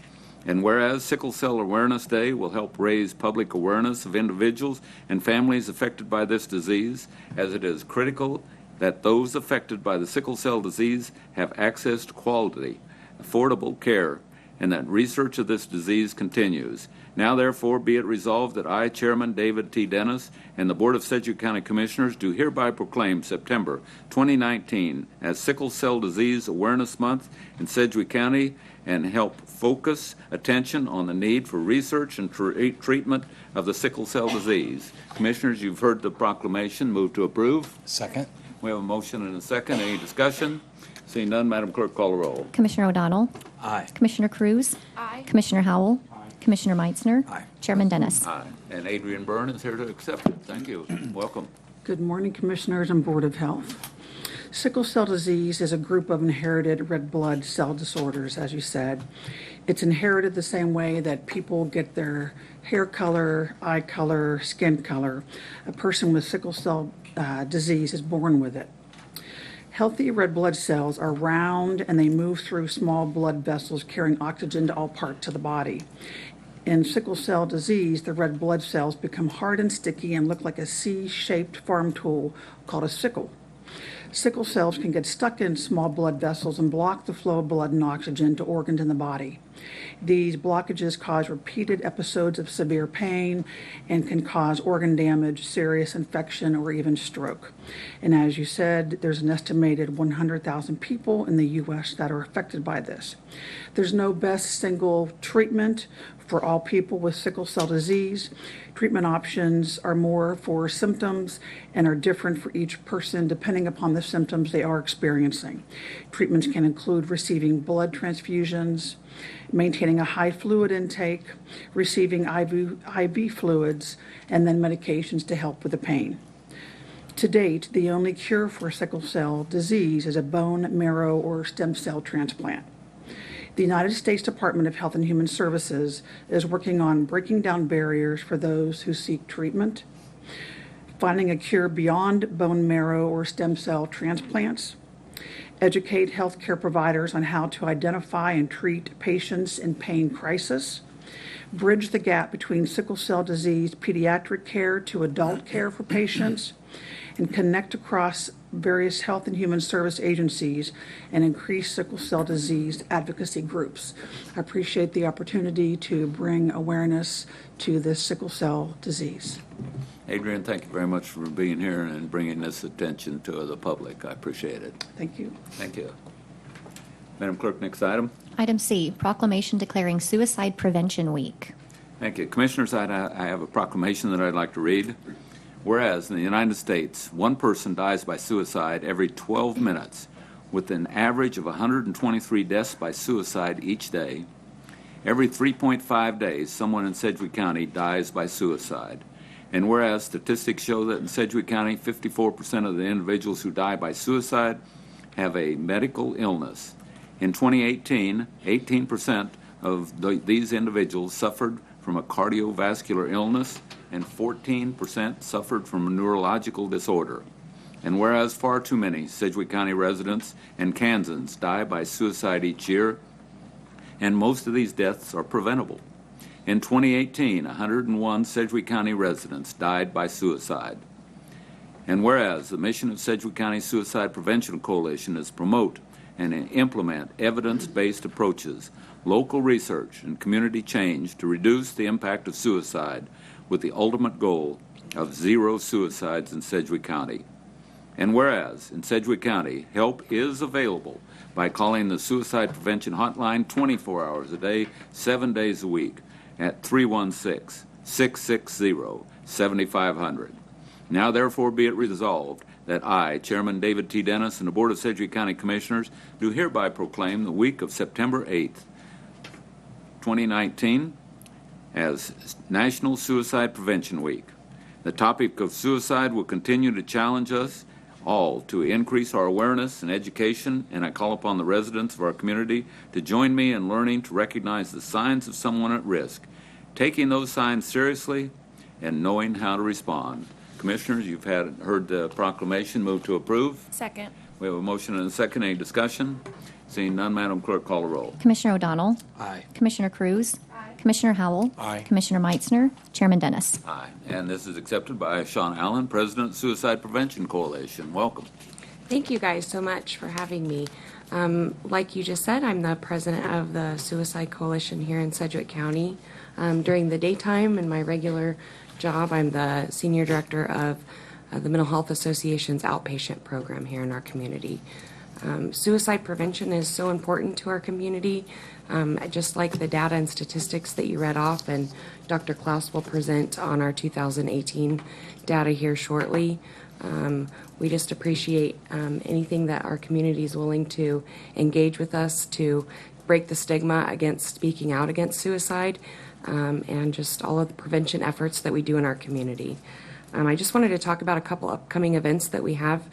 And whereas Sickle Cell Awareness Day will help raise public awareness of individuals and families affected by this disease, as it is critical that those affected by the sickle cell disease have access to quality, affordable care, and that research of this disease continues. Now, therefore, be it resolved that I, Chairman David T. Dennis, and the Board of Sedgwick County Commissioners do hereby proclaim September 2019 as Sickle Cell Disease Awareness Month in Sedgwick County and help focus attention on the need for research and treatment of the sickle cell disease. Commissioners, you've heard the proclamation. Move to approve. Second. We have a motion and a second. Any discussion? Seeing none, Madam Clerk, call the roll. Commissioner O'Donnell. Aye. Commissioner Cruz. Aye. Commissioner Howell. Commissioner Meitzner. Aye. Chairman Dennis. Aye. And Adrian Byrne is here to accept it. Thank you. Welcome. Good morning, Commissioners and Board of Health. Sickle cell disease is a group of inherited red blood cell disorders, as you said. It's inherited the same way that people get their hair color, eye color, skin color. A person with sickle cell disease is born with it. Healthy red blood cells are round and they move through small blood vessels carrying oxygen to all parts of the body. In sickle cell disease, the red blood cells become hard and sticky and look like a C-shaped farm tool called a sickle. Sickle cells can get stuck in small blood vessels and block the flow of blood and oxygen to organs in the body. These blockages cause repeated episodes of severe pain and can cause organ damage, serious infection, or even stroke. And as you said, there's an estimated 100,000 people in the U.S. that are affected by this. There's no best single treatment for all people with sickle cell disease. Treatment options are more for symptoms and are different for each person depending upon the symptoms they are experiencing. Treatments can include receiving blood transfusions, maintaining a high fluid intake, receiving IV fluids, and then medications to help with the pain. To date, the only cure for sickle cell disease is a bone marrow or stem cell transplant. The United States Department of Health and Human Services is working on breaking down barriers for those who seek treatment, finding a cure beyond bone marrow or stem cell transplants, educate healthcare providers on how to identify and treat patients in pain crisis, bridge the gap between sickle cell disease pediatric care to adult care for patients, and connect across various health and human service agencies and increase sickle cell disease advocacy groups. I appreciate the opportunity to bring awareness to this sickle cell disease. Adrian, thank you very much for being here and bringing this attention to the public. I appreciate it. Thank you. Thank you. Madam Clerk, next item. Item C, proclamation declaring Suicide Prevention Week. Thank you. Commissioners, I have a proclamation that I'd like to read. Whereas in the United States, one person dies by suicide every 12 minutes, with an average of 123 deaths by suicide each day. Every 3.5 days, someone in Sedgwick County dies by suicide. And whereas statistics show that in Sedgwick County, 54% of the individuals who die by suicide have a medical illness. In 2018, 18% of these individuals suffered from a cardiovascular illness, and 14% suffered from a neurological disorder. And whereas far too many Sedgwick County residents and Kansans die by suicide each year, and most of these deaths are preventable. In 2018, 101 Sedgwick County residents died by suicide. And whereas the mission of Sedgwick County Suicide Prevention Coalition is to promote and implement evidence-based approaches, local research, and community change to reduce the impact of suicide with the ultimate goal of zero suicides in Sedgwick County. And whereas in Sedgwick County, help is available by calling the Suicide Prevention Hotline 24 hours a day, 7 days a week at 316-660-7500. Now therefore be it resolved that I, Chairman David T. Dennis, and the Board of Sedgwick County Commissioners do hereby proclaim the week of September 8th, 2019 as National Suicide Prevention Week. The topic of suicide will continue to challenge us all to increase our awareness and education, and I call upon the residents of our community to join me in learning to recognize the signs of someone at risk, taking those signs seriously, and knowing how to respond. Commissioners, you've heard the proclamation. Move to approve. Second. We have a motion and a second. Any discussion? Seeing none, Madam Clerk, call the roll. Commissioner O'Donnell. Aye. Commissioner Cruz. Commissioner Howell. Aye. Commissioner Meitzner. Chairman Dennis. Aye. And this is accepted by Sean Allen, President of Suicide Prevention Coalition. Welcome. Thank you guys so much for having me. Like you just said, I'm the president of the Suicide Coalition here in Sedgwick County. During the daytime in my regular job, I'm the senior director of the Mental Health Association's outpatient program here in our community. Suicide prevention is so important to our community. Just like the data and statistics that you read off, and Dr. Klaus will present on our 2018 data here shortly. We just appreciate anything that our community is willing to engage with us to break the stigma against speaking out against suicide, and just all of the prevention efforts that we do in our community. I just wanted to talk about a couple upcoming events that we have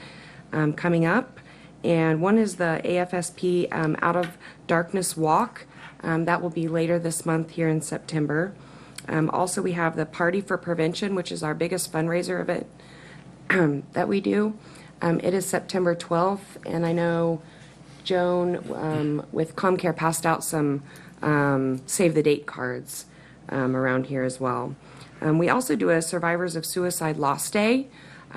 coming up. And one is the AFSP Out of Darkness Walk. That will be later this month here in September. Also, we have the Party for Prevention, which is our biggest fundraiser event that we do. It is September 12th, and I know Joan with ComCare passed out some save the date cards around here as well. We also do a Survivors of Suicide Loss Day.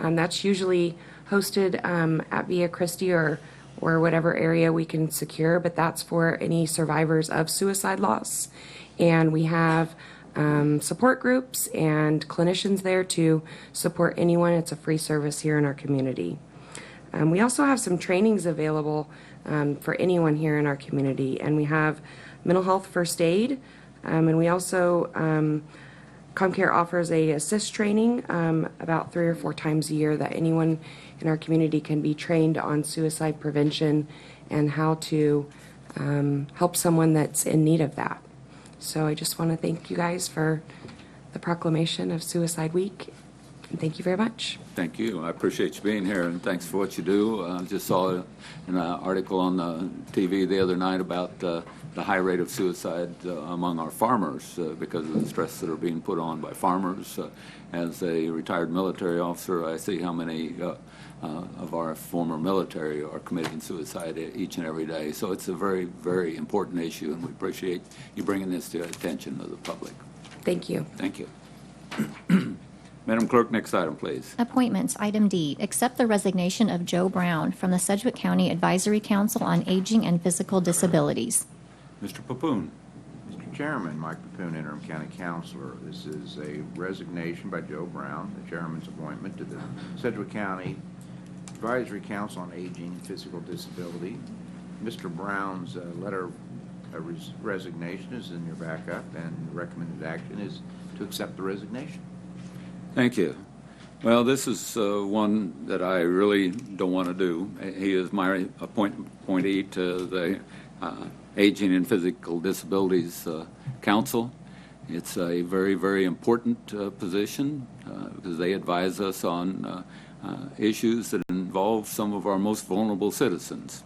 That's usually hosted at Via Christi or whatever area we can secure, but that's for any survivors of suicide loss. And we have support groups and clinicians there to support anyone. It's a free service here in our community. We also have some trainings available for anyone here in our community, and we have mental health first aid, and we also ComCare offers a assist training about 3 or 4 times a year that anyone in our community can be trained on suicide prevention and how to help someone that's in need of that. So I just want to thank you guys for the proclamation of Suicide Week, and thank you very much. Thank you. I appreciate you being here, and thanks for what you do. I just saw an article on the TV the other night about the high rate of suicide among our farmers because of the stress that are being put on by farmers. As a retired military officer, I see how many of our former military are committing suicide each and every day. So it's a very, very important issue, and we appreciate you bringing this to the attention of the public. Thank you. Thank you. Madam Clerk, next item, please. Appointments. Item D. Accept the resignation of Joe Brown from the Sedgwick County Advisory Council on Aging and Physical Disabilities. Mr. Papoon. Mr. Chairman, Mike Papoon, Interim County Councilor. This is a resignation by Joe Brown, the chairman's appointment to the Sedgwick County Advisory Council on Aging and Physical Disability. Mr. Brown's letter of resignation is in your backup, and recommended action is to accept the resignation. Thank you. Well, this is one that I really don't want to do. He is my appointee to the Aging and Physical Disabilities Council. It's a very, very important position because they advise us on issues that involve some of our most vulnerable citizens.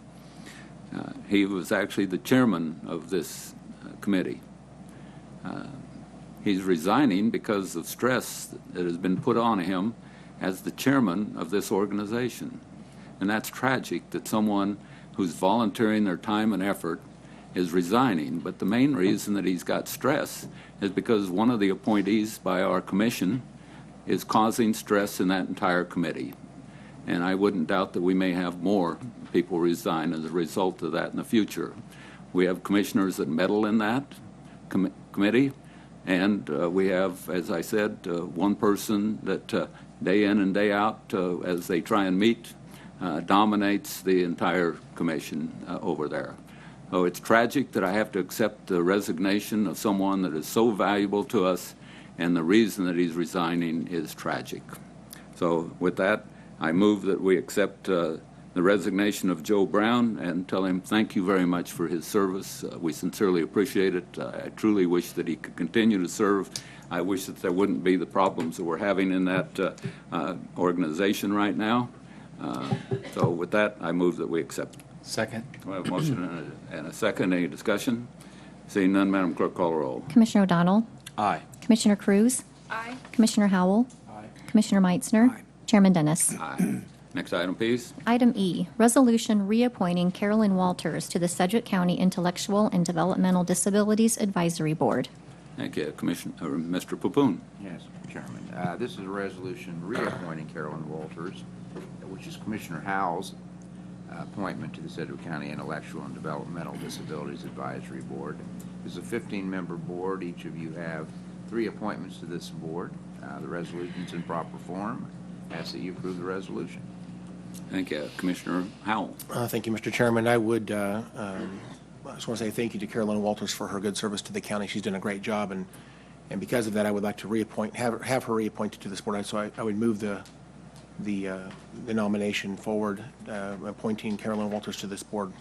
He was actually the chairman of this committee. He's resigning because of stress that has been put on him as the chairman of this organization. And that's tragic that someone who's volunteering their time and effort is resigning. But the main reason that he's got stress is because one of the appointees by our commission is causing stress in that entire committee. And I wouldn't doubt that we may have more people resign as a result of that in the future. We have commissioners that meddle in that committee, and we have, as I said, one person that day in and day out, as they try and meet, dominates the entire commission over there. So it's tragic that I have to accept the resignation of someone that is so valuable to us, and the reason that he's resigning is tragic. So with that, I move that we accept the resignation of Joe Brown and tell him thank you very much for his service. We sincerely appreciate it. I truly wish that he could continue to serve. I wish that there wouldn't be the problems that we're having in that organization right now. So with that, I move that we accept. Second. We have a motion and a second. Any discussion? Seeing none, Madam Clerk, call the roll. Commissioner O'Donnell? Aye. Commissioner Cruz? Aye. Commissioner Howell? Aye. Commissioner Meitzner? Aye. Chairman Dennis? Aye. Next item, please. Item E, resolution reappointing CAROLYN Walters to the Sedgwick County Intellectual and Developmental Disabilities Advisory Board. Thank you, Commissioner, Mr. Papoon. Yes, Chairman. This is a resolution reappointing Carolyn Walters, which is Commissioner Howell's appointment to the Sedgwick County Intellectual and Developmental Disabilities Advisory Board. This is a 15-member board. Each of you have 3 appointments to this board. The resolution's in proper form. Ask that you approve the resolution. Thank you, Commissioner Howell. Thank you, Mr. Chairman. I would I just want to say thank you to CAROLYN Walters for her good service to the county. She's done a great job, and because of that, I would like to have her reappointed to this board. So I would move the nomination forward, appointing CAROLYN Walters to this board.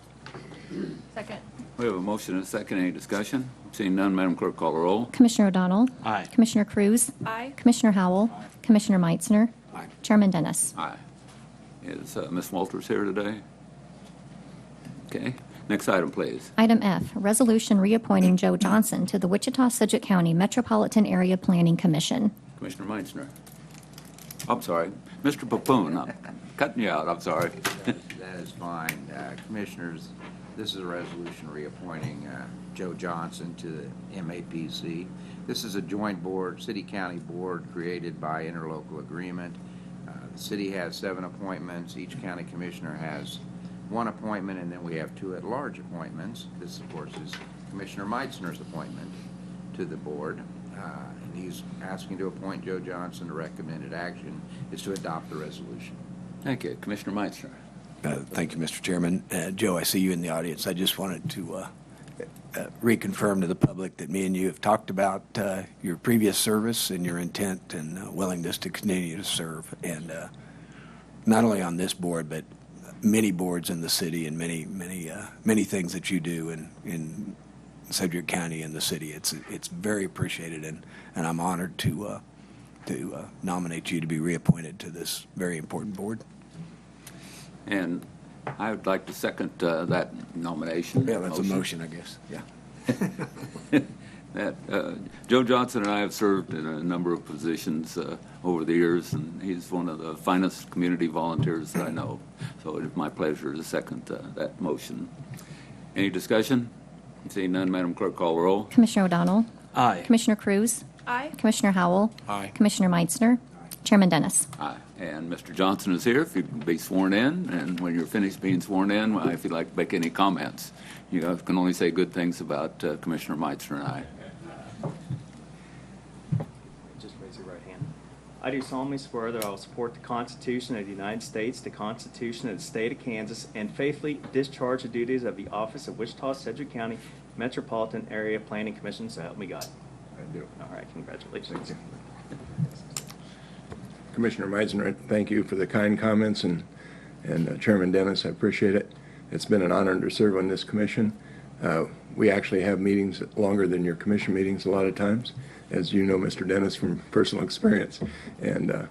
Second. We have a motion and a second. Any discussion? Seeing none, Madam Clerk, call the roll. Commissioner O'Donnell? Aye. Commissioner Cruz? Aye. Commissioner Howell? Aye. Commissioner Meitzner? Aye. Chairman Dennis? Aye. Is Ms. Walters here today? Okay. Next item, please. Item F, resolution reappointing Joe Johnson to the Wichita-Sedgwick County Metropolitan Area Planning Commission. Commissioner Meitzner. I'm sorry. Mr. Papoon, I'm cutting you out. I'm sorry. That is fine. Commissioners, this is a resolution reappointing Joe Johnson to the MAPC. This is a joint board, city-county board created by interlocal agreement. The city has 7 appointments. Each county commissioner has 1 appointment, and then we have 2 at-large appointments. This, of course, is Commissioner Meitzner's appointment to the board. And he's asking to appoint Joe Johnson. The recommended action is to adopt the resolution. Thank you. Commissioner Meitzner. Thank you, Mr. Chairman. Joe, I see you in the audience. I just wanted to reconfirm to the public that me and you have talked about your previous service and your intent and willingness to continue to serve, and not only on this board, but many boards in the city and many things that you do in Sedgwick County and the city. It's very appreciated, and I'm honored to nominate you to be reappointed to this very important board. And I would like to second that nomination. Yeah, that's a motion, I guess. Yeah. Joe Johnson and I have served in a number of positions over the years, and he's one of the finest community volunteers that I know. So it is my pleasure to second that motion. Any discussion? Seeing none, Madam Clerk, call the roll. Commissioner O'Donnell? Aye. Commissioner Cruz? Aye. Commissioner Howell? Aye. Commissioner Meitzner? Chairman Dennis? Aye. And Mr. Johnson is here if you can be sworn in, and when you're finished being sworn in, if you'd like to make any comments. You can only say good things about Commissioner Meitzner and I. Just raise your right hand. I do solemnly swear that I will support the Constitution of the United States, the Constitution of the State of Kansas, and faithfully discharge the duties of the office of Wichita-Sedgwick County Metropolitan Area Planning Commission, so help me God. I do. All right, congratulations. Commissioner Meitzner, thank you for the kind comments, and Chairman Dennis, I appreciate it. It's been an honor to serve on this commission. We actually have meetings longer than your commission meetings a lot of times, as you know, Mr. Dennis, from personal experience. And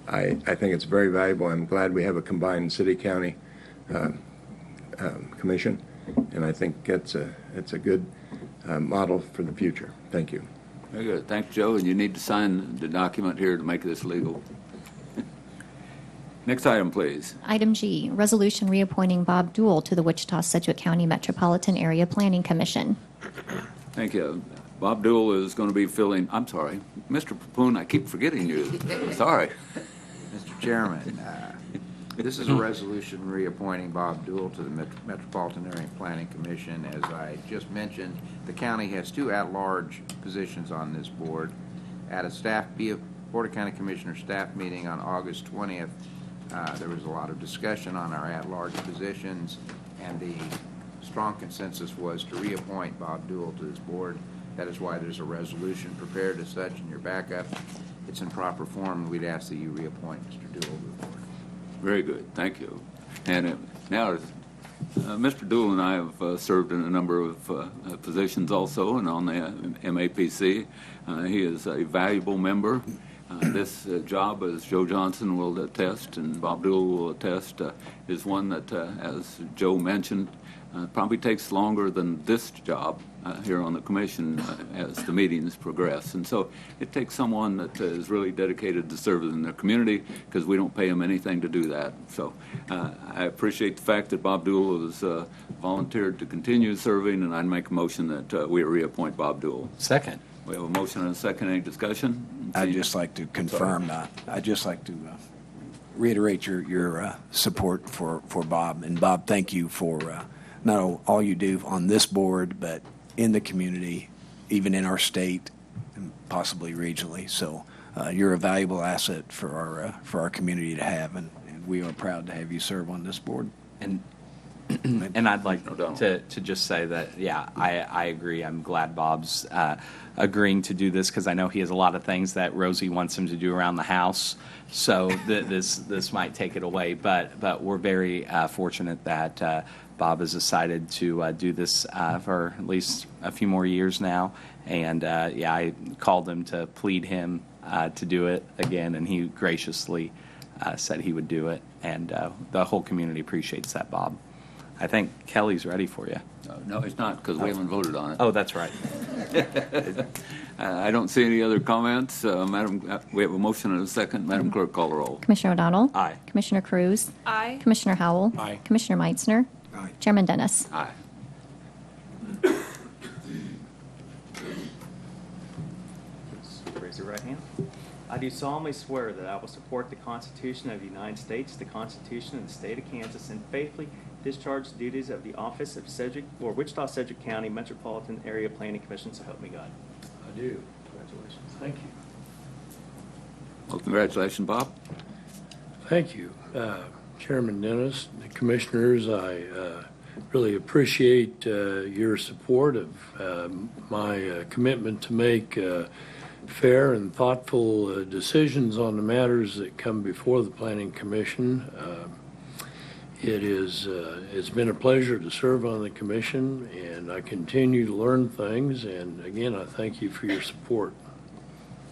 I think it's very valuable. I'm glad we have a combined city-county commission, and I think it's a good model for the future. Thank you. Very good. Thank you, Joe. And you need to sign the document here to make this legal. Next item, please. Item G, resolution reappointing Bob DOOL to the Wichita-Sedgwick County Metropolitan Area Planning Commission. Thank you. Bob DOOL is going to be filling, I'm sorry, Mr. Papoon, I keep forgetting you. Sorry. Mr. Chairman, this is a resolution reappointing Bob DOOL to the Metropolitan Area Planning Commission. As I just mentioned, the county has two at-large positions on this board. At a Board of County Commissioners staff meeting on August 20th, there was a lot of discussion on our at-large positions, and the strong consensus was to reappoint Bob DOOL to this board. That is why there's a resolution prepared as such in your backup. It's in proper form, and we'd ask that you reappoint Mr. DOOL to the board. Very good. Thank you. And now, Mr. DOOL and I have served in a number of positions also, and on the MAPC. He is a valuable member. This job, as Joe Johnson will attest and Bob DOOL will attest, is one that, as Joe mentioned, probably takes longer than this job here on the commission as the meetings progress. And so it takes someone that is really dedicated to serving in their community, because we don't pay them anything to do that. So I appreciate the fact that Bob DOOL has volunteered to continue serving, and I'd make a motion that we reappoint Bob DOOL. Second. We have a motion and a second. Any discussion? I'd just like to confirm, I'd just like to reiterate your support for Bob. And Bob, thank you for not all you do on this board, but in the community, even in our state, and possibly regionally. So you're a valuable asset for our community to have, and we are proud to have you serve on this board. And I'd like to just say that, yeah, I agree. I'm glad Bob's agreeing to do this, because I know he has a lot of things that Rosie wants him to do around the house. So this might take it away. But we're very fortunate that Bob has decided to do this for at least a few more years now. And yeah, I called him to plead him to do it again, and he graciously said he would do it. And the whole community appreciates that, Bob. I think Kelly's ready for you. No, he's not, because we haven't voted on it. Oh, that's right. I don't see any other comments. Madam, we have a motion and a second. Madam Clerk, call the roll. Commissioner O'Donnell? Aye. Commissioner Cruz? Aye. Commissioner Howell? Aye. Commissioner Meitzner? Aye. Chairman Dennis? Aye. Raise your right hand. I do solemnly swear that I will support the Constitution of the United States, the Constitution of the State of Kansas, and faithfully discharge the duties of the office of Sedgwick or Wichita-Sedgwick County Metropolitan Area Planning Commission, so help me God. I do. Congratulations. Thank you. Well, congratulations, Bob. Thank you. Chairman Dennis, the commissioners, I really appreciate your support of my commitment to make fair and thoughtful decisions on the matters that come before the Planning Commission. It's been a pleasure to serve on the commission, and I continue to learn things, and again, I thank you for your support.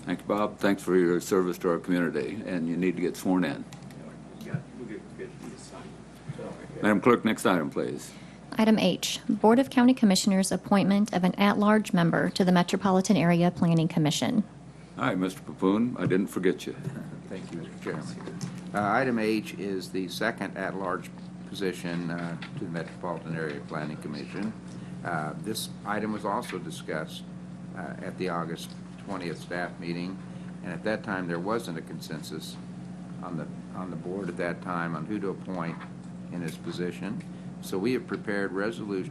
Thank you, Bob. Thanks for your service to our community, and you need to get sworn in. Madam Clerk, next item, please. Item H, Board of County Commissioners appointment of an at-large member to the Metropolitan Area Planning Commission. All right, Mr. Papoon, I didn't forget you. Thank you, Mr. Chairman. Item H is the second at-large position to the Metropolitan Area Planning Commission. This item was also discussed at the August 20th staff meeting, and at that time there wasn't a consensus on the board at that time on who to appoint in this position. So we have prepared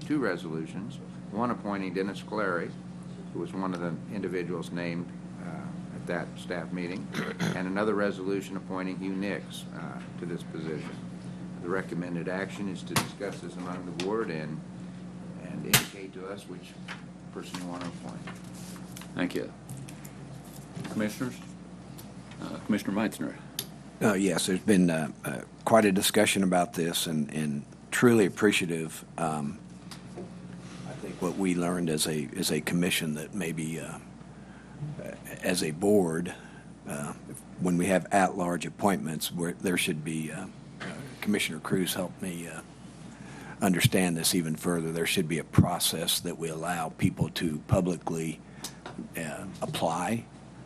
two resolutions, one appointing Dennis Clary, who was one of the individuals named at that staff meeting, and another resolution appointing Hugh Nix to this position. The recommended action is to discuss this among the board and indicate to us which person you want to appoint. Thank you. Commissioners? Commissioner Meitzner. Yes, there's been quite a discussion about this, and truly appreciative. I think what we learned as a commission that maybe as a board, when we have at-large appointments, where there should be, Commissioner Cruz helped me understand this even further. There should be a process that we allow people to publicly apply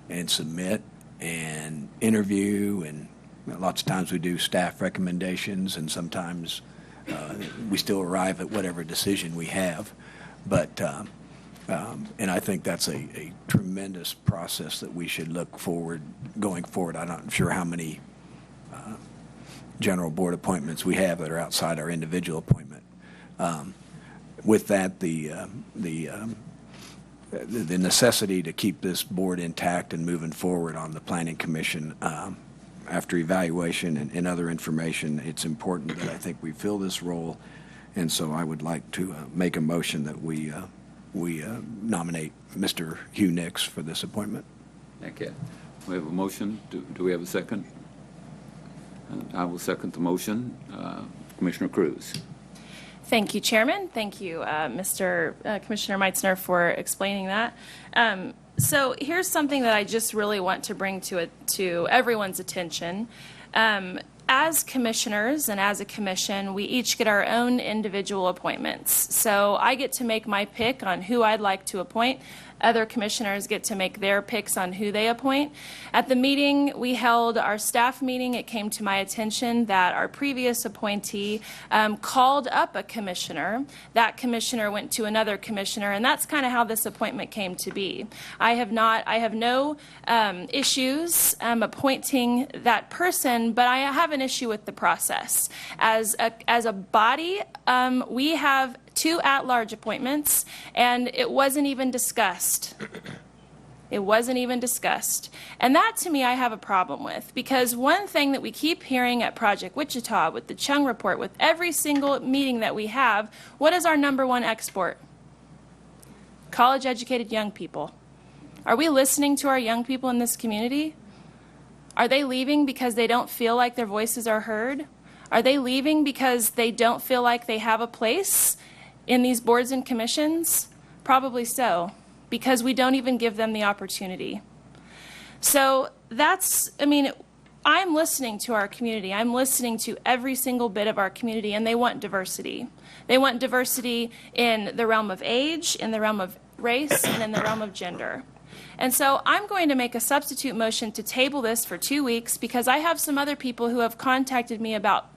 and submit and interview and lots of times we do staff recommendations, and sometimes we still arrive at whatever decision we have. But and I think that's a tremendous process that we should look forward going forward. I'm not sure how many general board appointments we have that are outside our individual appointment. With that, the necessity to keep this board intact and moving forward on the Planning Commission after evaluation and other information, it's important that I think we fill this role. And so I would like to make a motion that we nominate Mr. Hugh Nix for this appointment. Thank you. We have a motion. Do we have a second? I will second the motion. Commissioner Cruz. Thank you, Chairman. Thank you, Commissioner Meitzner, for explaining that. So here's something that I just really want to bring to everyone's attention. As commissioners and as a commission, we each get our own individual appointments. So I get to make my pick on who I'd like to appoint. Other commissioners get to make their picks on who they appoint. At the meeting we held, our staff meeting, it came to my attention that our previous appointee called up a commissioner. That commissioner went to another commissioner, and that's kind of how this appointment came to be. I have no issues appointing that person, but I have an issue with the process. As a body, we have 2 at-large appointments, and it wasn't even discussed. It wasn't even discussed. And that, to me, I have a problem with, because one thing that we keep hearing at Project Wichita, with the Chung Report, with every single meeting that we have, what is our #1 export? College-educated young people. Are we listening to our young people in this community? Are they leaving because they don't feel like their voices are heard? Are they leaving because they don't feel like they have a place in these boards and commissions? Probably so, because we don't even give them the opportunity. So I'm listening to our community. I'm listening to every single bit of our community, and they want diversity. They want diversity in the realm of age, in the realm of race, and in the realm of gender. And so I'm going to make a substitute motion to table this for 2 weeks, because I have some other people who have contacted me about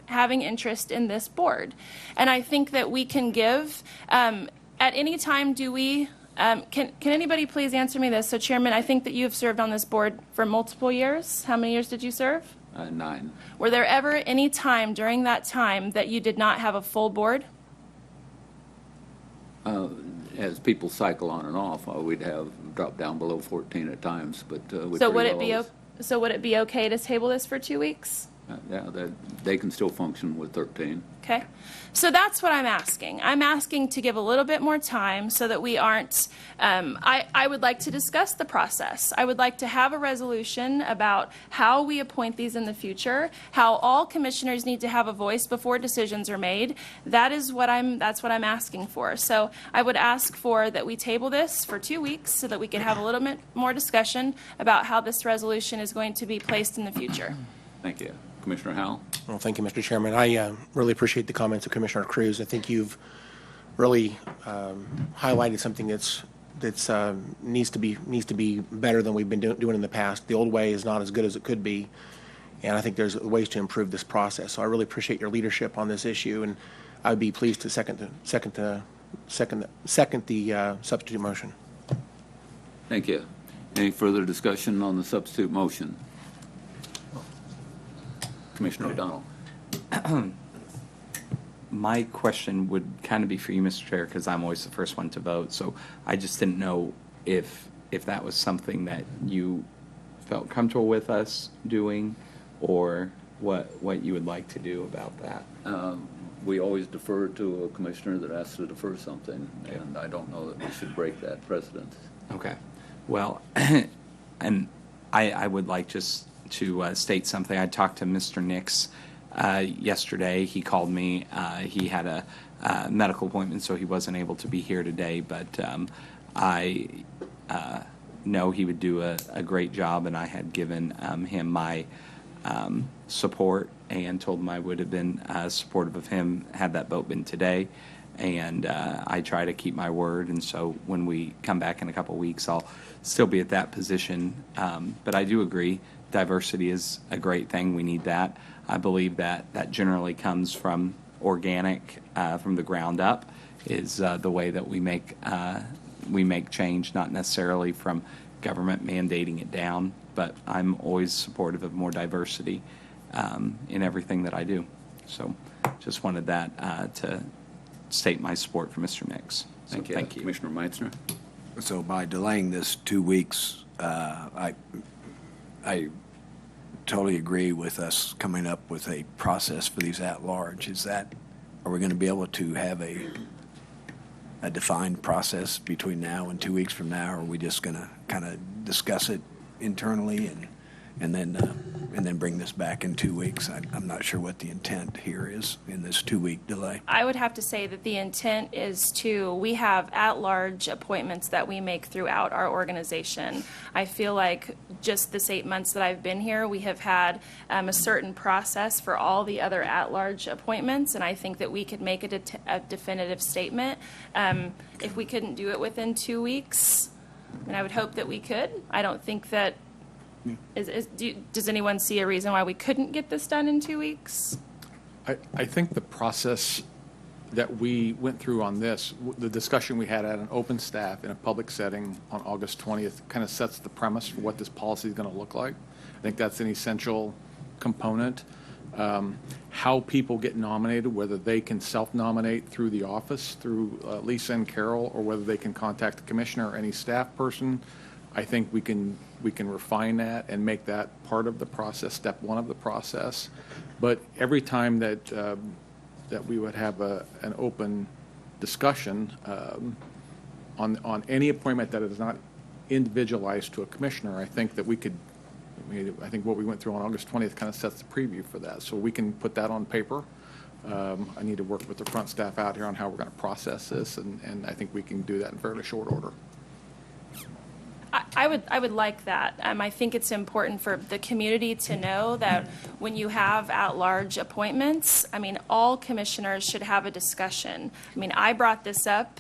having interest in this board. And I think that we can give, at any time, can anybody please answer me this? So, Chairman, I think that you have served on this board for multiple years. How many years did you serve? 9. Were there ever any time during that time that you did not have a full board? As people cycle on and off, we'd have dropped down below 14 at times. But so would it be okay to table this for 2 weeks? Yeah, they can still function with 13. Okay. So that's what I'm asking. I'm asking to give a little bit more time so that we aren't, I would like to discuss the process. I would like to have a resolution about how we appoint these in the future, how all commissioners need to have a voice before decisions are made. That's what I'm asking for. So I would ask for that we table this for 2 weeks so that we can have a little bit more discussion about how this resolution is going to be placed in the future. Thank you. Commissioner Howell? Well, thank you, Mr. Chairman. I really appreciate the comments of Commissioner Cruz. I think you've really highlighted something that's needs to be better than we've been doing in the past. The old way is not as good as it could be, and I think there's ways to improve this process. So I really appreciate your leadership on this issue, and I would be pleased to second the substitute motion. Thank you. Any further discussion on the substitute motion? Commissioner O'Donnell. My question would kind of be for you, Mr. Chair, because I'm always the first one to vote. So I just didn't know if that was something that you felt comfortable with us doing, or what you would like to do about that. We always defer to a commissioner that asks to defer something, and I don't know that we should break that precedent. Okay. Well, and I would like just to state something. I talked to Mr. Nix yesterday. He called me. He had a medical appointment, so he wasn't able to be here today, but I know he would do a great job, and I had given him my support and told him I would have been supportive of him had that vote been today. And I try to keep my word, and so when we come back in a couple weeks, I'll still be at that position. But I do agree, diversity is a great thing. We need that. I believe that that generally comes from organic, from the ground up, is the way that we make change, not necessarily from government mandating it down. But I'm always supportive of more diversity in everything that I do. So just wanted that to state my support for Mr. Nix. Thank you. Thank you. Commissioner Meitzner? So by delaying this 2 weeks, I totally agree with us coming up with a process for these at-large. Are we going to be able to have a defined process between now and 2 weeks from now, or are we just going to kind of discuss it internally and then bring this back in 2 weeks? I'm not sure what the intent here is in this 2-week delay. I would have to say that the intent is we have at-large appointments that we make throughout our organization. I feel like just this 8 months that I've been here, we have had a certain process for all the other at-large appointments, and I think that we could make a definitive statement. If we couldn't do it within 2 weeks, and I would hope that we could. I don't think that does anyone see a reason why we couldn't get this done in 2 weeks? I think the process that we went through on this, the discussion we had at an open staff in a public setting on August 20th kind of sets the premise for what this policy is going to look like. I think that's an essential component. How people get nominated, whether they can self-nominate through the office, through Lisa and Carol, or whether they can contact the commissioner or any staff person, I think we can refine that and make that part of the process, step one of the process. But every time that that we would have an open discussion on any appointment that is not individualized to a commissioner, I think that I think what we went through on August 20th kind of sets the preview for that. So we can put that on paper. I need to work with the front staff out here on how we're going to process this, and I think we can do that in fairly short order. I would like that. I think it's important for the community to know that when you have at-large appointments, all commissioners should have a discussion. I brought this up.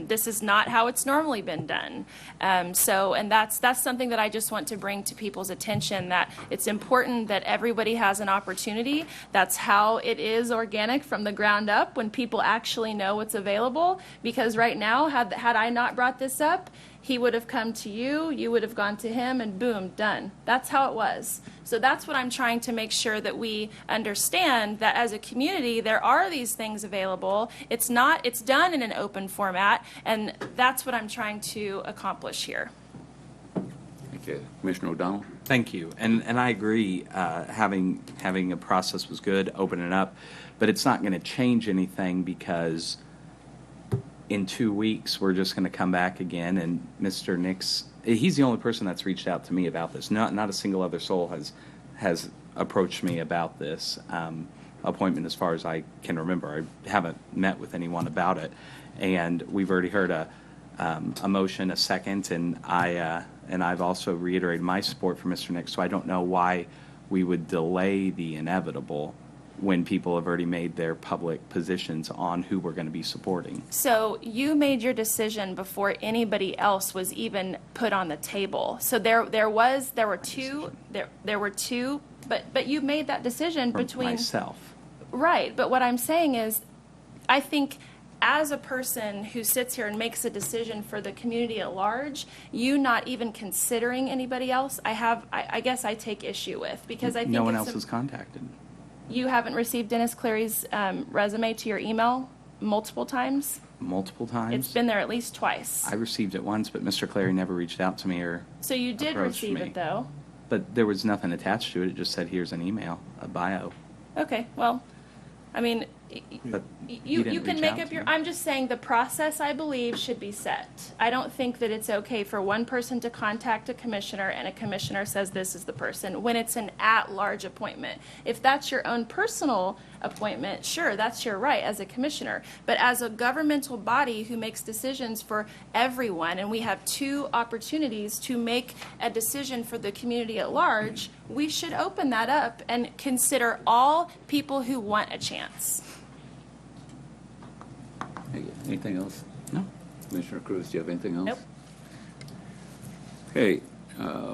This is not how it's normally been done. And that's something that I just want to bring to people's attention, that it's important that everybody has an opportunity. That's how it is organic from the ground up, when people actually know what's available. Because right now, had I not brought this up, he would have come to you, you would have gone to him, and boom, done. That's how it was. So that's what I'm trying to make sure that we understand, that as a community, there are these things available. It's done in an open format, and that's what I'm trying to accomplish here. Thank you. Commissioner O'Donnell? Thank you. And I agree, having a process was good, opening it up, but it's not going to change anything, because in 2 weeks, we're just going to come back again, and Mr. Nix, he's the only person that's reached out to me about this. Not a single other soul has approached me about this appointment, as far as I can remember. I haven't met with anyone about it, and we've already heard a motion, a second, and I've also reiterated my support for Mr. Nix. So I don't know why we would delay the inevitable when people have already made their public positions on who we're going to be supporting. So you made your decision before anybody else was even put on the table. So there were two, but you made that decision between myself. Right, but what I'm saying is, I think as a person who sits here and makes a decision for the community at large, you not even considering anybody else, I guess I take issue with, because I think no one else was contacted. You haven't received Dennis Cleary's resume to your email multiple times? Multiple times? It's been there at least twice. I received it once, but Mr. Cleary never reached out to me or So you did receive it, though? But there was nothing attached to it. It just said, here's an email, a bio. Okay, well, But you can make up your, I'm just saying the process, I believe, should be set. I don't think that it's okay for one person to contact a commissioner and a commissioner says this is the person, when it's an at-large appointment. If that's your own personal appointment, sure, that's your right as a commissioner. But as a governmental body who makes decisions for everyone, and we have two opportunities to make a decision for the community at large, we should open that up and consider all people who want a chance. Hey, Anything else? No. Commissioner Cruz, do you have anything else? Nope. Okay,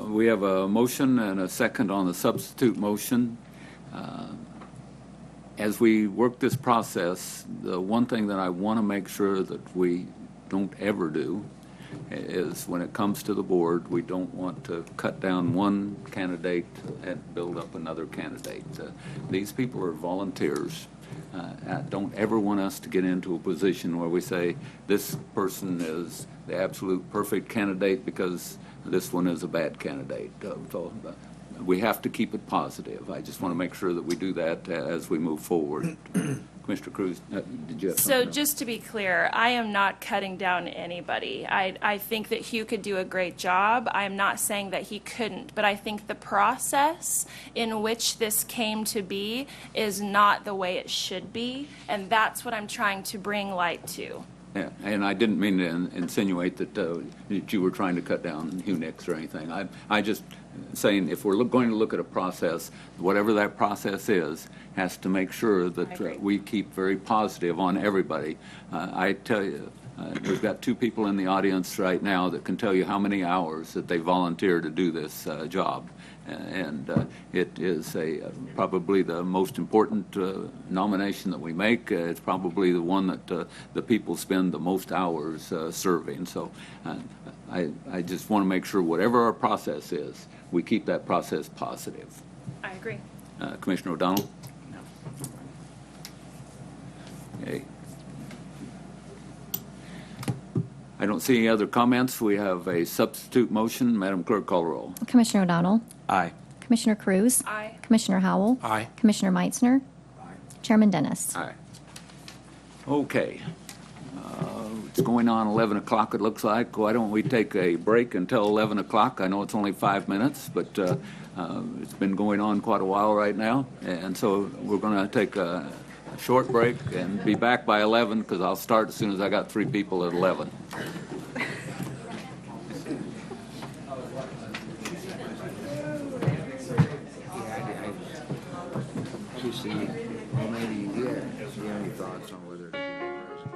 we have a motion and a second on the substitute motion. As we work this process, the one thing that I want to make sure that we don't ever do is when it comes to the board, we don't want to cut down one candidate and build up another candidate. These people are volunteers. I don't ever want us to get into a position where we say this person is the absolute perfect candidate because this one is a bad candidate. We have to keep it positive. I just want to make sure that we do that as we move forward. Commissioner Cruz, did you have something So else? just to be clear, I am not cutting down anybody. I think that Hugh could do a great job. I am not saying that he couldn't, but I think the process in which this came to be is not the way it should be, and that's what I'm trying to bring light to. Yeah, and I didn't mean to insinuate that you were trying to cut down Hugh Nix or anything. I just saying if we're going to look at a process, whatever that process is, has to make sure that we keep very positive on everybody. I tell you, we've got two people in the audience right now that can tell you how many hours that they volunteer to do this job. And it is probably the most important nomination that we make. It's probably the one that the people spend the most hours serving. So I just want to make sure whatever our process is, we keep that process positive. I agree. Commissioner O'Donnell? No. Okay. I don't see any other comments. We have a substitute motion. Madam Clerk, call the roll. Commissioner O'Donnell? Aye. Commissioner Cruz? Aye. Commissioner Howell? Aye. Commissioner Meitzner? Chairman Dennis? Aye. Okay. It's going on 11 o'clock, it looks like. Why don't we take a break until 11 o'clock? I know it's only 5 minutes, but it's been going on quite a while right now. And so we're going to take a short break and be back by 11 because I'll start as soon as I got 3 people at 11. You see, well, maybe, yeah, do you have any thoughts on whether it should be addressed?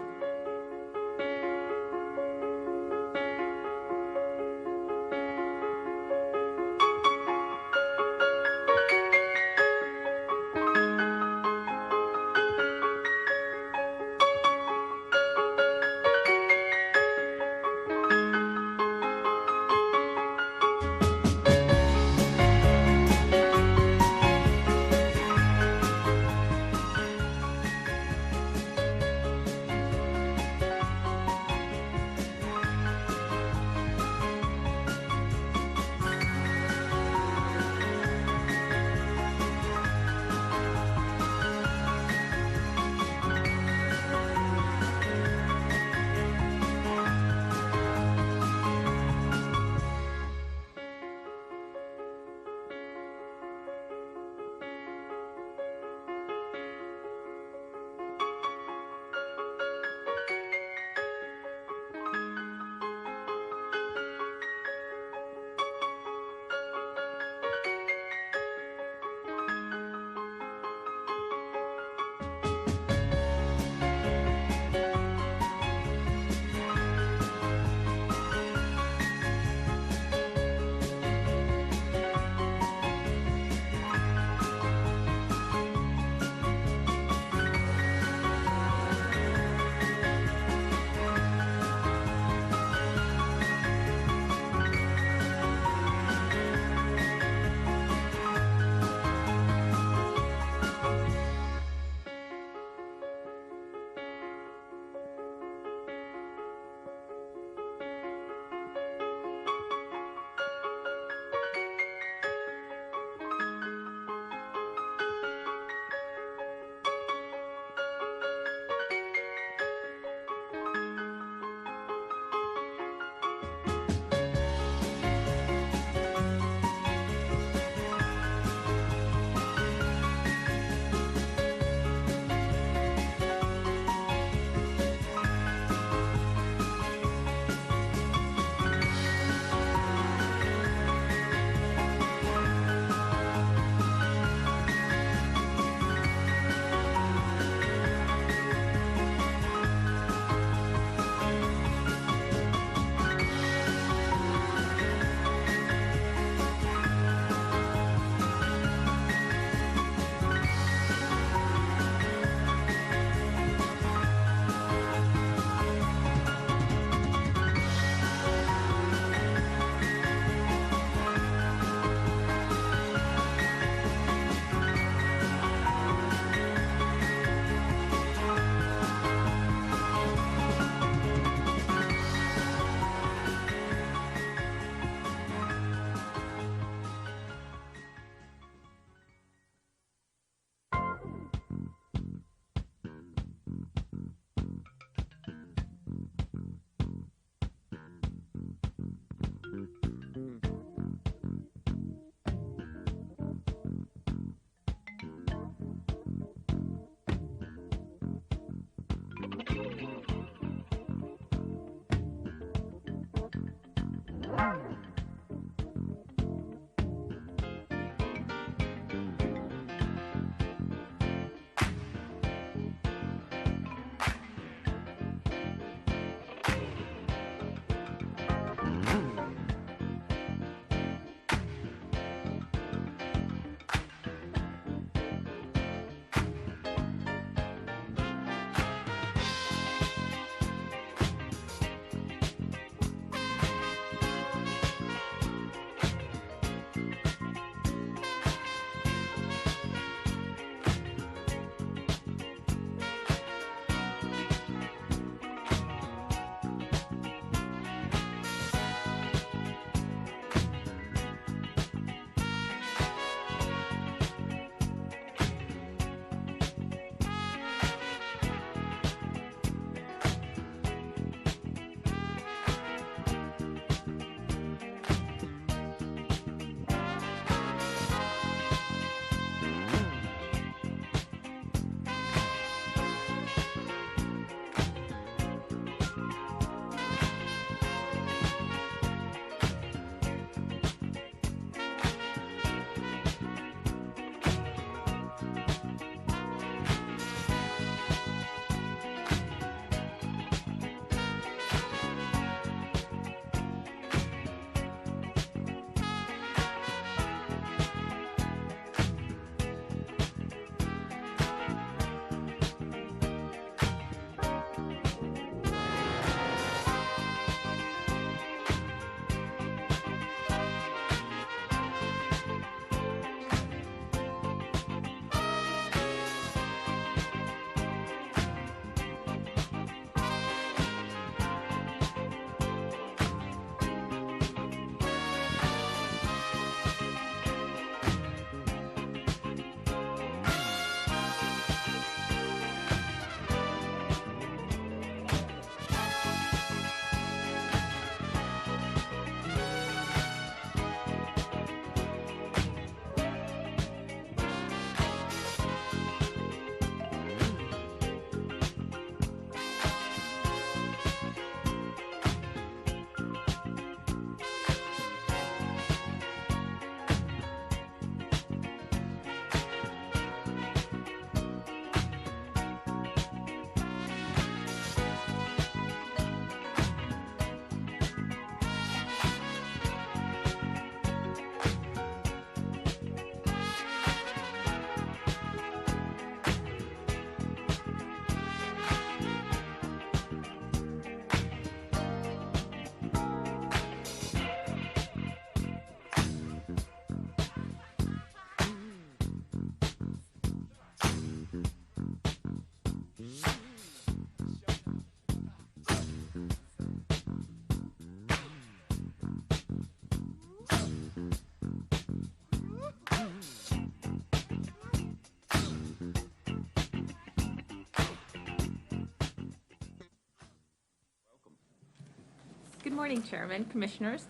morning, Chairman, Commissioners.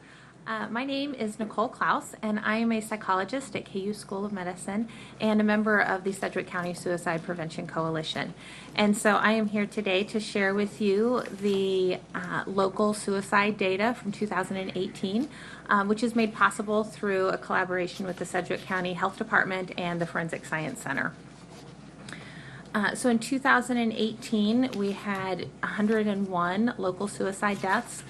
My name is Nicole Klaus, and I am a psychologist at KU School of Medicine and a member of the Sedgwick County Suicide Prevention Coalition. And so I am here today to share with you the local suicide data from 2018, which is made possible through a collaboration with the Sedgwick County Health Department and the Forensic Science Center. So in 2018, we had 101 local suicide deaths,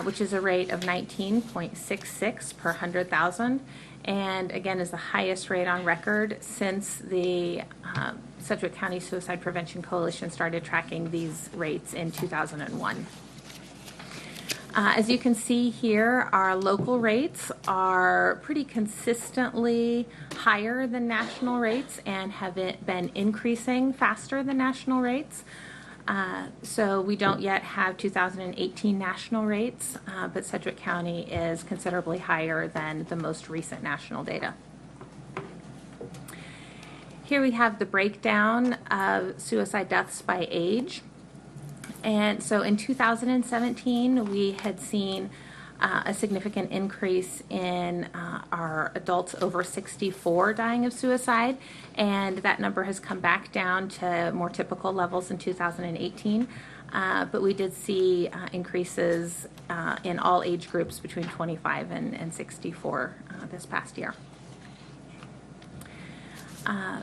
which is a rate of 19.66 per 100,000, and again is the highest rate on record since the Sedgwick County Suicide Prevention Coalition started tracking these rates in 2001. As you can see here, our local rates are pretty consistently higher than national rates and have been increasing faster than national rates. So we don't yet have 2018 national rates, but Sedgwick County is considerably higher than the most recent national data. Here we have the breakdown of suicide deaths by age. And so in 2017, we had seen a significant increase in our adults over 64 dying of suicide, and that number has come back down to more typical levels in 2018. But we did see increases in all age groups between 25 and 64 this past year.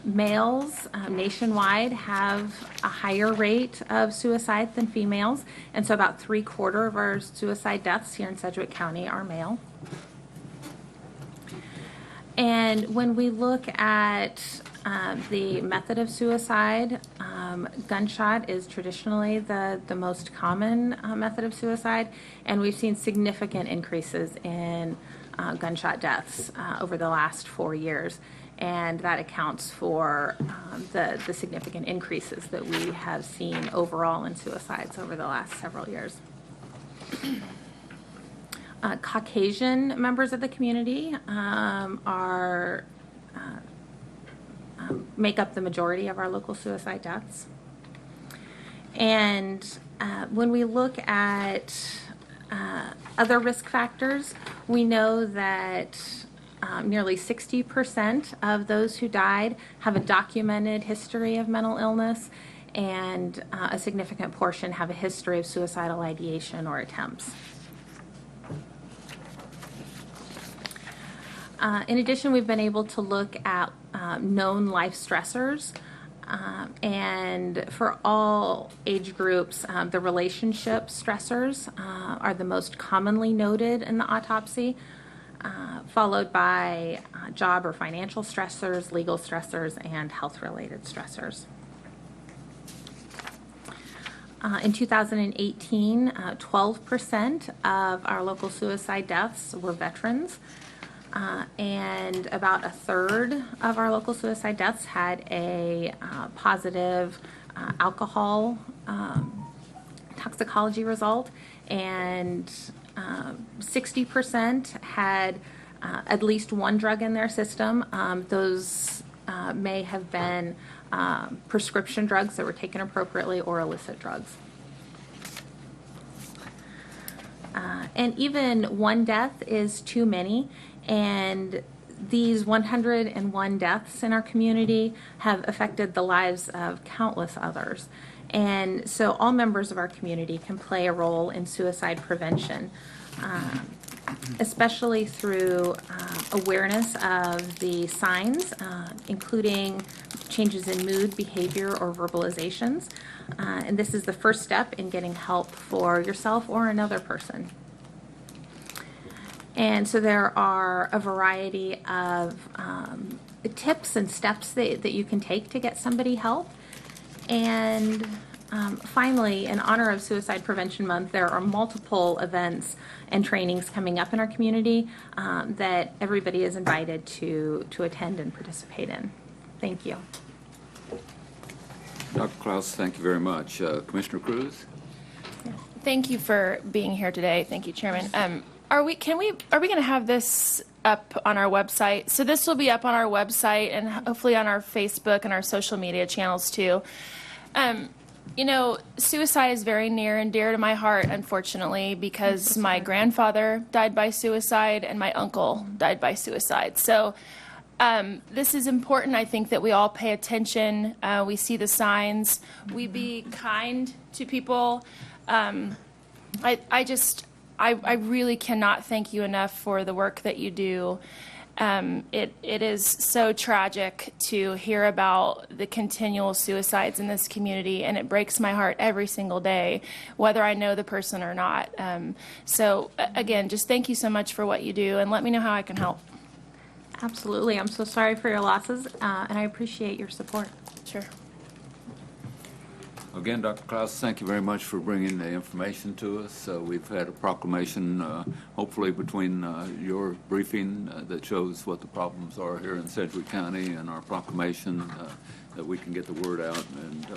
Males nationwide have a higher rate of suicide than females, and so about 3/4 of our suicide deaths here in Sedgwick County are male. And when we look at the method of suicide, gunshot is traditionally the most common method of suicide, and we've seen significant increases in gunshot deaths over the last 4 years. And that accounts for the significant increases that we have seen overall in suicides over the last several years. Caucasian members of the community make up the majority of our local suicide deaths. And when we look at other risk factors, we know that nearly 60% of those who died have a documented history of mental illness, and a significant portion have a history of suicidal ideation or attempts. In addition, we've been able to look at known life stressors, and for all age groups, the relationship stressors are the most commonly noted in the autopsy, followed by job or financial stressors, legal stressors, and health-related stressors. In 2018, 12% of our local suicide deaths were veterans, and about 1/3 of our local suicide deaths had a positive alcohol toxicology result, and 60% had at least one drug in their system. Those may have been prescription drugs that were taken appropriately or illicit drugs. And even one death is too many, and these 101 deaths in our community have affected the lives of countless others. And so all members of our community can play a role in suicide prevention, especially through awareness of the signs, including changes in mood, behavior, or verbalizations. And this is the first step in getting help for yourself or another person. And so there are a variety of tips and steps that you can take to get somebody help. And finally, in honor of Suicide Prevention Month, there are multiple events and trainings coming up in our community that everybody is invited to attend and participate in. Thank you. Dr. Klaus, thank you very much. Commissioner Cruz? Thank you for being here today. Thank you, Chairman. Are we going to have this up on our website? So this will be up on our website and hopefully on our Facebook and our social media channels too. You know, suicide is very near and dear to my heart, unfortunately, because my grandfather died by suicide and my uncle died by suicide. So this is important, I think, that we all pay attention. We see the signs. We be kind to people. I really cannot thank you enough for the work that you do. It is so tragic to hear about the continual suicides in this community, and it breaks my heart every single day, whether I know the person or not. So again, just thank you so much for what you do, and let me know how I can help. Absolutely. I'm so sorry for your losses, and I appreciate your support. Sure. Again, Dr. Klaus, thank you very much for bringing the information to us. We've had a proclamation, hopefully between your briefing that shows what the problems are here in Sedgwick County and our proclamation, that we can get the word out and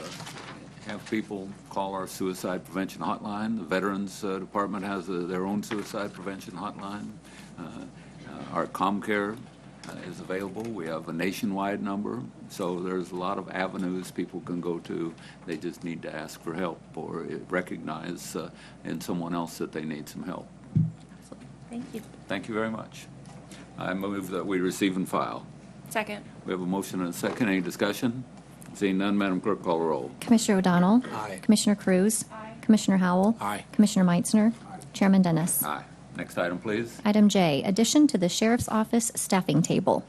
have people call our suicide prevention hotline. The Veterans Department has their own suicide prevention hotline. Our ComCare is available. We have a nationwide number, so there's a lot of avenues people can go to. They just need to ask for help or recognize in someone else that they need some help. So, thank you. Thank you very much. I move that we receive and file. Second. We have a motion and a second. Any discussion? Seeing none, Madam Clerk, call the roll. Commissioner O'Donnell. Aye. Commissioner Cruz. Aye. Commissioner Howell. Aye. Commissioner Meitzner. Aye. Chairman Dennis. Aye. Next item, please. Item J, addition to the Sheriff's Office staffing table.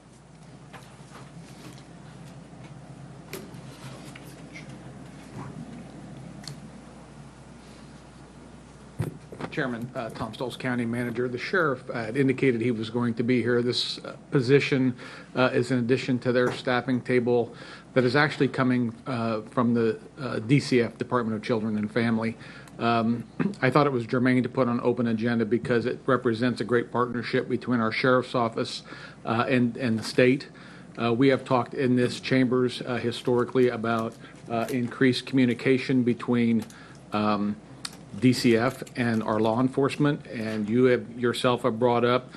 Chairman, Tom Stoltz, County Manager. The sheriff had indicated he was going to be here. This position is in addition to their staffing table that is actually coming from the DCF, Department of Children and Family. I thought it was germane to put on open agenda because it represents a great partnership between our sheriff's office and the state. We have talked in this chambers historically about increased communication between DCF and our law enforcement, and you yourself have brought up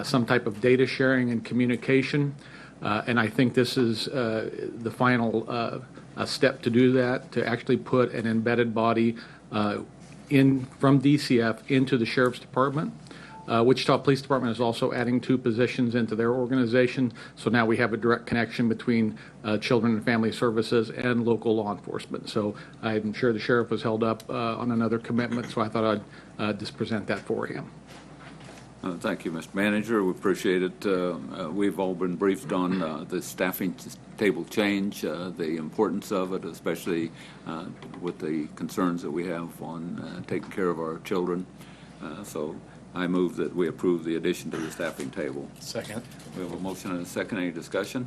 some type of data sharing and communication, and I think this is the final step to do that, to actually put an embedded body from DCF into the Sheriff's Department. Wichita Police Department is also adding 2 positions into their organization, so now we have a direct connection between Children and Family Services and local law enforcement. So I'm sure the sheriff was held up on another commitment, so I thought I'd just present that for him. Thank you, Mr. Manager. We appreciate it. We've all been briefed on the staffing table change, the importance of it, especially with the concerns that we have on taking care of our children. So I move that we approve the addition to the staffing table. Second. We have a motion and a second. Any discussion?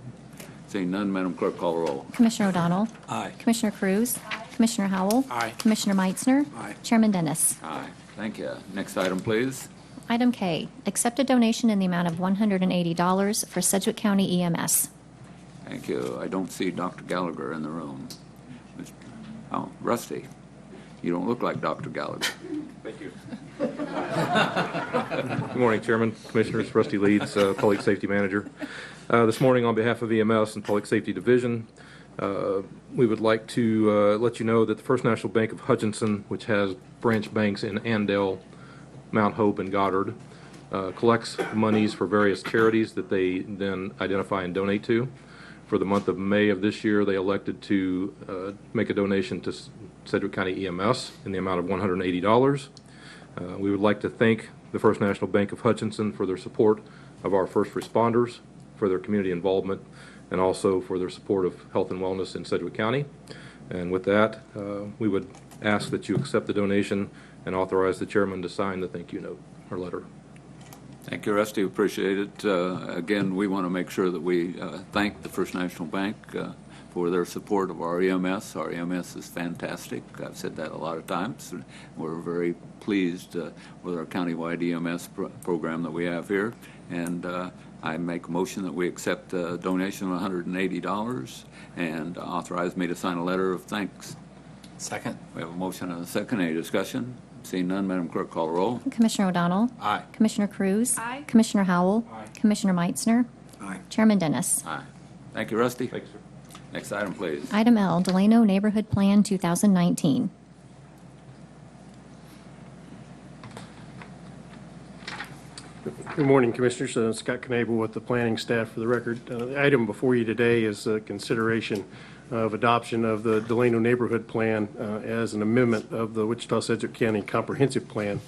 Seeing none, Madam Clerk, call the roll. Commissioner O'Donnell. Aye. Commissioner Cruz. Aye. Commissioner Howell. Aye. Commissioner Meitzner. Aye. Chairman Dennis. Aye. Thank you. Next item, please. Item K, accept a donation in the amount of $180 for Sedgwick County EMS. Thank you. I don't see Dr. Gallagher in the room. Oh, Rusty, you don't look like Dr. Gallagher. Thank you. Good morning, Chairman, Commissioners. Rusty Leeds, Public Safety Manager. This morning, on behalf of EMS and Public Safety Division, we would like to let you know that the First National Bank of Hutchinson, which has branch banks in Andale, Mount Hope, and Goddard, collects monies for various charities that they then identify and donate to. For the month of May of this year, they elected to make a donation to Sedgwick County EMS in the amount of $180. We would like to thank the First National Bank of Hutchinson for their support of our first responders, for their community involvement, and also for their support of health and wellness in Sedgwick County. And with that, we would ask that you accept the donation and authorize the chairman to sign the thank you note or letter. Thank you, Rusty. Appreciate it. Again, we want to make sure that we thank the First National Bank for their support of our EMS. Our EMS is fantastic. I've said that a lot of times. We're very pleased with our countywide EMS program that we have here. And I make a motion that we accept a donation of $180 and authorize me to sign a letter of thanks. Second. We have a motion and a second. Any discussion? Seeing none, Madam Clerk, call the roll. Commissioner O'Donnell. Aye. Commissioner Cruz. Aye. Commissioner Howell. Aye. Commissioner Meitzner. Aye. Chairman Dennis. Aye. Thank you, Rusty. Thanks, sir. Next item, please. Item L, Delano Neighborhood Plan 2019. Good morning, Commissioners. Scott Knable with the planning staff for the record. The item before you today is consideration of adoption of the Delano Neighborhood Plan as an amendment of the Wichita-Sedgwick County Comprehensive Plan.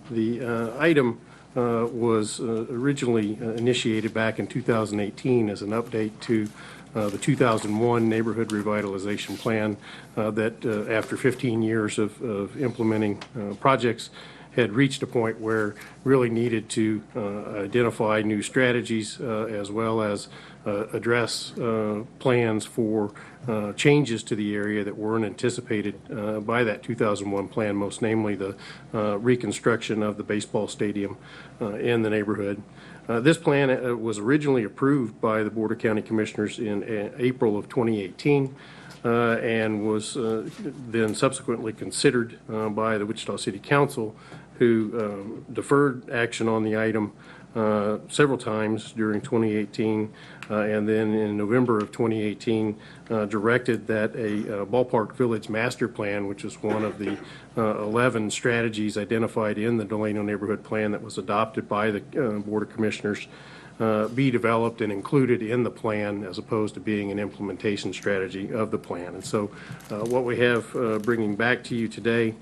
The item was originally initiated back in 2018 as an update to the 2001 Neighborhood Revitalization Plan that after 15 years of implementing projects had reached a point where really needed to identify new strategies as well as address plans for changes to the area that weren't anticipated by that 2001 plan, most namely the reconstruction of the baseball stadium in the neighborhood. This plan was originally approved by the Board of County Commissioners in April of 2018 and was then subsequently considered by the Wichita City Council, who deferred action on the item several times during 2018, and then in November of 2018 directed that a ballpark village master plan, which is one of the 11 strategies identified in the Delano Neighborhood Plan that was adopted by the Board of Commissioners, be developed and included in the plan as opposed to being an implementation strategy of the plan. And so what we have bringing back to you today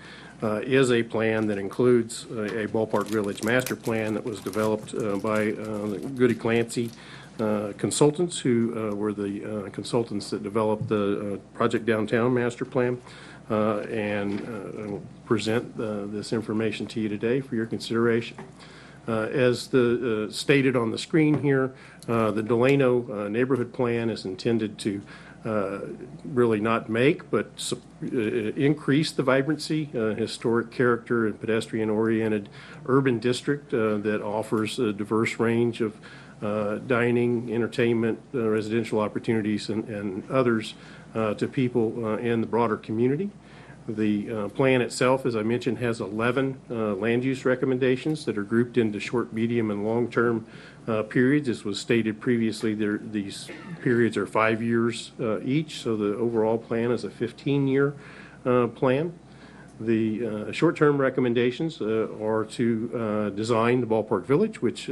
is a plan that includes a ballpark village master plan that was developed by Goody Clancy consultants, who were the consultants that developed the Project Downtown Master Plan, and I'll present this information to you today for your consideration. As stated on the screen here, the Delano Neighborhood Plan is intended to really not make, but increase the vibrancy, historic character, and pedestrian-oriented urban district that offers a diverse range of dining, entertainment, residential opportunities, and others to people in the broader community. The plan itself, as I mentioned, has 11 land use recommendations that are grouped into short, medium, and long-term periods. As was stated previously, these periods are 5 years each, so the overall plan is a 15-year plan. The short-term recommendations are to design the ballpark village, which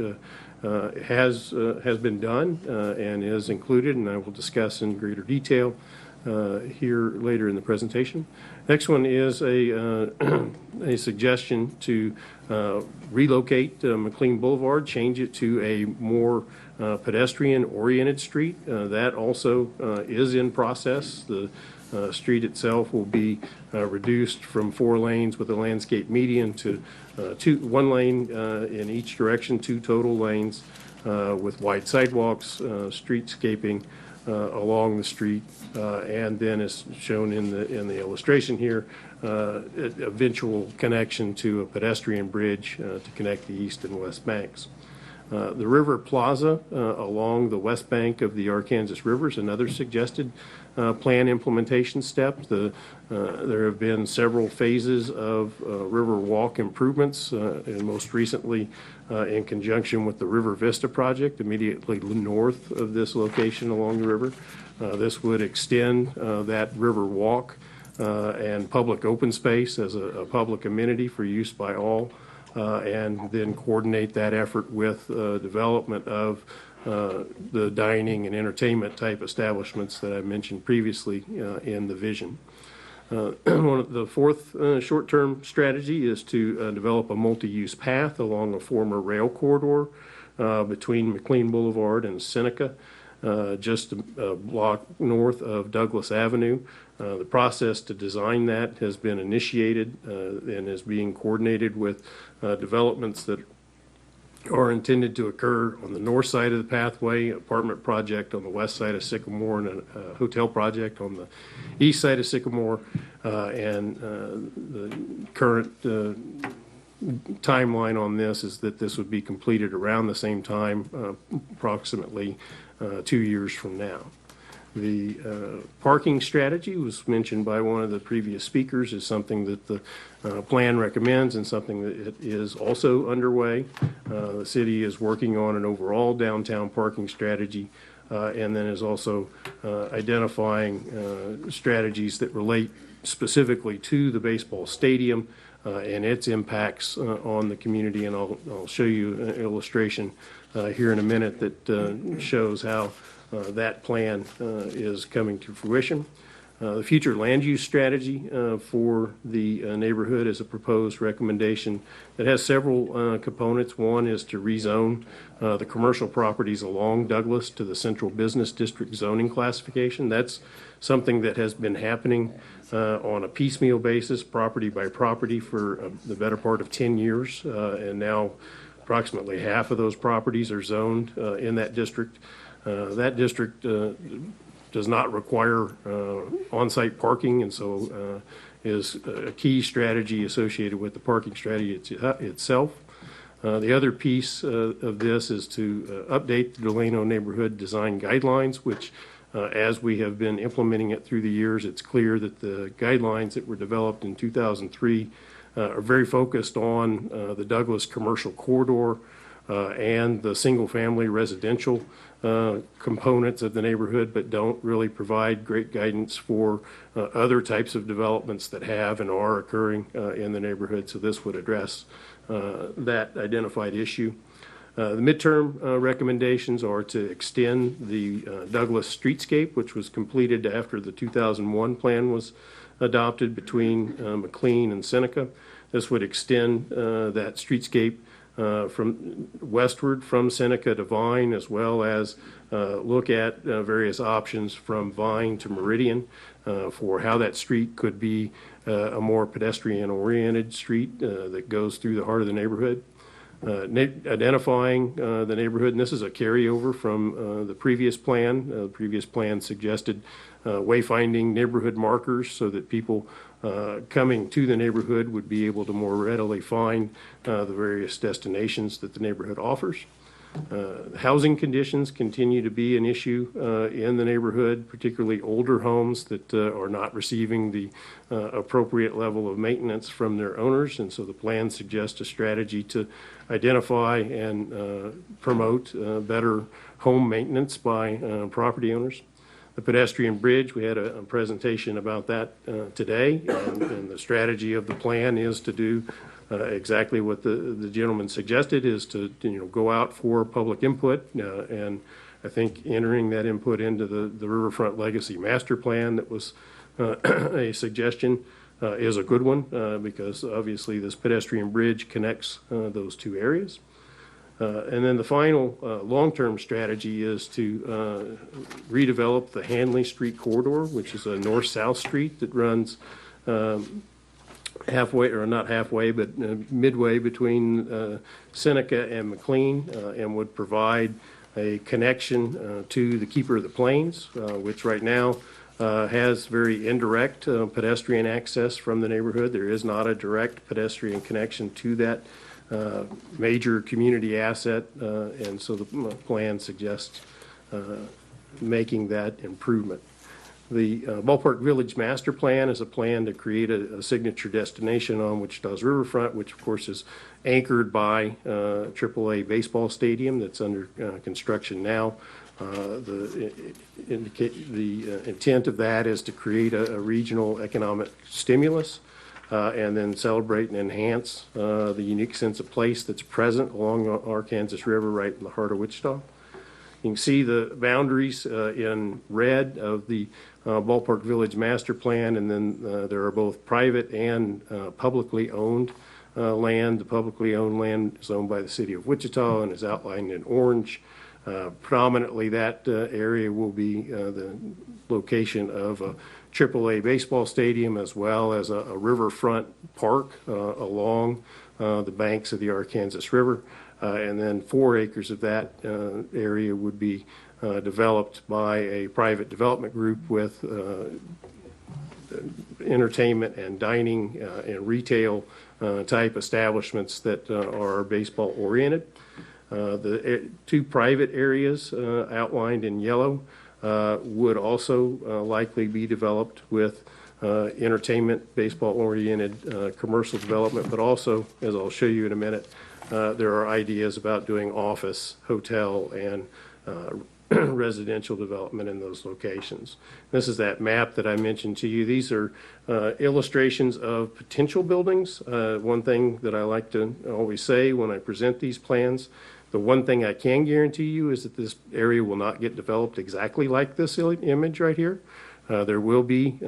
has been done and is included, and I will discuss in greater detail here later in the presentation. Next one is a suggestion to relocate McLean Boulevard, change it to a more pedestrian-oriented street. That also is in process. The street itself will be reduced from 4 lanes with a landscape median to 1 lane in each direction, 2 total lanes with wide sidewalks, streetscaping along the street, and then as shown in the illustration here, eventual connection to a pedestrian bridge to connect the east and west banks. The River Plaza along the west bank of the Arkansas River is another suggested plan implementation step. There have been several phases of river walk improvements, and most recently in conjunction with the River Vista project immediately north of this location along the river. This would extend that river walk and public open space as a public amenity for use by all, and then coordinate that effort with development of the dining and entertainment type establishments that I mentioned previously in the vision. The fourth short-term strategy is to develop a multi-use path along a former rail corridor between McLean Boulevard and Seneca, just a block north of Douglas Avenue. The process to design that has been initiated and is being coordinated with developments that are intended to occur on the north side of the pathway, apartment project on the west side of Sycamore, and a hotel project on the east side of Sycamore, and the current timeline on this is that this would be completed around the same time, approximately 2 years from now. The parking strategy was mentioned by one of the previous speakers as something that the plan recommends and something that is also underway. The city is working on an overall downtown parking strategy and then is also identifying strategies that relate specifically to the baseball stadium and its impacts on the community. And I'll show you an illustration here in a minute that shows how that plan is coming to fruition. The future land use strategy for the neighborhood is a proposed recommendation that has several components. One is to rezone the commercial properties along Douglas to the central business district zoning classification. That's something that has been happening on a piecemeal basis, property by property, for the better part of 10 years. And now approximately half of those properties are zoned in that district. That district does not require on-site parking, and so is a key strategy associated with the parking strategy itself. The other piece of this is to update the Delano Neighborhood Design Guidelines, which as we have been implementing it through the years, it's clear that the guidelines that were developed in 2003 are very focused on the Douglas commercial corridor and the single-family residential components of the neighborhood, but don't really provide great guidance for other types of developments that have and are occurring in the neighborhood. So this would address that identified issue. The midterm recommendations are to extend the Douglas streetscape, which was completed after the 2001 plan was adopted between McLean and Seneca. This would extend that streetscape from westward from Seneca to Vine, as well as look at various options from Vine to Meridian for how that street could be a more pedestrian-oriented street that goes through the heart of the neighborhood. Identifying the neighborhood, and this is a carryover from the previous plan. The previous plan suggested wayfinding neighborhood markers so that people coming to the neighborhood would be able to more readily find the various destinations that the neighborhood offers. Housing conditions continue to be an issue in the neighborhood, particularly older homes that are not receiving the appropriate level of maintenance from their owners, and so the plan suggests a strategy to identify and promote better home maintenance by property owners. The pedestrian bridge, we had a presentation about that today, and the strategy of the plan is to do exactly what the gentleman suggested, is to go out for public input, and I think entering that input into the Riverfront Legacy Master Plan that was a suggestion is a good one, because obviously this pedestrian bridge connects those two areas. And then the final long-term strategy is to redevelop the Hanley Street corridor, which is a north-south street that runs halfway, or not halfway, but midway between Seneca and McLean, and would provide a connection to the Keeper of the Plains, which right now has very indirect pedestrian access from the neighborhood. There is not a direct pedestrian connection to that major community asset, and so the plan suggests making that improvement. The Ballpark Village Master Plan is a plan to create a signature destination on Wichita's riverfront, which of course is anchored by AAA baseball stadium that's under construction now. The intent of that is to create a regional economic stimulus and then celebrate and enhance the unique sense of place that's present along the Arkansas River right in the heart of Wichita. You can see the boundaries in red of the Ballpark Village Master Plan, and then there are both private and publicly owned land. The publicly owned land is owned by the city of Wichita and is outlined in orange. Predominantly that area will be the location of a AAA baseball stadium, as well as a riverfront park along the banks of the Arkansas River. And then 4 acres of that area would be developed by a private development group with entertainment and dining and retail type establishments that are baseball oriented. The 2 private areas outlined in yellow would also likely be developed with entertainment, baseball-oriented commercial development, but also, as I'll show you in a minute, there are ideas about doing office, hotel, and residential development in those locations. This is that map that I mentioned to you. These are illustrations of potential buildings. One thing that I like to always say when I present these plans, the one thing I can guarantee you is that this area will not get developed exactly like this image right here. There will be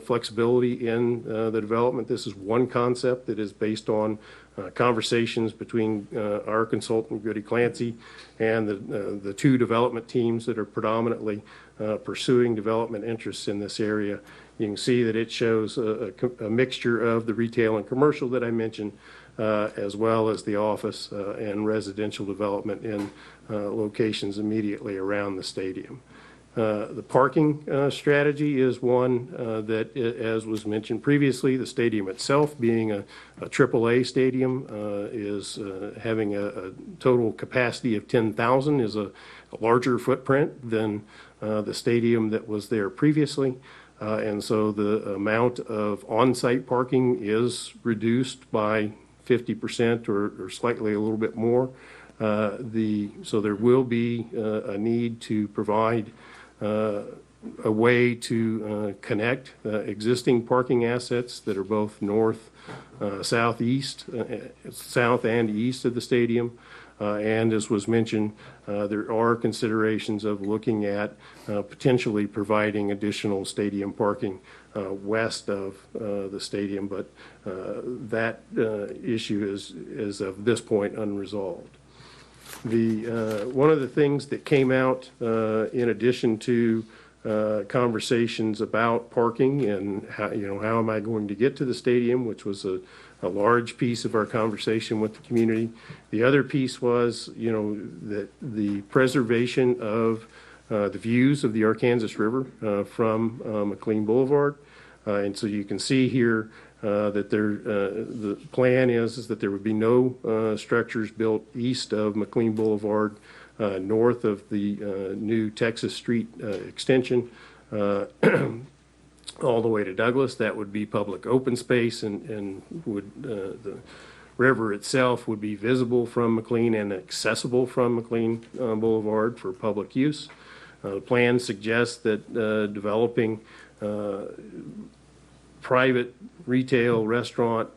flexibility in the development. This is one concept that is based on conversations between our consultant, Goody Clancy, and the two development teams that are predominantly pursuing development interests in this area. You can see that it shows a mixture of the retail and commercial that I mentioned, as well as the office and residential development in locations immediately around the stadium. The parking strategy is one that, as was mentioned previously, the stadium itself being a AAA stadium is having a total capacity of 10,000 is a larger footprint than the stadium that was there previously. And so the amount of on-site parking is reduced by 50% or slightly a little bit more. So there will be a need to provide a way to connect existing parking assets that are both north, south and east of the stadium. And as was mentioned, there are considerations of looking at potentially providing additional stadium parking west of the stadium, but that issue is of this point unresolved. One of the things that came out in addition to conversations about parking and how am I going to get to the stadium, which was a large piece of our conversation with the community. The other piece was, that the preservation of the views of the Arkansas River from McLean Boulevard. And so you can see here that the plan is that there would be no structures built east of McLean Boulevard, north of the new Texas Street extension, all the way to Douglas. That would be public open space, and would the river itself would be visible from McLean and accessible from McLean Boulevard for public use. The plan suggests that developing private retail, restaurant,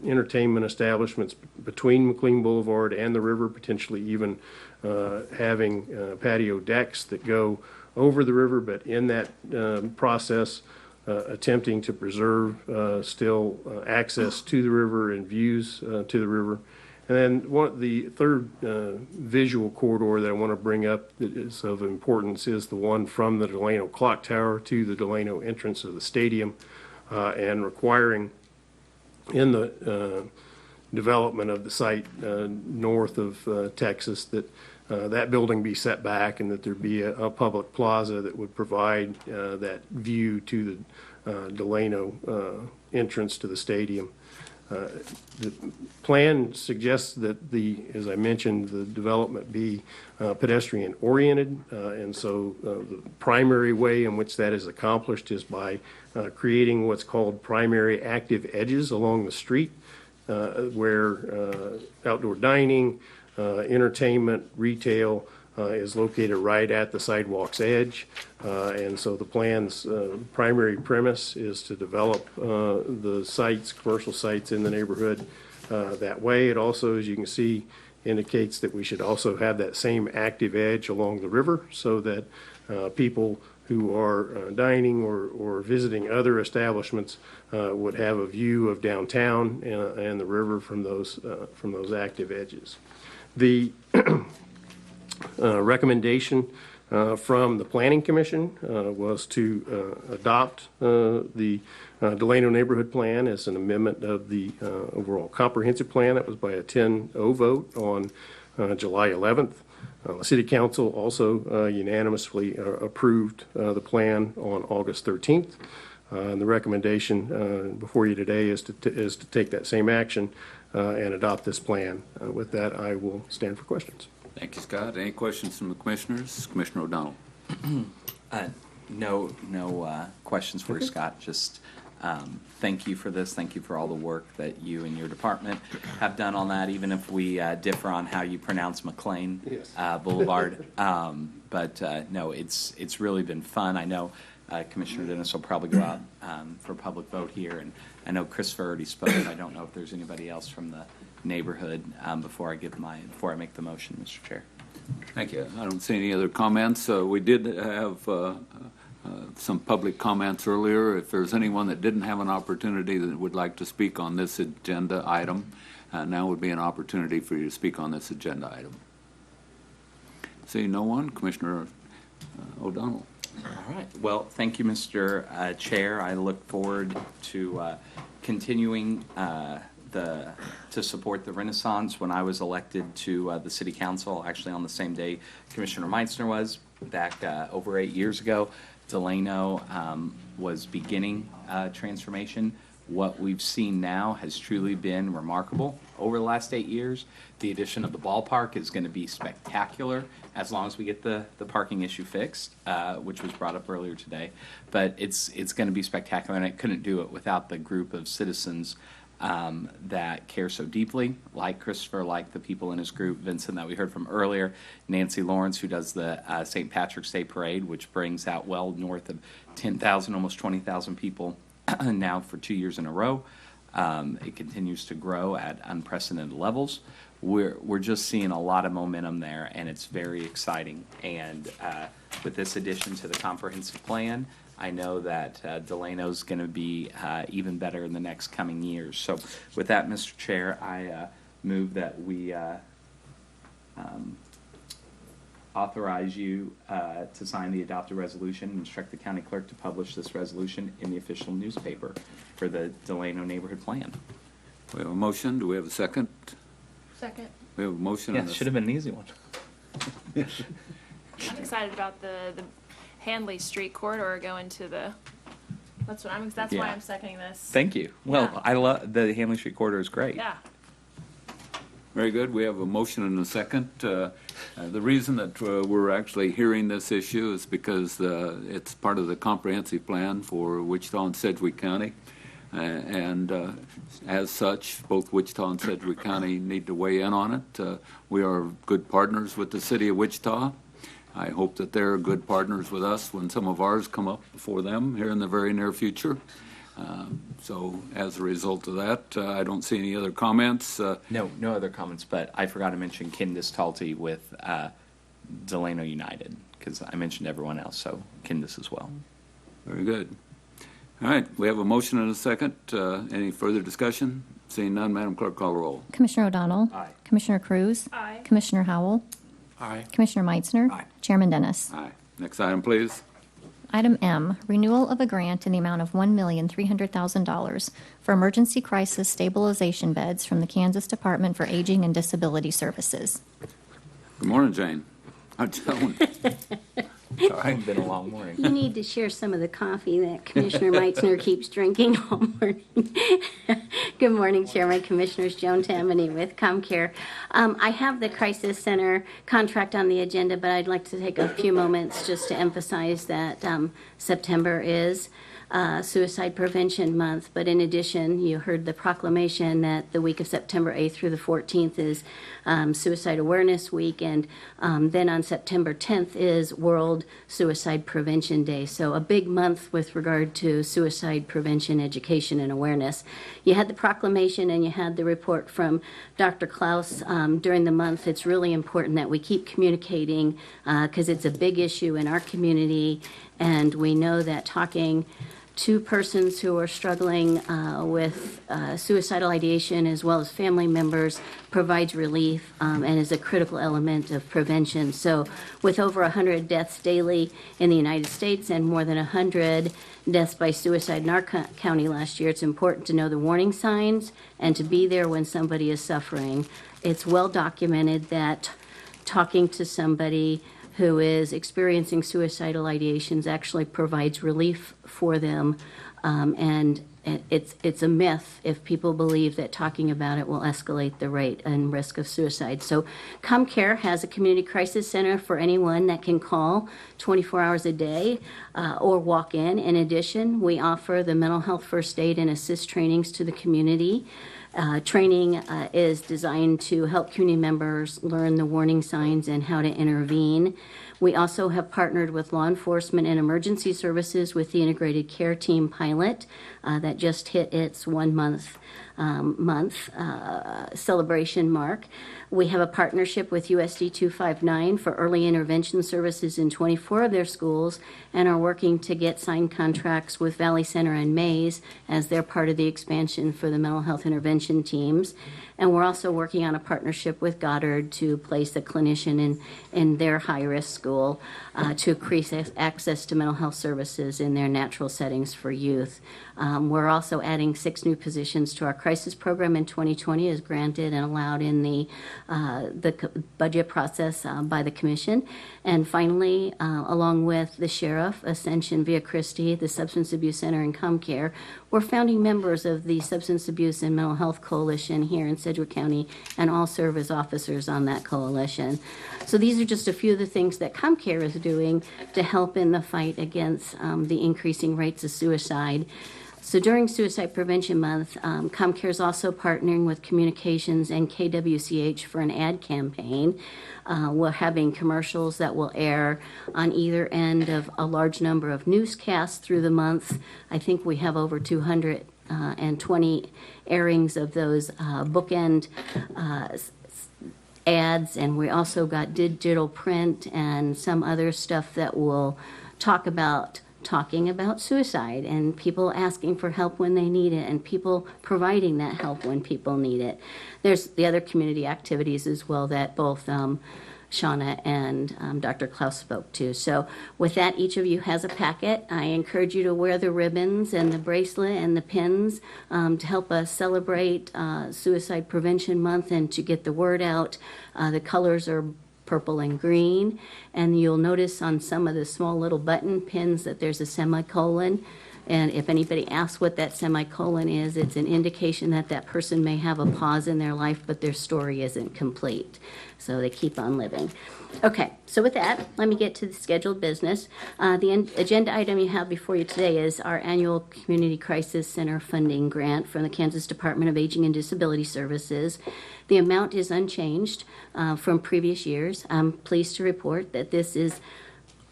entertainment establishments between McLean Boulevard and the river, potentially even having patio decks that go over the river, but in that process, attempting to preserve still access to the river and views to the river. And then the third visual corridor that I want to bring up that is of importance is the one from the Delano Clock Tower to the Delano entrance of the stadium, and requiring in the development of the site north of Texas that that building be set back and that there be a public plaza that would provide that view to the Delano entrance to the stadium. The plan suggests that as I mentioned, the development be pedestrian oriented, and so the primary way in which that is accomplished is by creating what's called primary active edges along the street, where outdoor dining, entertainment, retail is located right at the sidewalk's edge. And so the plan's primary premise is to develop the sites, commercial sites in the neighborhood that way. It also, as you can see, indicates that we should also have that same active edge along the river so that people who are dining or visiting other establishments would have a view of downtown and the river from those active edges. The recommendation from the Planning Commission was to adopt the Delano Neighborhood Plan as an amendment of the overall comprehensive plan. That was by a 10-0 vote on July 11th. The City Council also unanimously approved the plan on August 13th. And the recommendation before you today is to take that same action and adopt this plan. With that, I will stand for questions. Thank you, Scott. Any questions from the commissioners? Commissioner O'Donnell. No questions for you, Scott. Just thank you for this. Thank you for all the work that you and your department have done on that, even if we differ on how you pronounce McLean Boulevard. But no, it's really been fun. I know Commissioner Dennis will probably go out for a public vote here, and I know Christopher already spoke. I don't know if there's anybody else from the neighborhood before I make the motion, Mr. Chair. Thank you. I don't see any other comments. We did have some public comments earlier. If there's anyone that didn't have an opportunity that would like to speak on this agenda item, now would be an opportunity for you to speak on this agenda item. Seeing no one, Commissioner O'Donnell. All right. Well, thank you, Mr. Chair. I look forward to continuing to support the Renaissance. When I was elected to the City Council, actually on the same day Commissioner Meitzner was, back over 8 years ago, Delano was beginning transformation. What we've seen now has truly been remarkable over the last 8 years. The addition of the ballpark is going to be spectacular as long as we get the parking issue fixed, which was brought up earlier today. But it's going to be spectacular, and I couldn't do it without the group of citizens that care so deeply, like Christopher, like the people in his group, Vincent that we heard from earlier, Nancy Lawrence, who does the St. Patrick's Day Parade, which brings out well north of 10,000, almost 20,000 people now for 2 years in a row. It continues to grow at unprecedented levels. We're just seeing a lot of momentum there, and it's very exciting. And with this addition to the comprehensive plan, I know that Delano's going to be even better in the next coming years. So with that, Mr. Chair, I move that we authorize you to sign the adopted resolution and instruct the county clerk to publish this resolution in the official newspaper for the Delano neighborhood plan. We have a motion. Do we have a second? Second. We have a motion. Yeah, and it should have been an easy one. I'm excited about the Handley Street corridor going to the. That's why Yeah. I'm seconding this. Thank you. Well, Yeah. I love the Handley Street corridor is great. Yeah. Very good. We have a motion and a second. The reason that we're actually hearing this issue is because it's part of the comprehensive plan for Wichita and Sedgwick County. And as such, both Wichita and Sedgwick County need to weigh in on it. We are good partners with the city of Wichita. I hope that they're good partners with us when some of ours come up before them here in the very near future. So as a result of that, I don't see any other comments. No other comments, but I forgot to mention Candace Talty with Delano United, because I mentioned everyone else, so Candace as well. Very good. All right, we have a motion and a second. Any further discussion? Seeing none, Madam Clerk, call the roll. Commissioner O'Donnell. Aye. Commissioner Cruz. Aye. Commissioner Howell. Aye. Commissioner Meitzner. Aye. Chairman Dennis. Aye. Next item, please. Item M, renewal of a grant in the amount of $1,300,000 for emergency crisis stabilization beds from the Kansas Department for Aging and Disability Services. Good morning, Jane. I'm Joan. Sorry, it's been a long morning. You need to share some of the coffee that Commissioner Meitzner keeps drinking all morning. Good morning, Chairman, Commissioners. Joan Tammany with ComCare. I have the Crisis Center contract on the agenda, but I'd like to take a few moments just to emphasize that September is Suicide Prevention Month. But in addition, you heard the proclamation that the week of September 8th through the 14th is Suicide Awareness Week, and then on September 10th is World Suicide Prevention Day. So a big month with regard to suicide prevention, education, and awareness. You had the proclamation and you had the report from Dr. Klaus during the month. It's really important that we keep communicating because it's a big issue in our community, and we know that talking to persons who are struggling with suicidal ideation as well as family members provides relief and is a critical element of prevention. So with over 100 deaths daily in the United States and more than 100 deaths by suicide in our county last year, it's important to know the warning signs and to be there when somebody is suffering. It's well documented that talking to somebody who is experiencing suicidal ideations actually provides relief for them. And it's a myth if people believe that talking about it will escalate the rate and risk of suicide. So ComCare has a community crisis center for anyone that can call 24 hours a day or walk in. In addition, we offer the mental health first aid and assist trainings to the community. Training is designed to help community members learn the warning signs and how to intervene. We also have partnered with law enforcement and emergency services with the Integrated Care Team pilot that just hit its 1 month celebration mark. We have a partnership with USD 259 for early intervention services in 24 of their schools and are working to get signed contracts with Valley Center and Mays as they're part of the expansion for the mental health intervention teams. And we're also working on a partnership with Goddard to place a clinician in their high-risk school to increase access to mental health services in their natural settings for youth. We're also adding 6 new positions to our crisis program in 2020 as granted and allowed in the budget process by the commission. And finally, along with the sheriff, Ascension Via Christi, the Substance Abuse Center, and ComCare, we're founding members of the Substance Abuse and Mental Health Coalition here in Sedgwick County and all serve as officers on that coalition. So these are just a few of the things that ComCare is doing to help in the fight against the increasing rates of suicide. So during Suicide Prevention Month, ComCare is also partnering with Communications and KWCH for an ad campaign. We're having commercials that will air on either end of a large number of newscasts through the month. I think we have over 220 airings of those bookend ads, and we also got digital print and some other stuff that will talking about suicide and people asking for help when they need it and people providing that help when people need it. There's the other community activities as well that both Shauna and Dr. Klaus spoke to. So with that, each of you has a packet. I encourage you to wear the ribbons and the bracelet and the pins to help us celebrate Suicide Prevention Month and to get the word out. The colors are purple and green, and you'll notice on some of the small little button pins that there's a semicolon, and if anybody asks what that semicolon is, it's an indication that that person may have a pause in their life, but their story isn't complete, so they keep on living. Okay, so with that, let me get to the scheduled business. The agenda item you have before you today is our annual Community Crisis Center funding grant from the Kansas Department of Aging and Disability Services. The amount is unchanged from previous years. I'm pleased to report that this is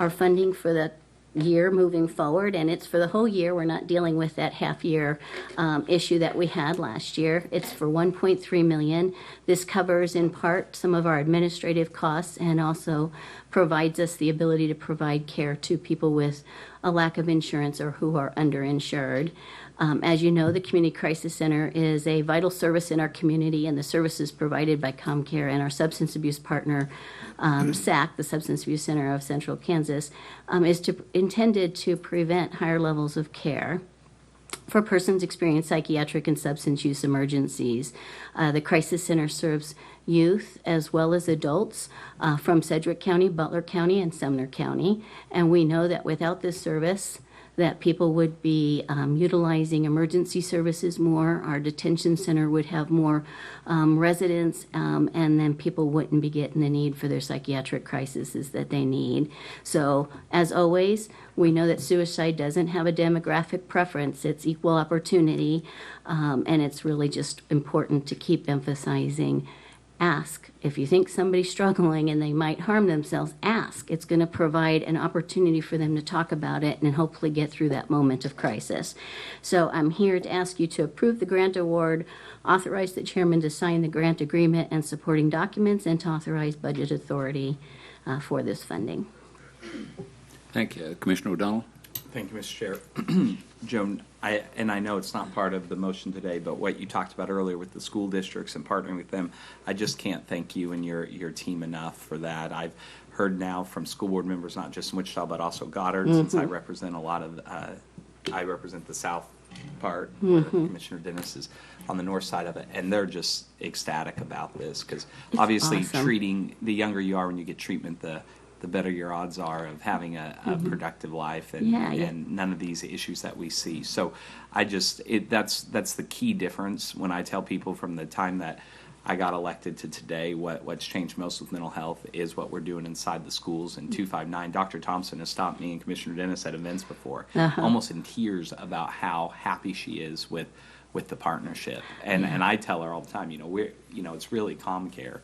our funding for the year moving forward, and it's for the whole year. We're not dealing with that half-year issue that we had last year. It's for $1.3 million. This covers in part some of our administrative costs and also provides us the ability to provide care to people with a lack of insurance or who are underinsured. As you know, the Community Crisis Center is a vital service in our community, and the services provided by ComCare and our substance abuse partner, SAC, the Substance Abuse Center of Central Kansas, is intended to prevent higher levels of care for persons experiencing psychiatric and substance use emergencies. The Crisis Center serves youth as well as adults from Sedgwick County, Butler County, and Sumner County, and we know that without this service, that people would be utilizing emergency services more. Our detention center would have more residents, and then people wouldn't be getting the need for their psychiatric crises that they need. So, as always, we know that suicide doesn't have a demographic preference. It's equal opportunity, and it's really just important to keep emphasizing ask. If you think somebody's struggling and they might harm themselves, ask. It's going to provide an opportunity for them to talk about it and hopefully get through that moment of crisis. So I'm here to ask you to approve the grant award, authorize the chairman to sign the grant agreement and supporting documents, and to authorize budget authority for this funding. Thank you. Commissioner O'Donnell? Thank you, Mr. Chair. Joan, I know it's not part of the motion today, but what you talked about earlier with the school districts and partnering with them, I just can't thank you and your team enough for that. I've heard now from school board members, not just in Wichita, but also Goddard, since I represent a lot of, I represent the south part, where Commissioner Dennis is on the north side of it, and they're just ecstatic about this, because obviously treating, the younger you are when you get treatment, the better your odds are of having a productive life and none of these issues that we see. So I just, that's the key difference when I tell people from the time that I got elected to today, what's changed most with mental health is what we're doing inside the schools. And 259, Dr. Thompson has stopped me and Commissioner Dennis at events before, almost in tears about how happy she is with the partnership. And I tell her all the time, it's really ComCare.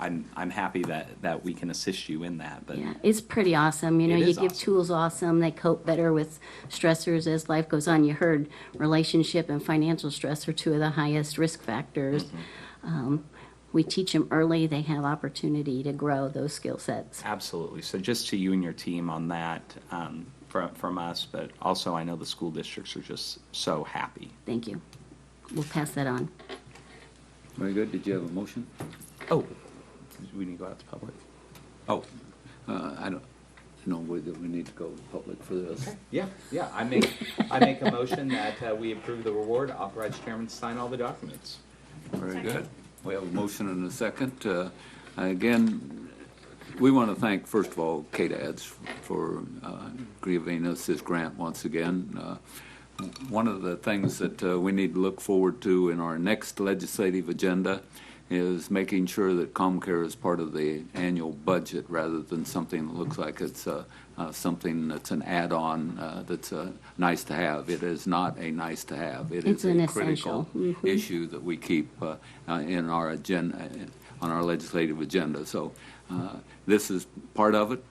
I'm happy that we can assist you in that. But Yeah, it's pretty awesome. You know, It you is give awesome. tools awesome. They cope better with stressors as life goes on. You heard relationship and financial stress are two of the highest risk factors. We teach them early. They have opportunity to grow those skill sets. Absolutely. So just to you and your team on that from us, but also I know the school districts are just so happy. Thank you. We'll pass that on. Very good. Did you have a motion? Oh, we need to go out to public. Oh, I don't know whether we need to go public for this. yeah. I make a motion that we approve the reward, authorize chairman to sign all the documents. Very good. We have a motion and a second. Again, we want to thank, first of all, KDADS for giving us this grant once again. One of the things that we need to look forward to in our next legislative agenda is making sure that ComCare is part of the annual budget rather than something that looks like it's something that's an add-on that's nice to have. It is not a nice to have. It's is an a essential. critical issue that we keep in our agenda, on our legislative agenda. So this is part of it.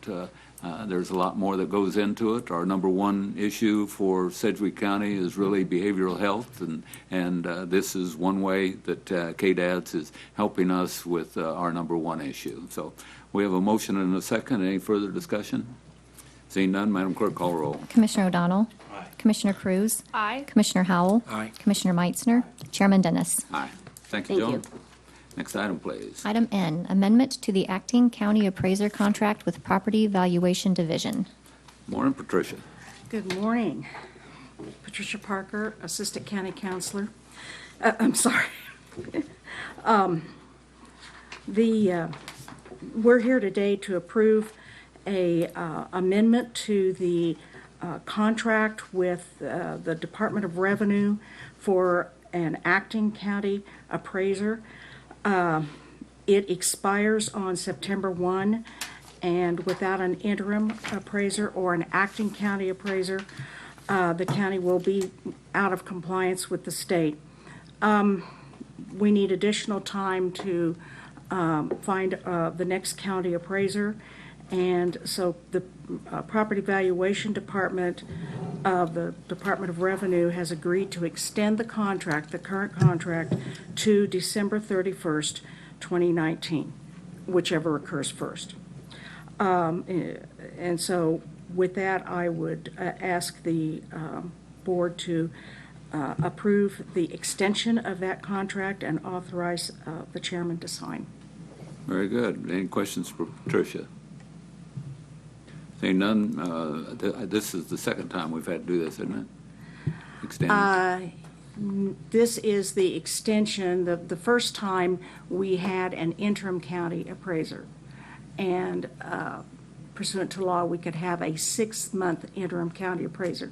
There's a lot more that goes into it. Our number one issue for Sedgwick County is really behavioral health, and this is one way that KDADS is helping us with our number one issue. So we have a motion and a second. Any further discussion? Seeing none, Madam Clerk, call roll. Commissioner O'Donnell. Aye. Commissioner Cruz. Aye. Commissioner Howell. Aye. Commissioner Meitzner. Chairman Dennis. Aye. Thank you, Thank Joan. Next item, please. Item N, amendment to the acting county appraiser contract with Property Valuation Division. Morning, Patricia. Good morning. Patricia Parker, Assistant County Counselor. I'm sorry. We're here today to approve a amendment to the contract with the Department of Revenue for an acting county appraiser. It expires on September 1, and without an interim appraiser or an acting county appraiser, the county will be out of compliance with the state. We need additional time to find the next county appraiser, and so the Property Valuation Department of the Department of Revenue has agreed to extend the contract, the current contract, to December 31st, 2019, whichever occurs first. And so with that, I would ask the board to approve the extension of that contract and authorize the chairman to sign. Very good. Any questions for Patricia? Seeing none, this is the second time we've had to do this, isn't it? Extend. This is the extension. The first time we had an interim county appraiser, and pursuant to law, we could have a 6-month interim county appraiser.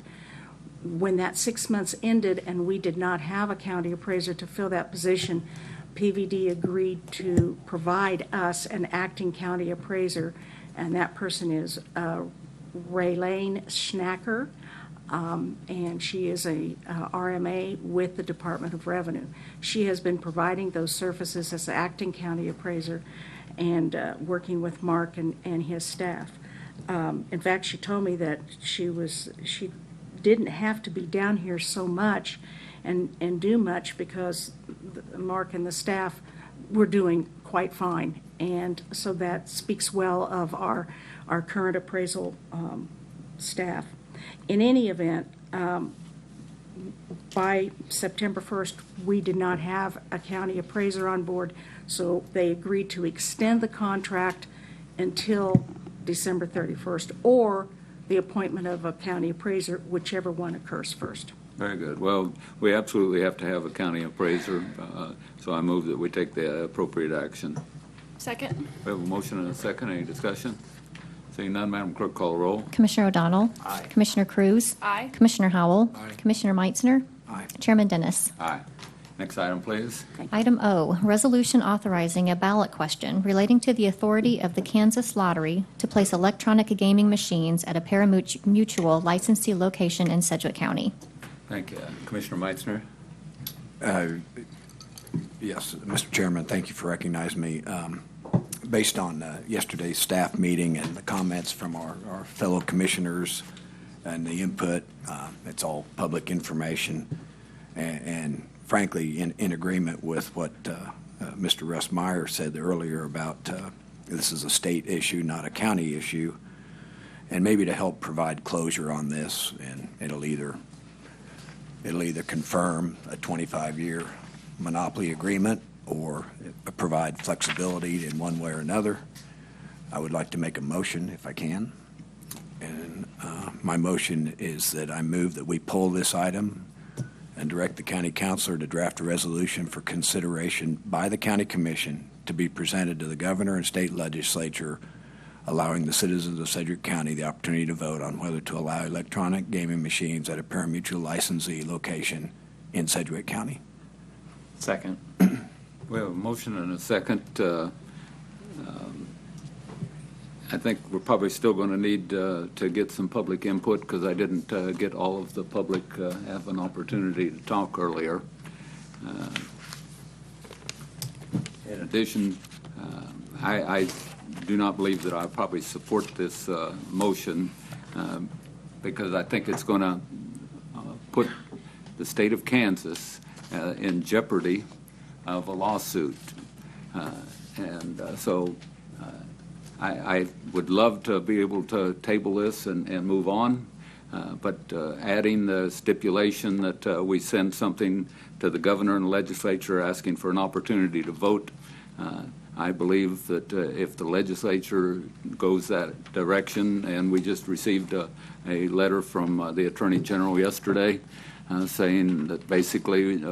When that 6 months ended and we did not have a county appraiser to fill that position, PVD agreed to provide us an acting county appraiser, and that person is Raylene Schnacker, and she is a RMA with the Department of Revenue. She has been providing those services as an acting county appraiser and working with Mark and his staff. In fact, she told me that she didn't have to be down here so much and do much because Mark and the staff were doing quite fine. And so that speaks well of our current appraisal staff. In any event, by September 1st, we did not have a county appraiser on board, so they agreed to extend the contract until December 31st, or the appointment of a county appraiser, whichever one occurs first. Very good. Well, we absolutely have to have a county appraiser, so I move that we take the appropriate action. Second. We have a motion and a second. Any discussion? Seeing none, Madam Clerk, call the roll. Commissioner O'Donnell. Aye. Commissioner Cruz. Aye. Commissioner Howell. Aye. Commissioner Meitzner. Aye. Chairman Dennis. Aye. Next item, please. Item O, resolution authorizing a ballot question relating to the authority of the Kansas Lottery to place electronic gaming machines at a PARIMUTUEL licensee location in Sedgwick County. Thank you. Commissioner Meitzner. Yes, Mr. Chairman, thank you for recognizing me. based on yesterday's staff meeting and the comments from our fellow commissioners and the input, it's all public information. And frankly, in agreement with what Mr. Russ Meyer said earlier about this is a state issue, not a county issue, and maybe to help provide closure on this, and it'll either confirm a 25-year monopoly agreement or provide flexibility in one way or another. I would like to make a motion if I can. And my motion is that I move that we pull this item and direct the county councilor to draft a resolution for consideration by the county commission to be presented to the governor and state legislature, allowing the citizens of Sedgwick County the opportunity to vote on whether to allow electronic gaming machines at a parimutuel licensee location in Sedgwick County. Second. We have a motion and a second. I think we're probably still going to need to get some public input because I didn't get all of the public have an opportunity to talk earlier. In addition, I do not believe that I probably support this motion because I think it's going to put the state of Kansas in jeopardy of a lawsuit. So I would love to be able to table this and move on, but adding the stipulation that we send something to the governor and the legislature asking for an opportunity to vote, I believe that if the legislature goes that direction, and we just received a letter from the Attorney General yesterday saying that basically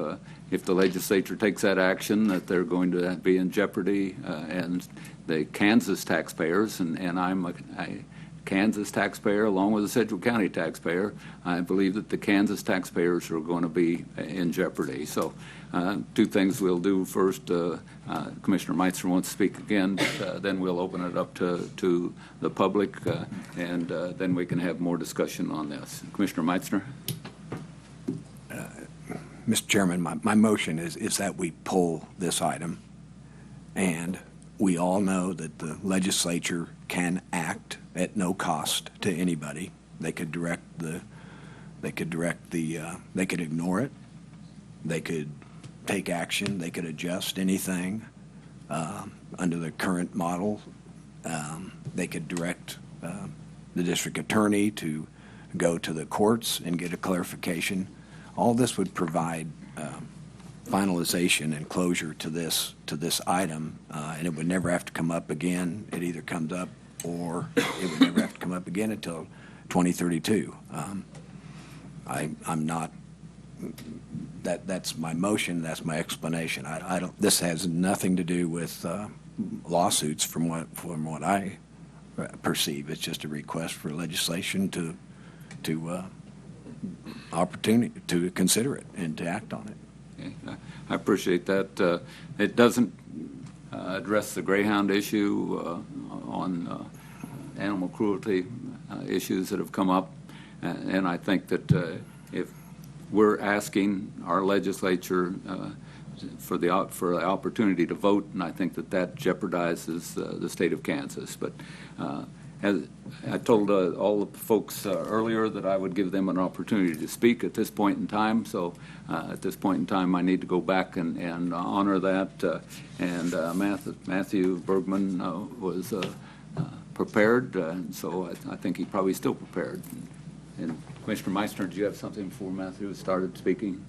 if the legislature takes that action, that they're going to be in jeopardy, and the Kansas taxpayers, and I'm a Kansas taxpayer along with a Sedgwick County taxpayer, I believe that the Kansas taxpayers are going to be in jeopardy. So two things we'll do. First, Commissioner Meitzner wants to speak again, but then we'll open it up to the public, and then we can have more discussion on this. Commissioner Meitzner? Mr. Chairman, my motion is that we pull this item, and we all know that the legislature can act at no cost to anybody. They could they could ignore it. They could take action. They could adjust anything under the current model. They could direct the district attorney to go to the courts and get a clarification. All this would provide finalization and closure to this item, and it would never have to come up again. It either comes up or it would never have to come up again until 2032. I'm not. That's my motion. That's my explanation. I don't. This has nothing to do with lawsuits, from what I perceive. It's just a request for legislation to opportunity to consider it and to act on it. Okay. I appreciate that. It doesn't address the Greyhound issue on animal cruelty issues that have come up, and I think that if we're asking our legislature for the opportunity to vote, and I think that jeopardizes the state of Kansas. But as I told all the folks earlier that I would give them an opportunity to speak at this point in time. So at this point in time, I need to go back and honor that. And Matthew Bergman was prepared, and so I think he's probably still prepared. And Commissioner Meitzner, do you have something before Matthew started speaking?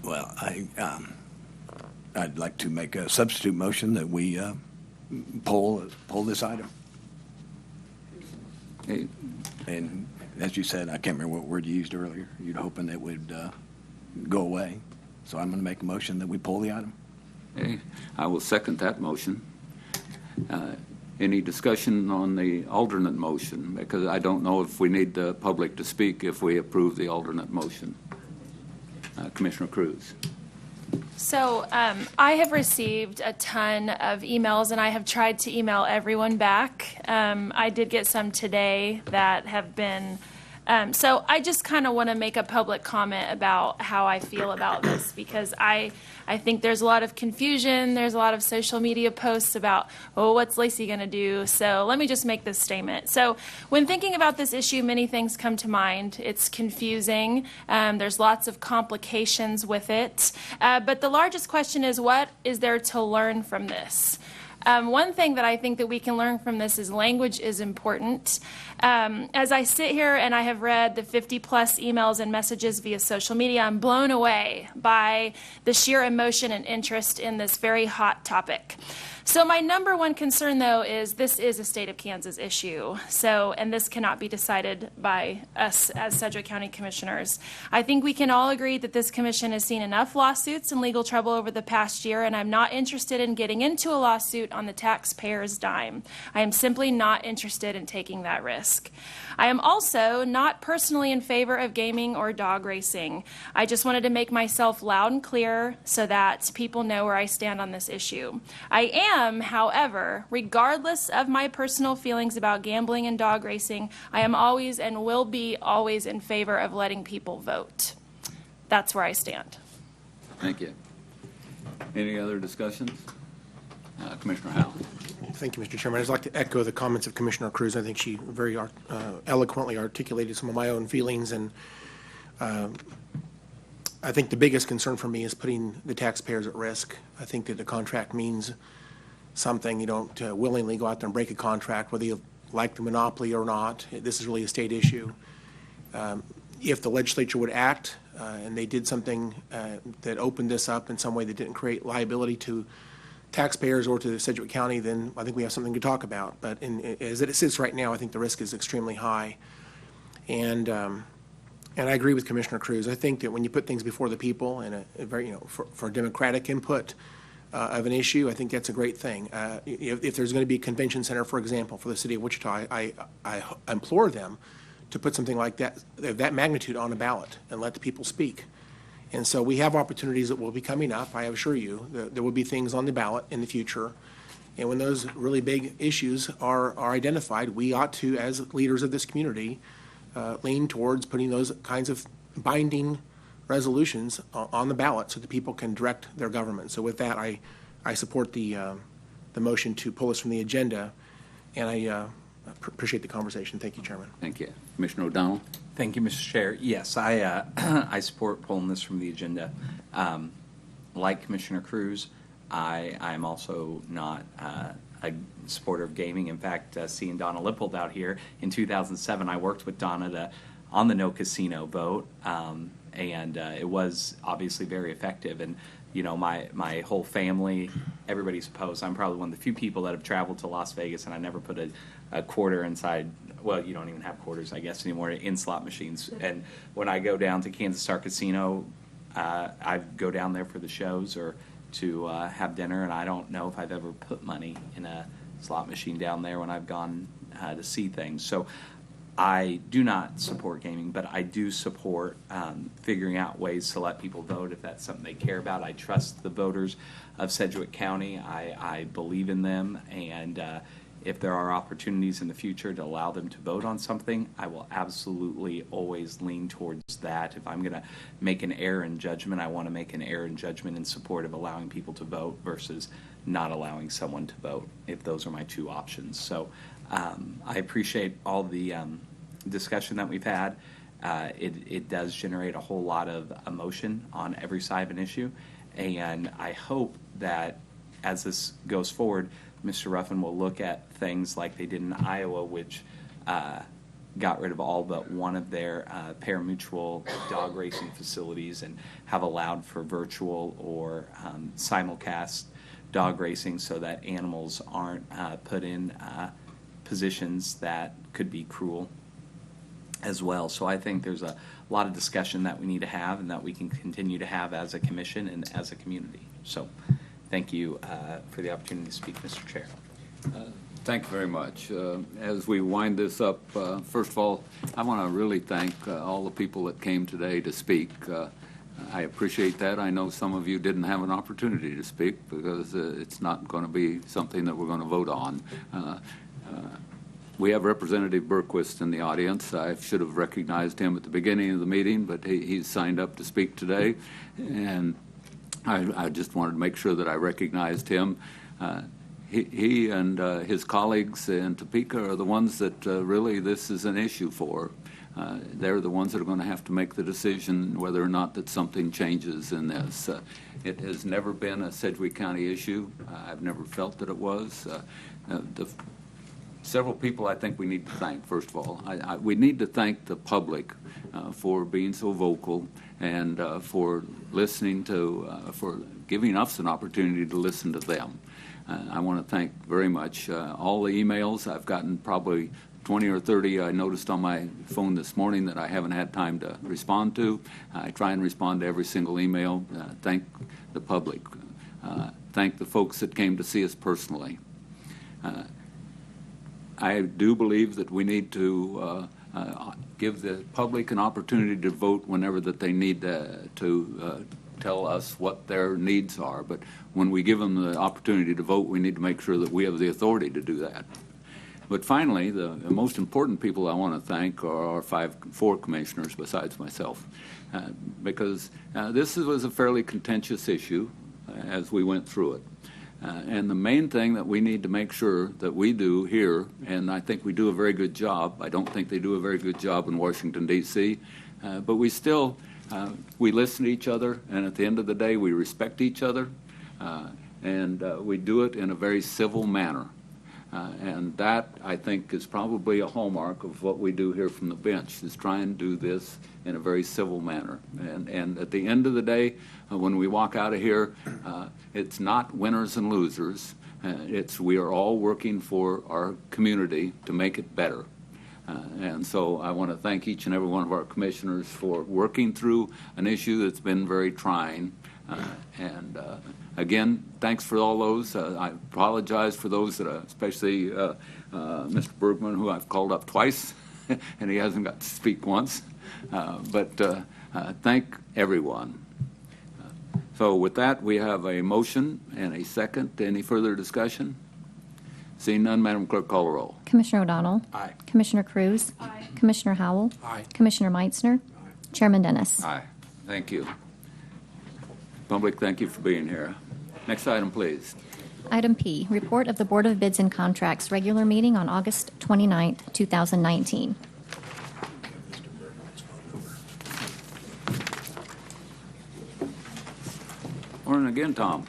Well, I'd like to make a substitute motion that we pull this item. Hey. And as you said, I can't remember what word you used earlier. You're hoping it would go away. So I'm going to make a motion that we pull the item. Okay. I will second that motion. Any discussion on the alternate motion? Because I don't know if we need the public to speak if we approve the alternate motion. Commissioner Cruz. So I have received a ton of emails, and I have tried to email everyone back. I did get some today that have been So I just kind of want to make a public comment about how I feel about this, because I think there's a lot of confusion. There's a lot of social media posts about, oh, what's Lacey going to do? So let me just make this statement. So when thinking about this issue, many things come to mind. It's confusing. There's lots of complications with it. But the largest question is, what is there to learn from this? One thing that I think that we can learn from this is language is important. As I sit here and I have read the 50-plus emails and messages via social media, I'm blown away by the sheer emotion and interest in this very hot topic. So my number one concern, though, is this is a state of Kansas issue. And this cannot be decided by us as Sedgwick County Commissioners. I think we can all agree that this commission has seen enough lawsuits and legal trouble over the past year, and I'm not interested in getting into a lawsuit on the taxpayer's dime. I am simply not interested in taking that risk. I am also not personally in favor of gaming or dog racing. I just wanted to make myself loud and clear so that people know where I stand on this issue. I am, however, regardless of my personal feelings about gambling and dog racing, I am always and will be always in favor of letting people vote. That's where I stand. Thank you. Any other discussions? Commissioner Howell. Thank you, Mr. Chairman. I'd just like to echo the comments of Commissioner Cruz. I think she very eloquently articulated some of my own feelings, and I think the biggest concern for me is putting the taxpayers at risk. I think that the contract means something. You don't willingly go out there and break a contract, whether you like the monopoly or not. This is really a state issue. If the legislature would act and they did something that opened this up in some way that didn't create liability to taxpayers or to Sedgwick County, then I think we have something to talk about. But as it sits right now, I think the risk is extremely high. And I agree with Commissioner Cruz. I think that when you put things before the people and a very, for democratic input of an issue, I think that's a great thing. If there's going to be a convention center, for example, for the city of Wichita, I implore them to put something like that magnitude on a ballot and let the people speak. And so we have opportunities that will be coming up. I assure you there will be things on the ballot in the future. And when those really big issues are identified, we ought to, as leaders of this community, lean towards putting those kinds of binding resolutions on the ballot so that people can direct their government. So with that, I support the motion to pull us from the agenda, and I appreciate the conversation. Thank you, Chairman. Thank you. Commissioner O'Donnell. Thank you, Mr. Chair. Yes, I support pulling this from the agenda. Like Commissioner Cruz, I am also not a supporter of gaming. In fact, seeing Donna Lippold out here in 2007, I worked with Donna on the no casino vote, and it was obviously very effective. And my whole family, everybody's opposed. I'm probably one of the few people that have traveled to Las Vegas, and I never put a quarter inside. Well, you don't even have quarters, I guess, anymore in slot machines. And when I go down to Kansas Star Casino, I go down there for the shows or to have dinner, and I don't know if I've ever put money in a slot machine down there when I've gone to see things. So I do not support gaming, but I do support figuring out ways to let people vote if that's something they care about. I trust the voters of Sedgwick County. I believe in them, and if there are opportunities in the future to allow them to vote on something, I will absolutely always lean towards that. If I'm going to make an error in judgment, I want to make an error in judgment in support of allowing people to vote versus not allowing someone to vote, if those are my two options. So I appreciate all the discussion that we've had. It does generate a whole lot of emotion on every side of an issue, and I hope that as this goes forward, Mr. Ruffin will look at things like they did in Iowa, which got rid of all but one of their parimutuel dog racing facilities and have allowed for virtual or simulcast dog racing so that animals aren't put in positions that could be cruel as well. So I think there's a lot of discussion that we need to have and that we can continue to have as a commission and as a community. So thank you for the opportunity to speak, Mr. Chair. Thank you very much. As we wind this up, first of all, I want to really thank all the people that came today to speak. I appreciate that. I know some of you didn't have an opportunity to speak because it's not going to be something that we're going to vote on. We have Representative Berquist in the audience. I should have recognized him at the beginning of the meeting, but he's signed up to speak today, and I just wanted to make sure that I recognized him. He and his colleagues in Topeka are the ones that really this is an issue for. They're the ones that are going to have to make the decision whether or not that something changes in this. It has never been a Sedgwick County issue. I've never felt that it was. Several people I think we need to thank, first of all. We need to thank the public for being so vocal and for listening to, for giving us an opportunity to listen to them. I want to thank very much all the emails. I've gotten probably 20 or 30 I noticed on my phone this morning that I haven't had time to respond to. I try and respond to every single email. Thank the public. Thank the folks that came to see us personally. I do believe that we need to give the public an opportunity to vote whenever that they need to tell us what their needs are. But when we give them the opportunity to vote, we need to make sure that we have the authority to do that. But finally, the most important people I want to thank are our four commissioners besides myself, because this was a fairly contentious issue as we went through it. And the main thing that we need to make sure that we do here, and I think we do a very good job, I don't think they do a very good job in Washington, D.C., but we still, we listen to each other, and at the end of the day, we respect each other, and we do it in a very civil manner. And that, I think, is probably a hallmark of what we do here from the bench, is try and do this in a very civil manner. And at the end of the day, when we walk out of here, it's not winners and losers. We are all working for our community to make it better. And so I want to thank each and every one of our commissioners for working through an issue that's been very trying. Again, thanks for all those. I apologize for those that, especially Mr. Bergman, who I've called up twice, and he hasn't got to speak once. But thank everyone. So with that, we have a motion and a second. Any further discussion? Seeing none, Madam Clerk, call the roll. Commissioner O'Donnell. Aye. Commissioner Cruz. Aye. Commissioner Howell. Aye. Commissioner Meitzner. Aye. Chairman Dennis. Aye. Thank you. Public, thank you for being here. Next item, please. Item P, report of the Board of Bids and Contracts regular meeting on August 29th, 2019. Morning again, Tom.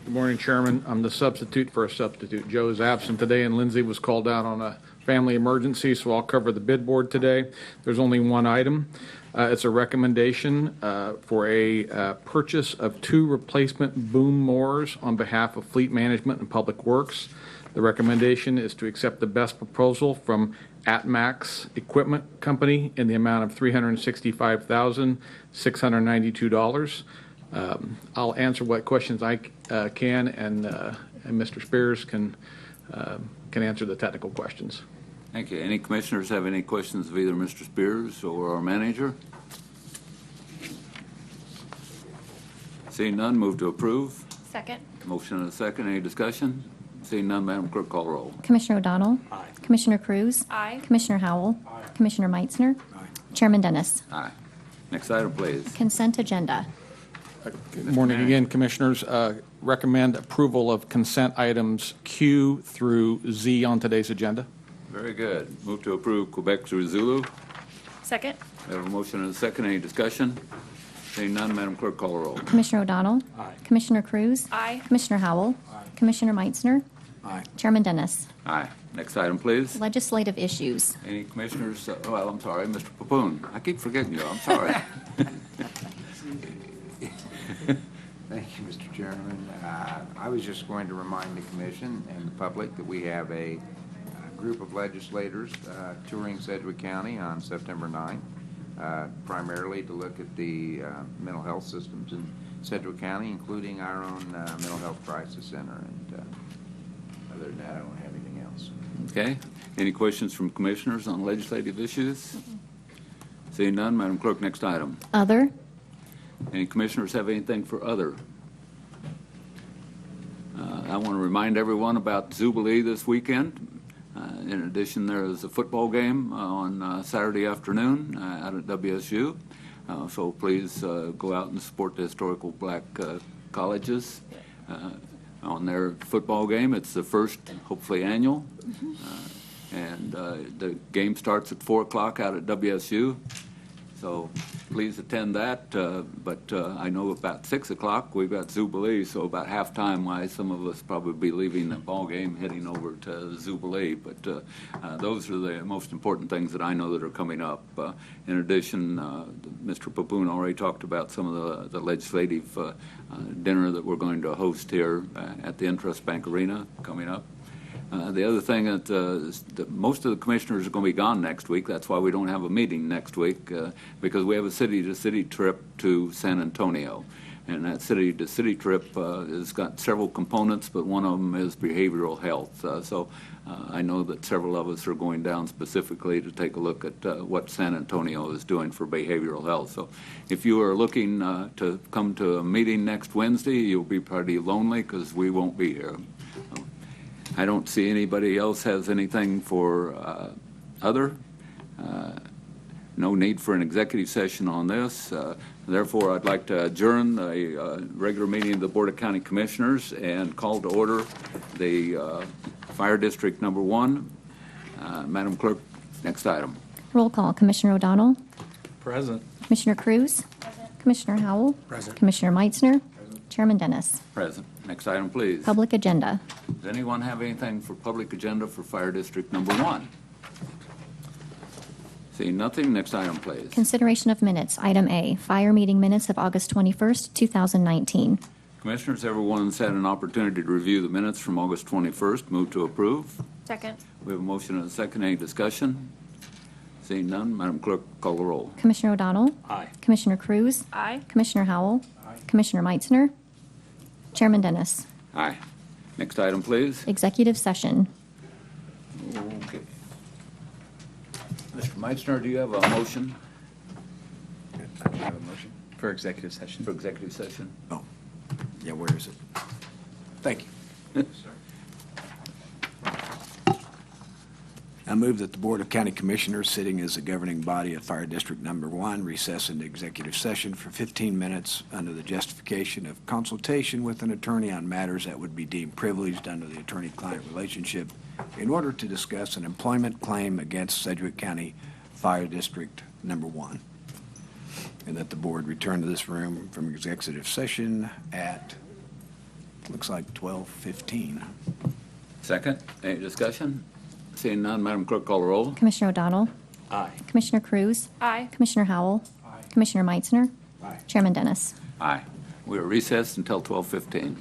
Good morning, Chairman. I'm the substitute for a substitute. Joe is absent today, and Lindsay was called out on a family emergency, so I'll cover the bid board today. There's only one item. It's a recommendation for a purchase of 2 replacement boom mowers on behalf of Fleet Management and Public Works. The recommendation is to accept the best proposal from ATMAX Equipment Company in the amount of $365,692. I'll answer what questions I can, and Mr. Spears can answer the technical questions. Thank you. Any commissioners have any questions of either Mr. Spears or our manager? Seeing none, move to approve. Second. Motion and a second. Any discussion? Seeing none, Madam Clerk, call roll. Commissioner O'Donnell. Aye. Commissioner Cruz. Aye. Commissioner Howell. Aye. Commissioner Meitzner. Aye. Chairman Dennis. Aye. Next item, please. Consent agenda. Good morning again, Commissioners. Recommend approval of consent items Q through Z on today's agenda. Very good. Move to approve Quebec through Zulu. Second. We have a motion and a second. Any discussion? Seeing none, Madam Clerk, call roll. Commissioner O'Donnell. Aye. Commissioner Cruz. Aye. Commissioner Howell. Aye. Commissioner Meitzner. Aye. Chairman Dennis. Aye. Next item, please. Legislative issues. Any commissioners? Well, I'm sorry, Mr. Papoon. I keep forgetting you. I'm sorry. Thank you, Mr. Chairman. I was just going to remind the commission and the public that we have a group of legislators touring Sedgwick County on September 9th, primarily to look at the mental health systems in Sedgwick County, including our own mental health crisis center. And other than that, I don't have anything else. Okay. Any questions from commissioners on legislative issues? Seeing none, Madam Clerk, next item. Other. Any commissioners have anything for other? I want to remind everyone about Jubilee this weekend. In addition, there is a football game on Saturday afternoon out at WSU. So please go out and support the historical black colleges on their football game. It's the first, hopefully, annual. And the game starts at 4 o'clock out at WSU. So please attend that. But I know about 6 o'clock we've got Jubilee, so about halftime-wise, some of us probably be leaving the ball game, heading over to Jubilee. But those are the most important things that I know that are coming up. In addition, Mr. Papoon already talked about some of the legislative dinner that we're going to host here at the Interest Bank Arena coming up. The other thing that most of the commissioners are going to be gone next week. That's why we don't have a meeting next week, because we have a city-to-city trip to San Antonio. And that city-to-city trip has got several components, but one of them is behavioral health. So I know that several of us are going down specifically to take a look at what San Antonio is doing for behavioral health. So if you are looking to come to a meeting next Wednesday, you'll be pretty lonely because we won't be here. I don't see anybody else has anything for other. No need for an executive session on this. Therefore, I'd like to adjourn the regular meeting of the Board of County Commissioners and call to order the Fire District Number 1. Madam Clerk, next item. Roll call. Commissioner O'Donnell. Present. Commissioner Cruz. Commissioner Howell. Present. Commissioner Meitzner. Chairman Dennis. Present. Next item, please. Public agenda. Does anyone have anything for public agenda for Fire District Number 1? Seeing nothing, next item, please. Consideration of minutes. Item A, fire meeting minutes of August 21st, 2019. Commissioners, everyone's had an opportunity to review the minutes from August 21st. Move to approve. Second. We have a motion and a second. Any discussion? Seeing none, Madam Clerk, call the roll. Commissioner O'Donnell. Aye. Commissioner Cruz. Aye. Commissioner Howell. Commissioner Meitzner. Chairman Dennis. Aye. Next item, please. Executive session. Okay. Mr. Meitzner, do you have a motion? I don't have a motion. For executive session. For executive session? Oh, yeah, where is it? Thank you. I move that the Board of County Commissioners, sitting as the governing body of Fire District Number 1, recess into executive session for 15 minutes under the justification of consultation with an attorney on matters that would be deemed privileged under the attorney-client relationship in order to discuss an employment claim against Sedgwick County Fire District Number 1. And that the board return to this room from executive session at, looks like 12:15. Second. Any discussion? Seeing none, Madam Clerk, call the roll. Commissioner O'Donnell. Aye. Commissioner Cruz. Aye. Commissioner Howell. Commissioner Meitzner. Chairman Dennis. Aye. We are recessed until 12:15.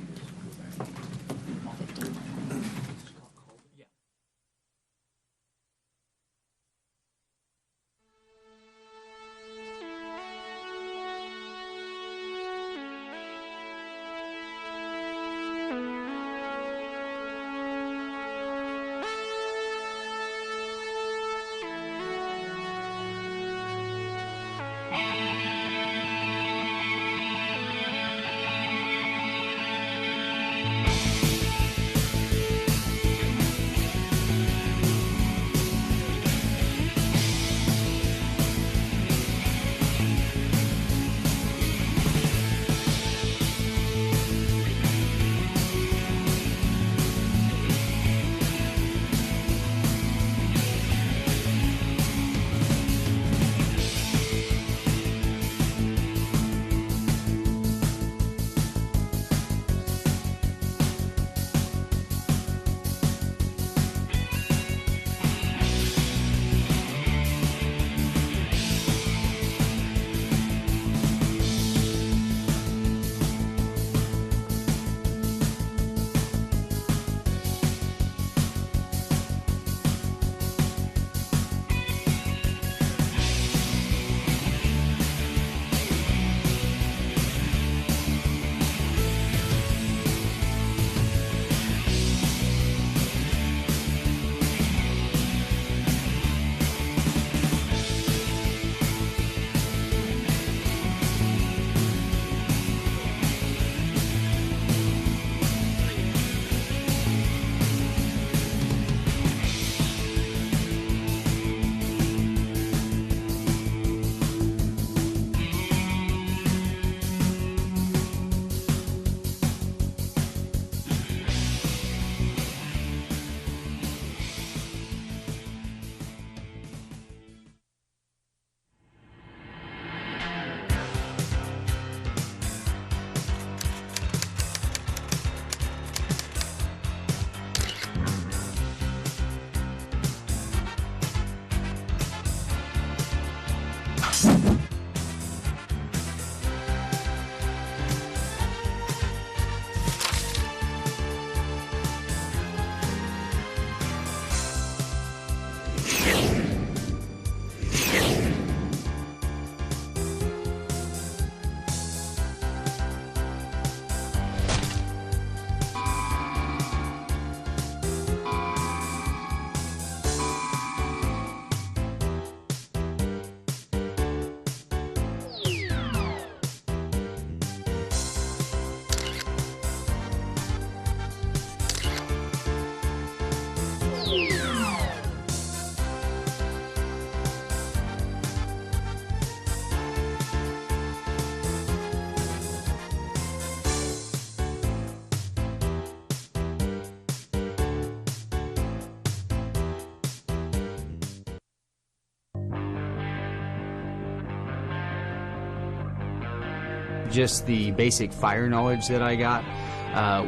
just the basic fire knowledge that I got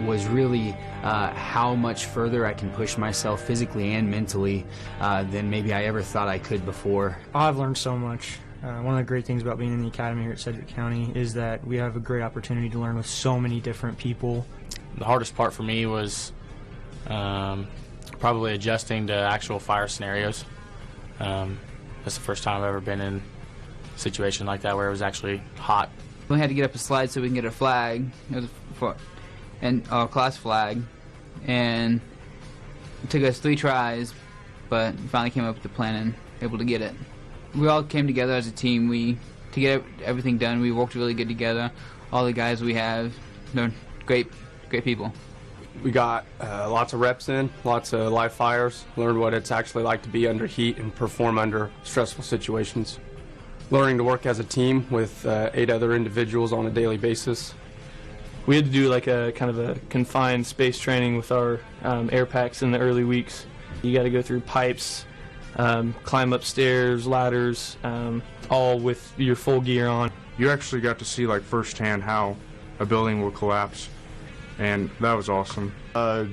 was really how much further I can push myself physically and mentally than maybe I ever thought I could before. I've learned so much. One of the great things about being in the academy here at Sedgwick County is that we have a great opportunity to learn with so many different people. The hardest part for me was probably adjusting to actual fire scenarios. That's the first time I've ever been in a situation like that where it was actually hot. We had to get up a slide so we can get a flag, a class flag, and it took us 3 tries, but we finally came up with the plan and able to get it. We all came together as a team. To get everything done, we worked really good together. All the guys we have, they're great people. We got lots of reps in, lots of live fires, learned what it's actually like to be under heat and perform under stressful situations. Learning to work as a team with 8 other individuals on a daily basis. We had to do like a kind of a confined space training with our air packs in the early weeks. You got to go through pipes, climb up stairs, ladders, all with your full gear on. You actually got to see like firsthand how a building will collapse, and that was awesome.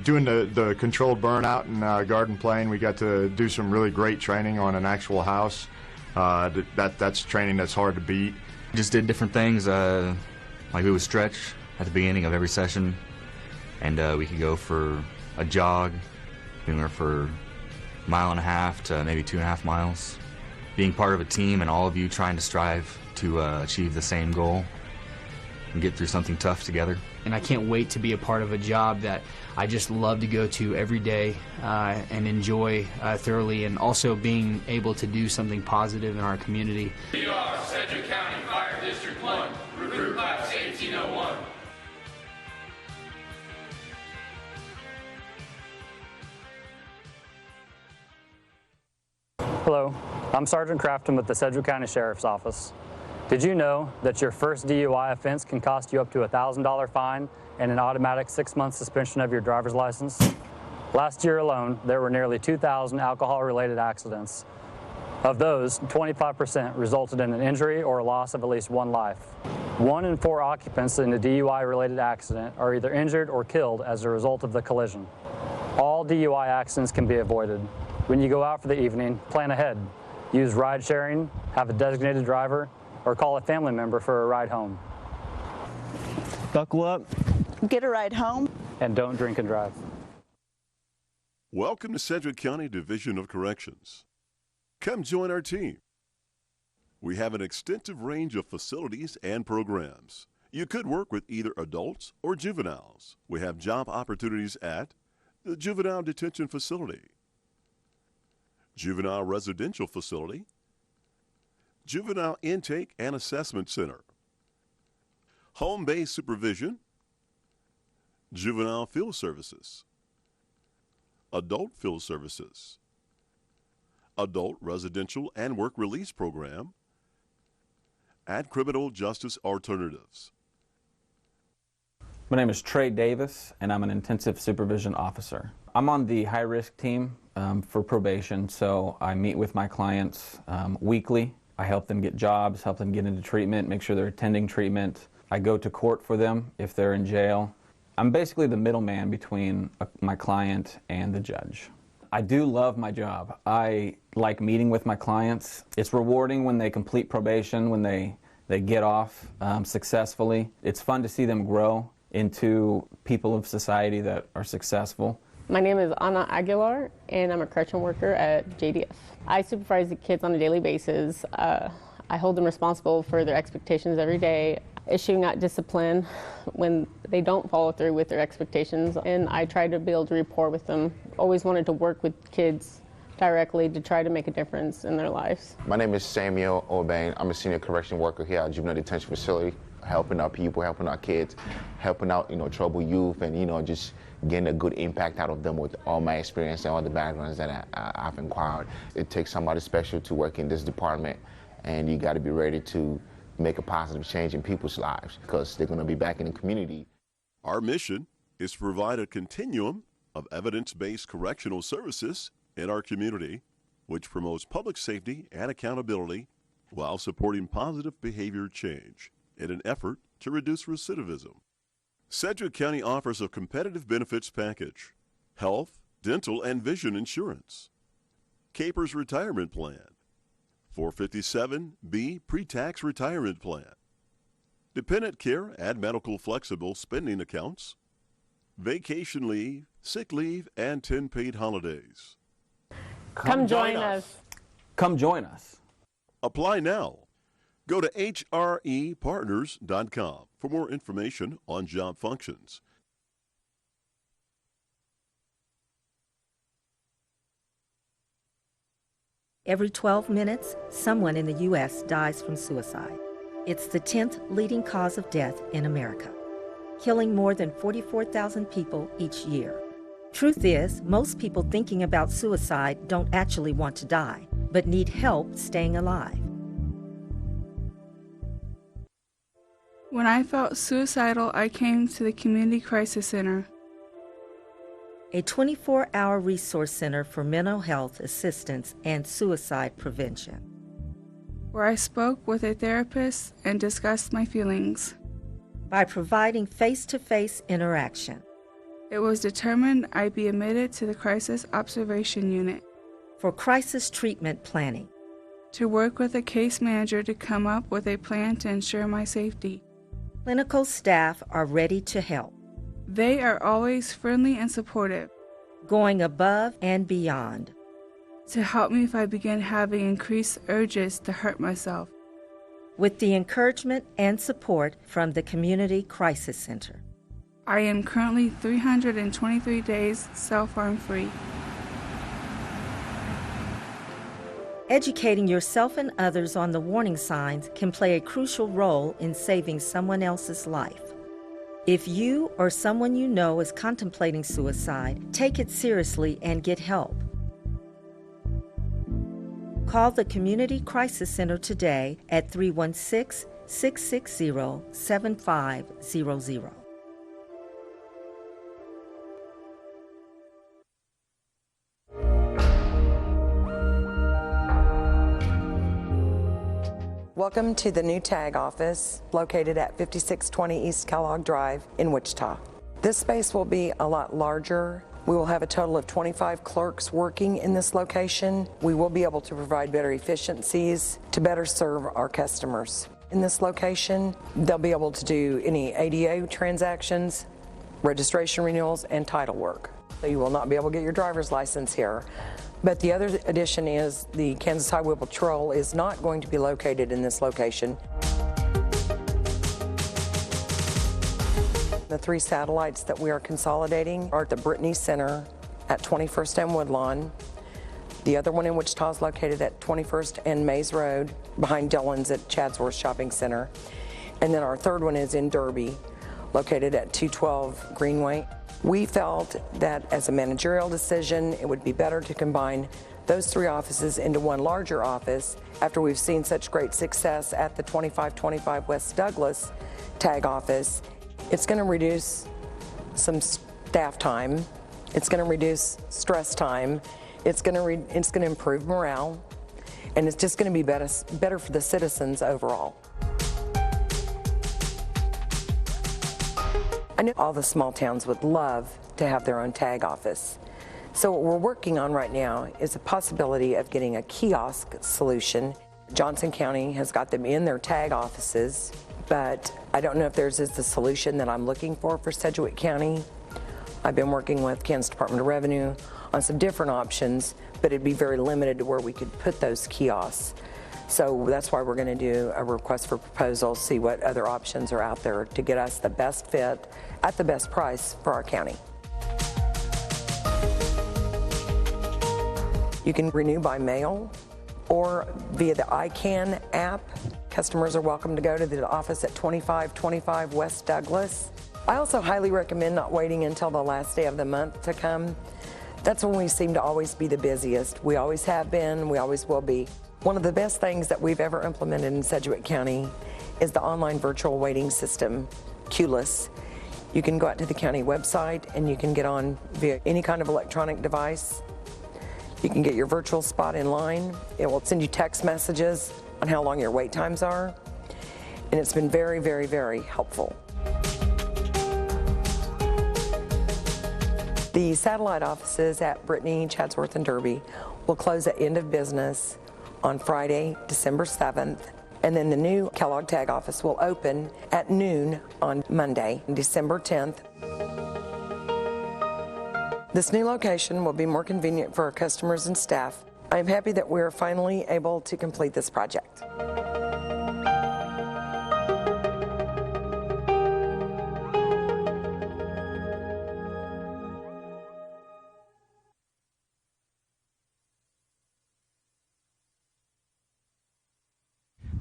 Doing the controlled burnout and garden plane, we got to do some really great training on an actual house. That's training that's hard to beat. Just did different things, like we would stretch at the beginning of every session, and we could go for a jog, anywhere for 1.5 miles to maybe 2.5 miles. Being part of a team and all of you trying to strive to achieve the same goal and get through something tough together. And I can't wait to be a part of a job that I just love to go to every day and enjoy thoroughly, and also being able to do something positive in our community. We are Sedgwick County Fire District 1, recruit class 1801. Hello, I'm Sergeant Crafton with the Sedgwick County Sheriff's Office. Did you know that your first DUI offense can cost you up to a $1,000 fine and an automatic 6-month suspension of your driver's license? Last year alone, there were nearly 2,000 alcohol-related accidents. Of those, 25% resulted in an injury or a loss of at least 1 life. 1 in 4 occupants in a DUI-related accident are either injured or killed as a result of the collision. All DUI accidents can be avoided. When you go out for the evening, plan ahead. Use ride sharing, have a designated driver, or call a family member for a ride home. Buckle up, get a ride home, and don't drink and drive. Welcome to Sedgwick County Division of Corrections. Come join our team. We have an extensive range of facilities and programs. You could work with either adults or juveniles. We have job opportunities at the Juvenile Detention Facility, Juvenile Residential Facility, Juvenile Intake and Assessment Center, Home-Based Supervision, Juvenile Field Services, Adult Field Services, Adult Residential and Work Release Program, and Criminal Justice Alternatives. My name is Trey Davis, and I'm an intensive supervision officer. I'm on the high-risk team for probation, so I meet with my clients weekly. I help them get jobs, help them get into treatment, make sure they're attending treatment. I go to court for them if they're in jail. I'm basically the middleman between my client and the judge. I do love my job. I like meeting with my clients. It's rewarding when they complete probation, when they get off successfully. It's fun to see them grow into people of society that are successful. My name is Ana Aguilar, and I'm a correction worker at JDF. I supervise the kids on a daily basis. I hold them responsible for their expectations every day, issuing out discipline when they don't follow through with their expectations, and I try to build rapport with them. Always wanted to work with kids directly to try to make a difference in their lives. My name is Samuel O'Bain. I'm a senior correction worker here at Juvenile Detention Facility, helping our people, helping our kids, helping out, troubled youth, and, just getting a good impact out of them with all my experience and all the backgrounds that I've acquired. It takes somebody special to work in this department, and you got to be ready to make a positive change in people's lives because they're going to be back in the community. Our mission is to provide a continuum of evidence-based correctional services in our community, which promotes public safety and accountability while supporting positive behavior change in an effort to reduce recidivism. Sedgwick County offers a competitive benefits package: health, dental, and vision insurance, Capers Retirement Plan, 457B Pre-Tax Retirement Plan, dependent care and medical flexible spending accounts, vacation leave, sick leave, and 10 paid holidays. Come join us. Come join us. Apply now. Go to hrepartners.com for more information on job functions. Every 12 minutes, someone in the U.S. dies from suicide. It's the 10th leading cause of death in America, killing more than 44,000 people each year. Truth is, most people thinking about suicide don't actually want to die, but need help staying alive. When I felt suicidal, I came to the Community Crisis Center, a 24-hour resource center for mental health assistance and suicide prevention, where I spoke with a therapist and discussed my feelings. By providing face-to-face interaction, it was determined I be admitted to the Crisis Observation Unit for crisis treatment planning, to work with a case manager to come up with a plan to ensure my safety. Clinical staff are ready to help. They are always friendly and supportive, going above and beyond to help me if I begin having increased urges to hurt myself. With the encouragement and support from the Community Crisis Center, I am currently 323 days self-harm free. Educating yourself and others on the warning signs can play a crucial role in saving someone else's life. If you or someone you know is contemplating suicide, take it seriously and get help. Call the Community Crisis Center today at 316-660-7500. Welcome to the new tag office located at 5620 East Kellogg Drive in Wichita. This space will be a lot larger. We will have a total of 25 clerks working in this location. We will be able to provide better efficiencies to better serve our customers. In this location, they'll be able to do any ADA transactions, registration renewals, and title work. So you will not be able to get your driver's license here. But the other addition is the Kansas Highway Patrol is not going to be located in this location. The 3 satellites that we are consolidating are at the Brittany Center at 21st and Woodlawn. The other one in Wichita is located at 21st and Mays Road behind Dillon's at Chadsworth Shopping Center. And then our third one is in Derby, located at 212 Greenway. We felt that as a managerial decision, it would be better to combine those 3 offices into one larger office after we've seen such great success at the 2525 West Douglas tag office. It's going to reduce some staff time. It's going to reduce stress time. It's going to improve morale, and it's just going to be better for the citizens overall. I know all the small towns would love to have their own tag office. So what we're working on right now is a possibility of getting a kiosk solution. Johnson County has got them in their tag offices, but I don't know if theirs is the solution that I'm looking for Sedgwick County. I've been working with Kansas Department of Revenue on some different options, but it'd be very limited to where we could put those kiosks. So that's why we're going to do a request for proposals, see what other options are out there to get us the best fit at the best price for our county. You can renew by mail or via the ICANN app. Customers are welcome to go to the office at 2525 West Douglas. I also highly recommend not waiting until the last day of the month to come. That's when we seem to always be the busiest. We always have been, we always will be. One of the best things that we've ever implemented in Sedgwick County is the online virtual waiting system, QLIS. You can go out to the county website and you can get on via any kind of electronic device. You can get your virtual spot in line. It will send you text messages on how long your wait times are. and it's been very, very, very helpful. The satellite offices at Brittany, Chadsworth, and Derby will close at end of business on Friday, December 7th, and then the new Kellogg Tag office will open at noon on Monday, December 10th. This new location will be more convenient for our customers and staff. I am happy that we are finally able to complete this project.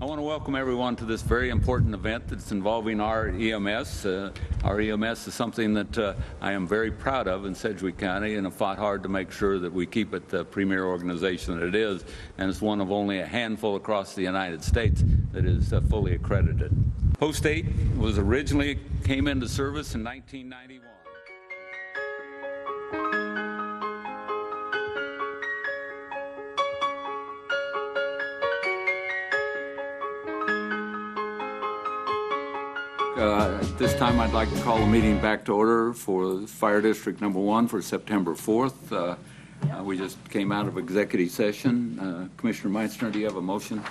I want to welcome everyone to this very important event that's involving our EMS. Our EMS is something that I am very proud of in Sedgwick County, and have fought hard to make sure that we keep it the premier organization that it is, and it's one of only a handful across the United States that is fully accredited. Post 8 was originally came into service in 1991. At this time, I'd like to call the meeting back to order for Fire District Number 1 for September 4th. We just came out of executive session. Commissioner Meitzner, do you have a motion?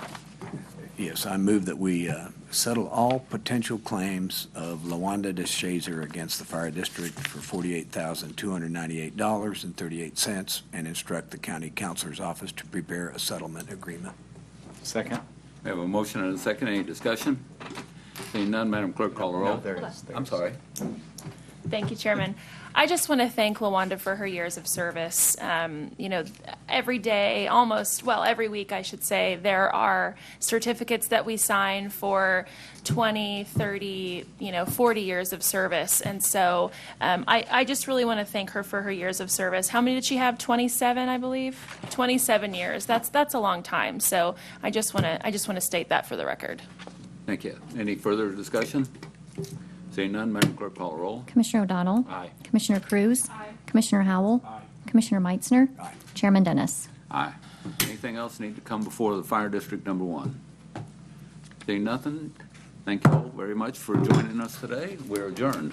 Yes, I move that we settle all potential claims of LaWanda DeShazer against the Fire District for $48,298.38 and instruct the County Counselor's Office to prepare a settlement agreement. Second. We have a motion and a second. Any discussion? Seeing none, Madam Clerk, call the roll. I'm sorry. Thank you, Chairman. I just want to thank LaWanda for her years of service. You know, every day, every week, I should say, there are certificates that we sign for 20, 30, 40 years of service. And so I just really want to thank her for her years of service. How many did she have? 27, I believe? 27 years. That's a long time. So I just want to state that for the record. Thank you. Any further discussion? Seeing none, Madam Clerk, call the roll. Commissioner O'Donnell. Aye. Commissioner Cruz. Aye. Commissioner Howell. Aye. Commissioner Meitzner. Aye. Chairman Dennis. Aye. Anything else need to come before the Fire District Number 1? Seeing nothing, thank you all very much for joining us today. We're adjourned.